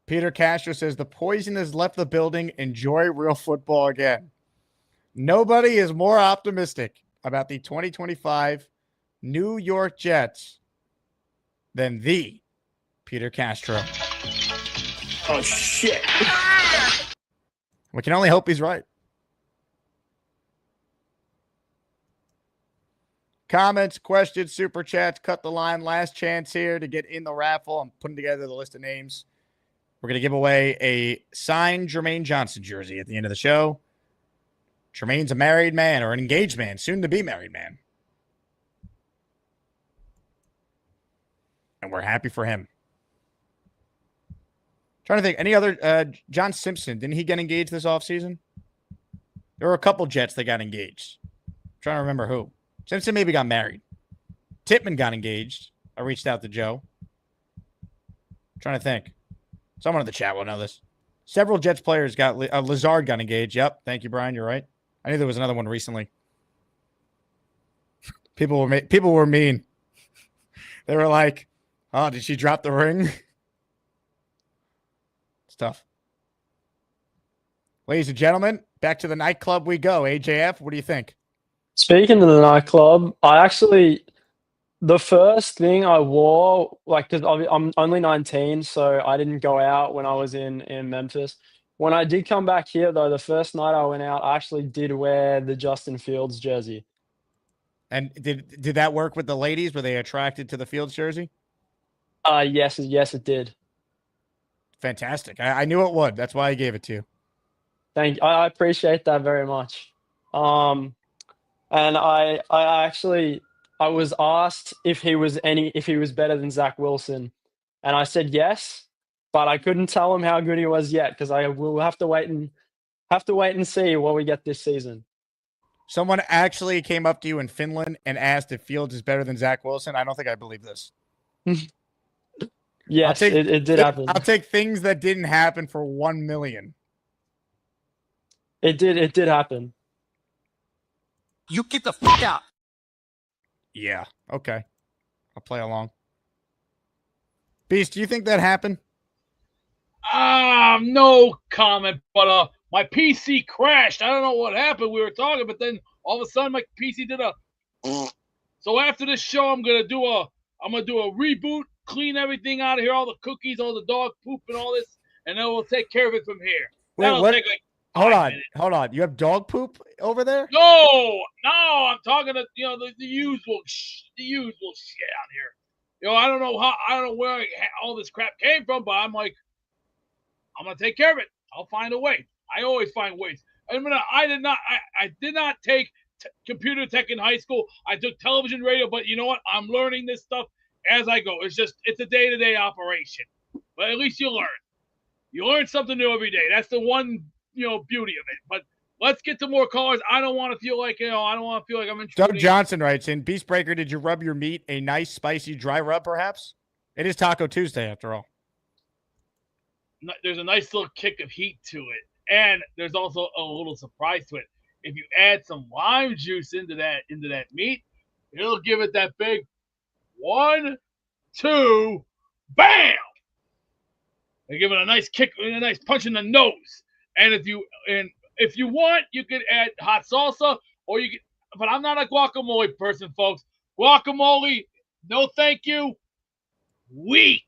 Peter Castro says, the poison has left the building. Enjoy real football again. Nobody is more optimistic about the 2025 New York Jets than the Peter Castro. Oh, shit. We can only hope he's right. Comments, questions, super chats, cut the line. Last chance here to get in the raffle. I'm putting together the list of names. We're going to give away a signed Jermaine Johnson jersey at the end of the show. Jermaine's a married man or an engaged man, soon to be married man. And we're happy for him. Trying to think, any other, John Simpson, didn't he get engaged this offseason? There were a couple Jets that got engaged. Trying to remember who. Simpson maybe got married. Tippmann got engaged. I reached out to Joe. Trying to think. Someone in the chat will know this. Several Jets players got Lazard got engaged. Yep. Thank you, Brian. You're right. I knew there was another one recently. People were mean. They were like, "Oh, did she drop the ring?" It's tough. Ladies and gentlemen, back to the nightclub we go. AJF, what do you think? Speaking of the nightclub, the first thing I wore, like, because I'm only 19, so I didn't go out when I was in Memphis. When I did come back here, though, the first night I went out, I actually did wear the Justin Fields jersey. And did that work with the ladies? Were they attracted to the Fields jersey? Yes, it did. Fantastic. I knew it would. That's why I gave it to you. Thank you. I appreciate that very much. And I was asked if he was better than Zach Wilson, and I said yes, but I couldn't tell him how good he was yet because I will have to wait and see what we get this season. Someone actually came up to you in Finland and asked if Fields is better than Zach Wilson. I don't think I believe this. Yes, it did happen. I'll take things that didn't happen for 1 million. It did happen. You get the fuck out. Yeah. Okay. I'll play along. Beast, do you think that happened? No comment, but my PC crashed. I don't know what happened. We were talking, but then all of a sudden my PC did a. So after this show, I'm gonna do a reboot, clean everything out of here, all the cookies, all the dog poop, and all this, and then we'll take care of it from here. That'll take like. Hold on. You have dog poop over there? No, I'm talking to the usual shit out here. I don't know where all this crap came from, but I'm like, I'm gonna take care of it. I'll find a way. I always find ways. I did not take computer tech in high school. I took television, radio, but you know what? I'm learning this stuff as I go. It's a day-to-day operation, but at least you learn. You learn something new every day. That's the one. Beauty of it. But let's get to more callers. I don't want to feel like, I'm in. Doug Johnson writes in, Beast Breaker, did you rub your meat a nice, spicy, dry rub, perhaps? It is Taco Tuesday, after all. There's a nice little kick of heat to it. And there's also a little surprise to it. If you add some lime juice into that meat, it'll give it that big 1, 2, bam! They give it a nice kick, a nice punch in the nose. And if you want, you could add hot salsa, or you could. But I'm not a guacamole person, folks. Guacamole, no, thank you. Weak.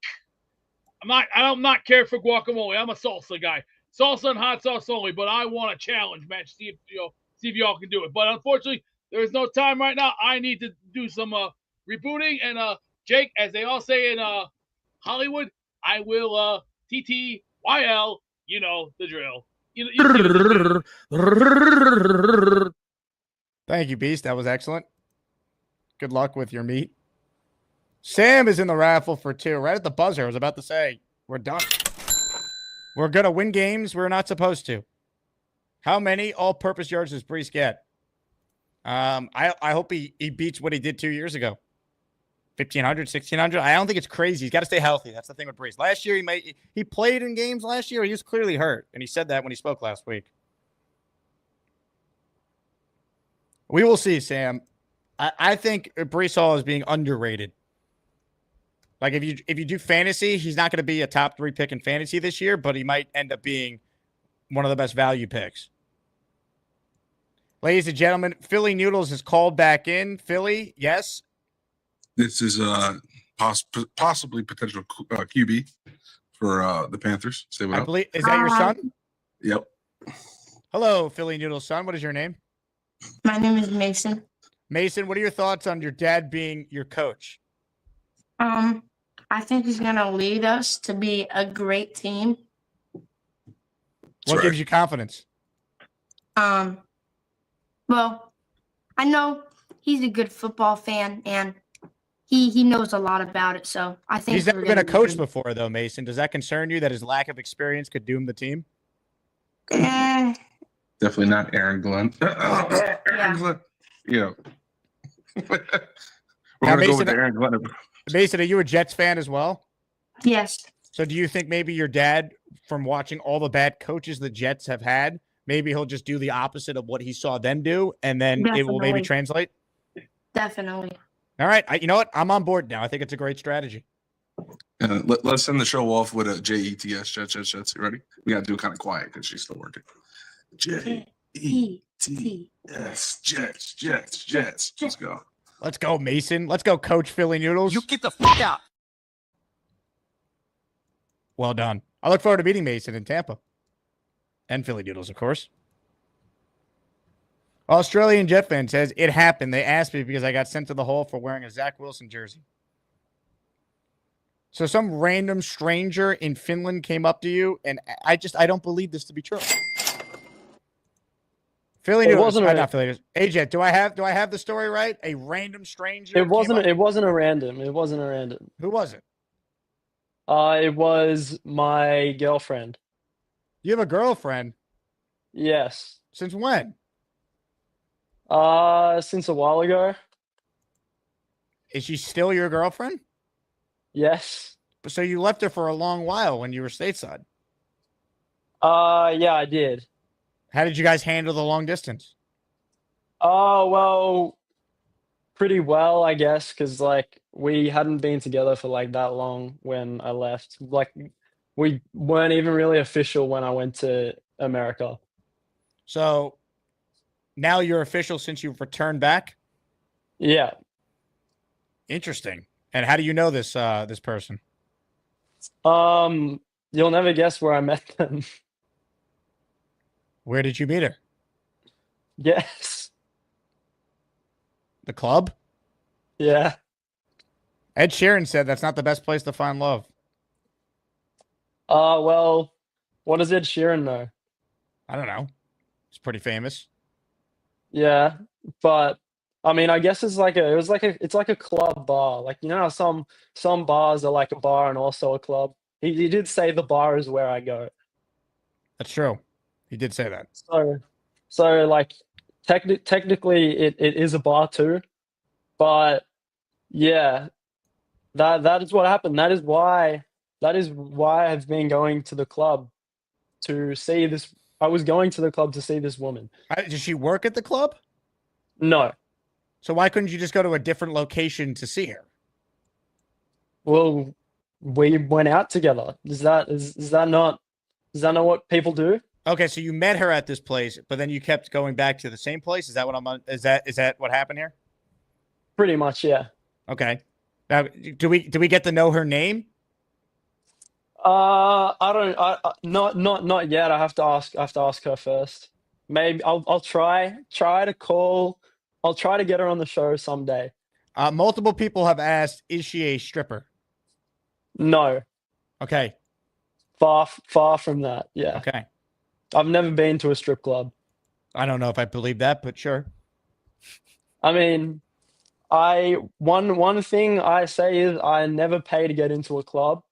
I'm not care for guacamole. I'm a salsa guy. Salsa and hot sauce only. But I want a challenge match. See if y'all can do it. But unfortunately, there is no time right now. I need to do some rebooting. And Jake, as they all say in Hollywood, I will TTYL. You know the drill. Thank you, Beast. That was excellent. Good luck with your meat. Sam is in the raffle for 2. Right at the buzzer. I was about to say, we're done. We're going to win games we're not supposed to. How many all-purpose yards does Brees get? I hope he beats what he did 2 years ago. 1,500, 1,600. I don't think it's crazy. He's got to stay healthy. That's the thing with Brees. Last year, he played in games last year. He was clearly hurt, and he said that when he spoke last week. We will see, Sam. I think Brees Hall is being underrated. Like, if you do fantasy, he's not going to be a top 3 pick in fantasy this year, but he might end up being one of the best value picks. Ladies and gentlemen, Philly Noodles is called back in. Philly, yes? This is possibly potential QB for the Panthers. Say what I up. believe, is that your son? Yep. Hello, Philly Noodles son. What is your name? My name is Mason. Mason, what are your thoughts on your dad being your coach? I think he's gonna lead us to be a great team. What gives you confidence? Well, I know he's a good football fan and he knows a lot about it. So I think He's never been a coach before, though, Mason. Does that concern you that his lack of experience could doom the team? Definitely not Aaron Glenn. Aaron Glenn. Yeah. We're going to go with Aaron Glenn. Mason, are you a Jets fan as well? Yes. So do you think maybe your dad, from watching all the bad coaches the Jets have had, maybe he'll just do the opposite of what he saw them do, and then it will maybe translate? Definitely. All right. You know what? I'm on board now. I think it's a great strategy. Let's send the show off with a JETS. Jets. You ready? We got to do it kind of quiet because she's still working. J-E-T-S. Jets. Let's go. Let's go, Mason. Let's go, Coach Philly Noodles. You get the fuck out. Well done. I look forward to meeting Mason in Tampa. And Philly Noodles, of course. Australian Jet fan says, it happened. They asked me because I got sent to the hall for wearing a Zach Wilson jersey. So some random stranger in Finland came up to you, and I don't believe this to be true. Philly Noodles, not Philly Noodles. AJ, do I have the story right? A random stranger. It wasn't a random. It wasn't a random. Who was it? It was my girlfriend. You have a girlfriend? Yes. Since when? Since a while ago. Is she still your girlfriend? Yes. So you left her for a long while when you were stateside. Yeah, I did. How did you guys handle the long distance? Well, pretty well, I guess, because like we hadn't been together for like that long when I left. Like we weren't even really official when I went to America. So now you're official since you've returned back? Yeah. Interesting. And how do you know this this person? You'll never guess where I met them. Where did you meet her? Yes. The club? Yeah. Ed Sheeran said that's not the best place to find love. Well, what does Ed Sheeran know? I don't know. It's pretty famous. Yeah, but I mean, I guess it's like a club bar. Like, you know how some bars are like a bar and also a club. He did say the bar is where I go. That's true. He did say that. So like technically it is a bar too, but yeah, that is what happened. That is why I've been going to the club to see this. I was going to the club to see this woman. Does she work at the club? No. So why couldn't you just go to a different location to see her? Well, we went out together. Is that not what people do? Okay, so you met her at this place, but then you kept going back to the same place. Is that what is that what happened here? Pretty much, yeah. Okay. Now, do we get to know her name? Not yet. I have to ask her first. Maybe I'll try to call. I'll try to get her on the show someday. Multiple people have asked, is she a stripper? No. Okay. Far from that. Yeah. Okay. I've never been to a strip club. I don't know if I believe that, but sure. I mean, one thing I say is I never pay to get into a club,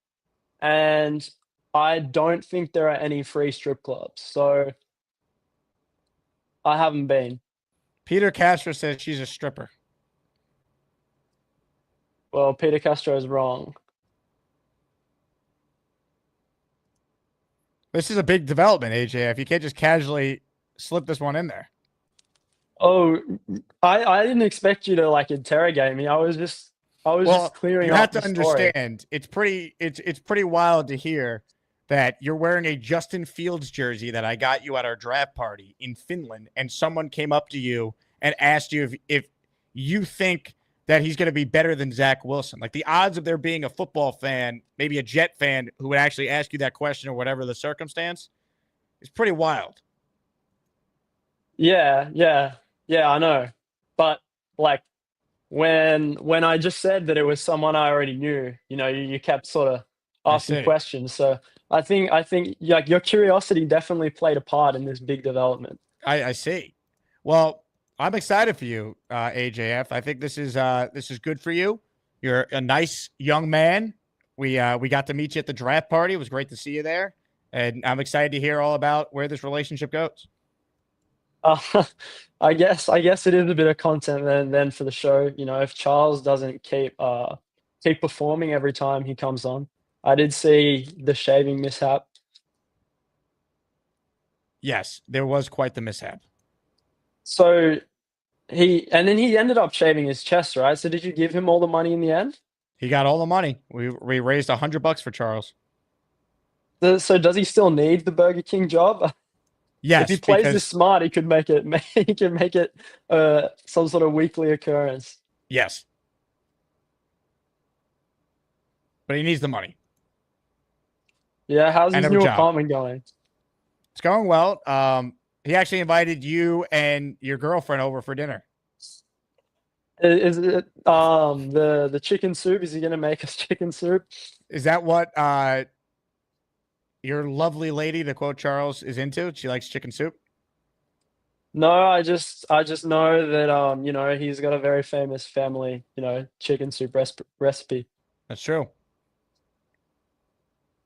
and I don't think there are any free strip clubs, so I haven't been. Peter Castro says she's a stripper. Well, Peter Castro is wrong. This is a big development, AJF. You can't just casually slip this one in there. Oh, I didn't expect you to like interrogate me. I was just clearing you up have to the story. understand. It's pretty wild to hear that you're wearing a Justin Fields jersey that I got you at our draft party in Finland, and someone came up to you and asked you if you think that he's going to be better than Zach Wilson. Like, the odds of there being a football fan, maybe a Jet fan, who would actually ask you that question or whatever the circumstance, is pretty wild. Yeah, I know. But like when I just said that it was someone I already knew, you kept sort of asking questions. So I think like your curiosity definitely played a part in this big development. I see. Well, I'm excited for you, AJF. I think this is good for you. You're a nice young man. We got to meet you at the draft party. It was great to see you there, and I'm excited to hear all about where this relationship goes. I guess it is a bit of content then for the show. If Charles doesn't keep performing every time he comes on. I did see the shaving mishap. Yes, there was quite the mishap. So he ended up shaving his chest, right? So did you give him all the money in the end? He got all the money. We raised $100 for Charles. So does he still need the Burger King job? Yes, if he plays because this smart, he could make it. He can make it some sort of weekly occurrence. yes, but he needs the money. Yeah, how's And his a new job. apartment going? It's going well. He actually invited you and your girlfriend over for dinner. Is it the chicken soup? Is he gonna make us chicken soup? Is that what your lovely lady, to quote Charles, is into? She likes chicken soup. No, I just know that he's got a very famous family, chicken soup recipe. That's true.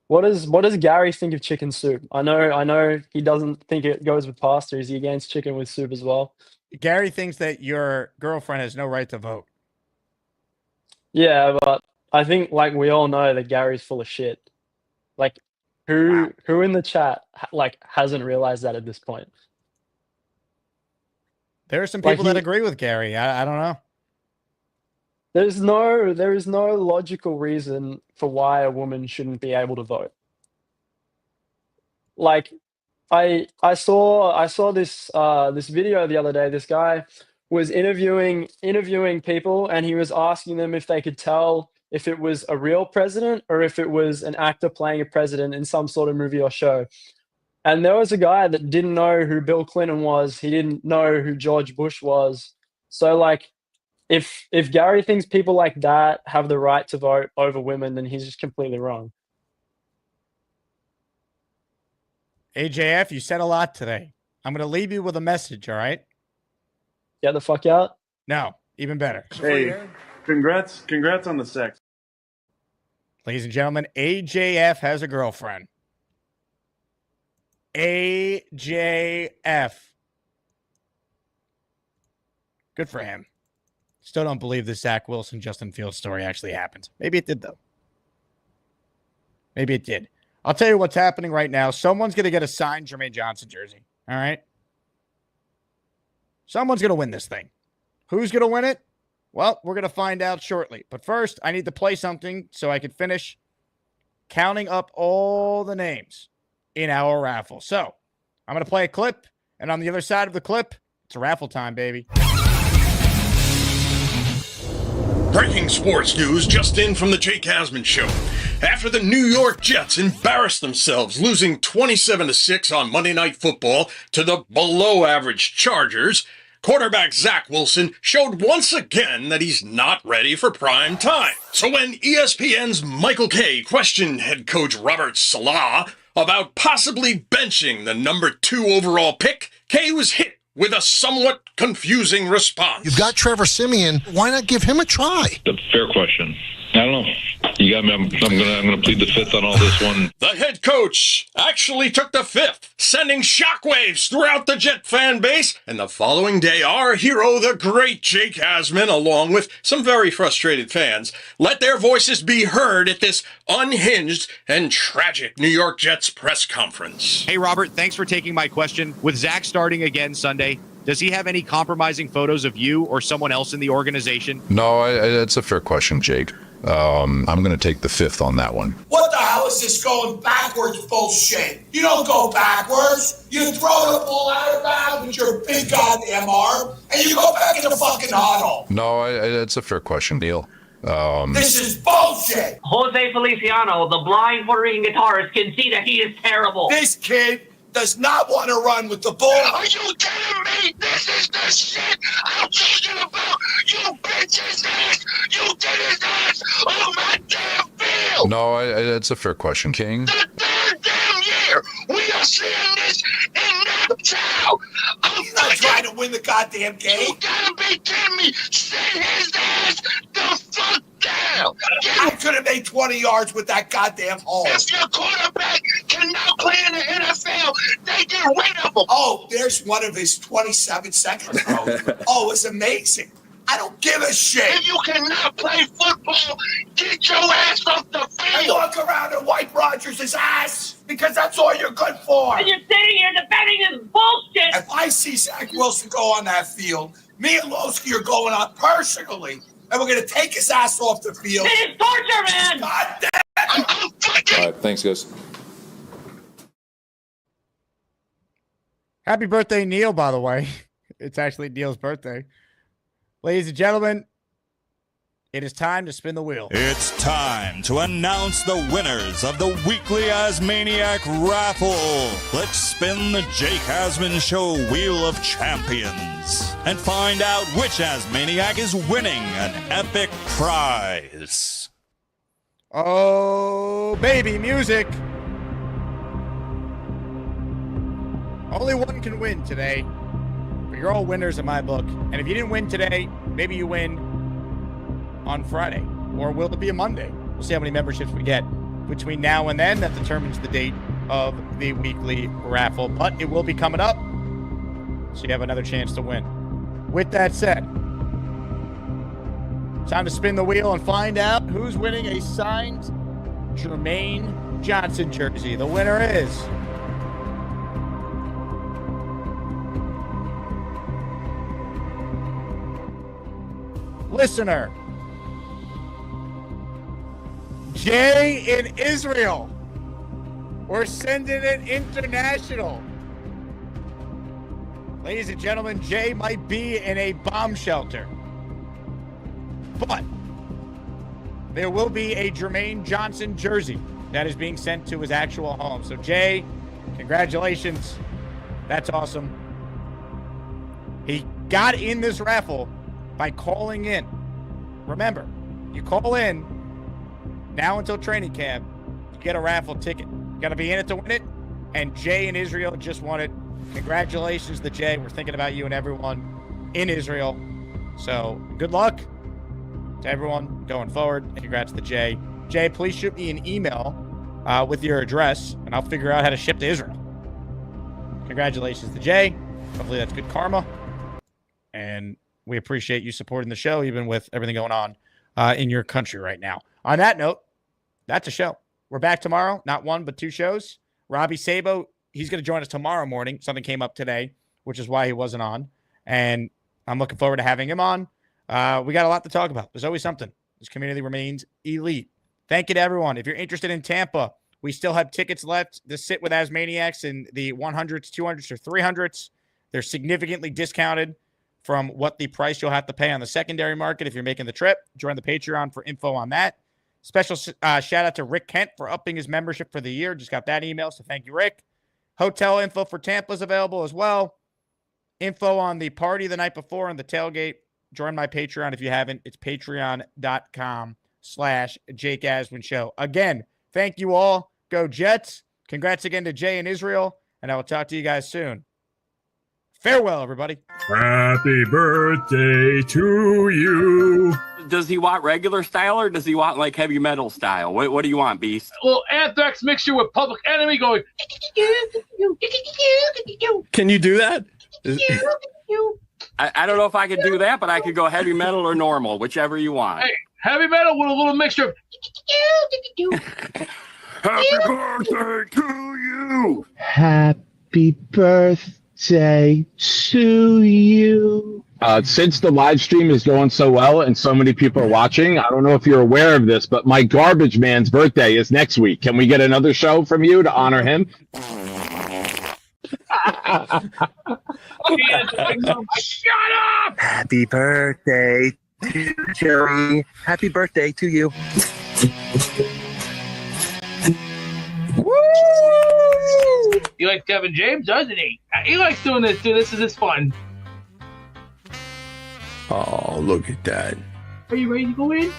What does Gary think of chicken soup? I know he doesn't think it goes with pasta. Is he against chicken with soup as well? Gary thinks that your girlfriend has no right to vote. Yeah, but I think like we all know that Gary's full of shit. Like who in the chat hasn't realized that at this point? There are some people that agree with Gary. I don't know. There is no logical reason for why a woman shouldn't be able to vote. Like I saw this this video the other day. This guy was interviewing people, and he was asking them if they could tell if it was a real president or if it was an actor playing a president in some sort of movie or show. And there was a guy that didn't know who Bill Clinton was. He didn't know who George Bush was. So like, if Gary thinks people like that have the right to vote over women, then he's just completely wrong. AJF, you said a lot today. I'm going to leave you with a message, all right? Get the fuck out? No, even better. Hey, congrats on the sex. Ladies and gentlemen, AJF has a girlfriend. AJF. Good for him. Still don't believe the Zach Wilson, Justin Fields story actually happened. Maybe it did, though. Maybe it did. I'll tell you what's happening right now. Someone's going to get a signed Jermaine Johnson jersey. All right? Someone's going to win this thing. Who's going to win it? Well, we're going to find out shortly. But first, I need to play something so I can finish counting up all the names in our raffle. So, I'm going to play a clip, and on the other side of the clip, it's a raffle time, baby. Breaking sports news just in from the Jake Asman Show. After the New York Jets embarrassed themselves, losing 27-6 on Monday Night Football to the below-average Chargers, quarterback Zach Wilson showed once again that he's not ready for prime time. So when ESPN's Michael Kay questioned head coach Robert Saleh about possibly benching the number 2 overall pick, Kay was hit with a somewhat confusing response. You've got Trevor Siemian. Why not give him a try? A fair question. I don't know. You got me. I'm gonna plead the fifth on all this one. The head coach actually took the fifth, sending shockwaves throughout the Jet fan base. And the following day, our hero, the great Jake Asman, along with some very frustrated fans, let their voices be heard at this unhinged and tragic New York Jets press conference. Hey, Robert, thanks for taking my question. With Zach starting again Sunday, does he have any compromising photos of you or someone else in the organization? No, it's a fair question, Jake. I'm going to take the fifth on that one. What the hell is this going backwards bullshit? You don't go backwards. You throw the ball out of bounds with your big goddamn arm, and you go back in the fucking huddle. No, it's a fair question, Neil. This is bullshit. Jose Feliciano, the blind Puerto Rican guitarist, can see that he is terrible. This kid does not want to run with the ball. Are you kidding me? This is the shit I'm talking about. You bitch's ass. You did his ass on my damn field. No, it's a fair question, King. The third damn year we are seeing this in now. He's not trying to win the goddamn game. You gotta be kidding me. Send his ass the fuck down. I could have made 20 yards with that goddamn hole. If your quarterback cannot play in the NFL, they get rid of him. Oh, there's one of his 27 seconds. Oh, it's amazing. I don't give a shit. If you cannot play football, get your ass off the field. And walk around and wipe Rodgers' ass because that's all you're good for. And you're sitting here defending this bullshit. If I see Zach Wilson go on that field, me and Lowski are going on personally, and we're going to take his ass off the field. It is torture, man. God damn. All right, thanks, guys. Happy birthday, Neil, by the way. It's actually Neil's birthday. Ladies and gentlemen, it is time to spin the wheel. It's time to announce the winners of the weekly Asmaniac raffle. Let's spin the Jake Asman Show Wheel of Champions and find out which Asmaniac is winning an epic prize. Oh, baby, music. Only one can win today. But you're all winners in my book. And if you didn't win today, maybe you win on Friday. Or will it be a Monday? We'll see how many memberships we get between now and then. That determines the date of the weekly raffle. But it will be coming up, so you have another chance to win. With that said, time to spin the wheel and find out who's winning a signed Jermaine Johnson jersey. The winner is... listener Jay in Israel. We're sending it international. Ladies and gentlemen, Jay might be in a bomb shelter, but there will be a Jermaine Johnson jersey that is being sent to his actual home. So Jay, congratulations. That's awesome. He got in this raffle by calling in. Remember, you call in now until training camp, you get a raffle ticket. You got to be in it to win it. And Jay in Israel just won it. Congratulations to Jay. We're thinking about you and everyone in Israel. So good luck to everyone going forward. And congrats to Jay. Jay, please shoot me an email with your address, and I'll figure out how to ship to Israel. Congratulations to Jay. Hopefully that's good karma. And we appreciate you supporting the show, even with everything going on in your country right now. On that note, that's a show. We're back tomorrow. Not one, but two shows. Robbie Sabo, he's going to join us tomorrow morning. Something came up today, which is why he wasn't on. And I'm looking forward to having him on. We got a lot to talk about. There's always something. This community remains elite. Thank you to everyone. If you're interested in Tampa, we still have tickets left to sit with Asmaniacs in the 100s, 200s, or 300s. They're significantly discounted from what the price you'll have to pay on the secondary market if you're making the trip. Join the Patreon for info on that. Special shout out to Rick Kent for upping his membership for the year. Just got that email, so thank you, Rick. Hotel info for Tampa is available as well. Info on the party the night before and the tailgate. Join my Patreon if you haven't. It's patreon.com/Jake Asman Show. Again, thank you all. Go Jets. Congrats again to Jay in Israel, and I will talk to you guys soon. Farewell, everybody. Happy birthday to you. Does he want regular style or does he want like heavy metal style? What do you want, Beast? A little Anthrax mixture with Public Enemy going. Can you do that? I don't know if I could do that, but I could go heavy metal or normal, whichever you want. Hey, heavy metal with a little mixture of. Happy birthday to you. Happy birthday to you. Since the live stream is going so well and so many people are watching, I don't know if you're aware of this, but my garbage man's birthday is next week. Can we get another show from you to honor him? Shut up! Happy birthday to Jerry. Happy birthday to you. Woo! He likes Kevin James, doesn't he? He likes doing this too. This is his fun. Oh, look at that. Are you ready to go in?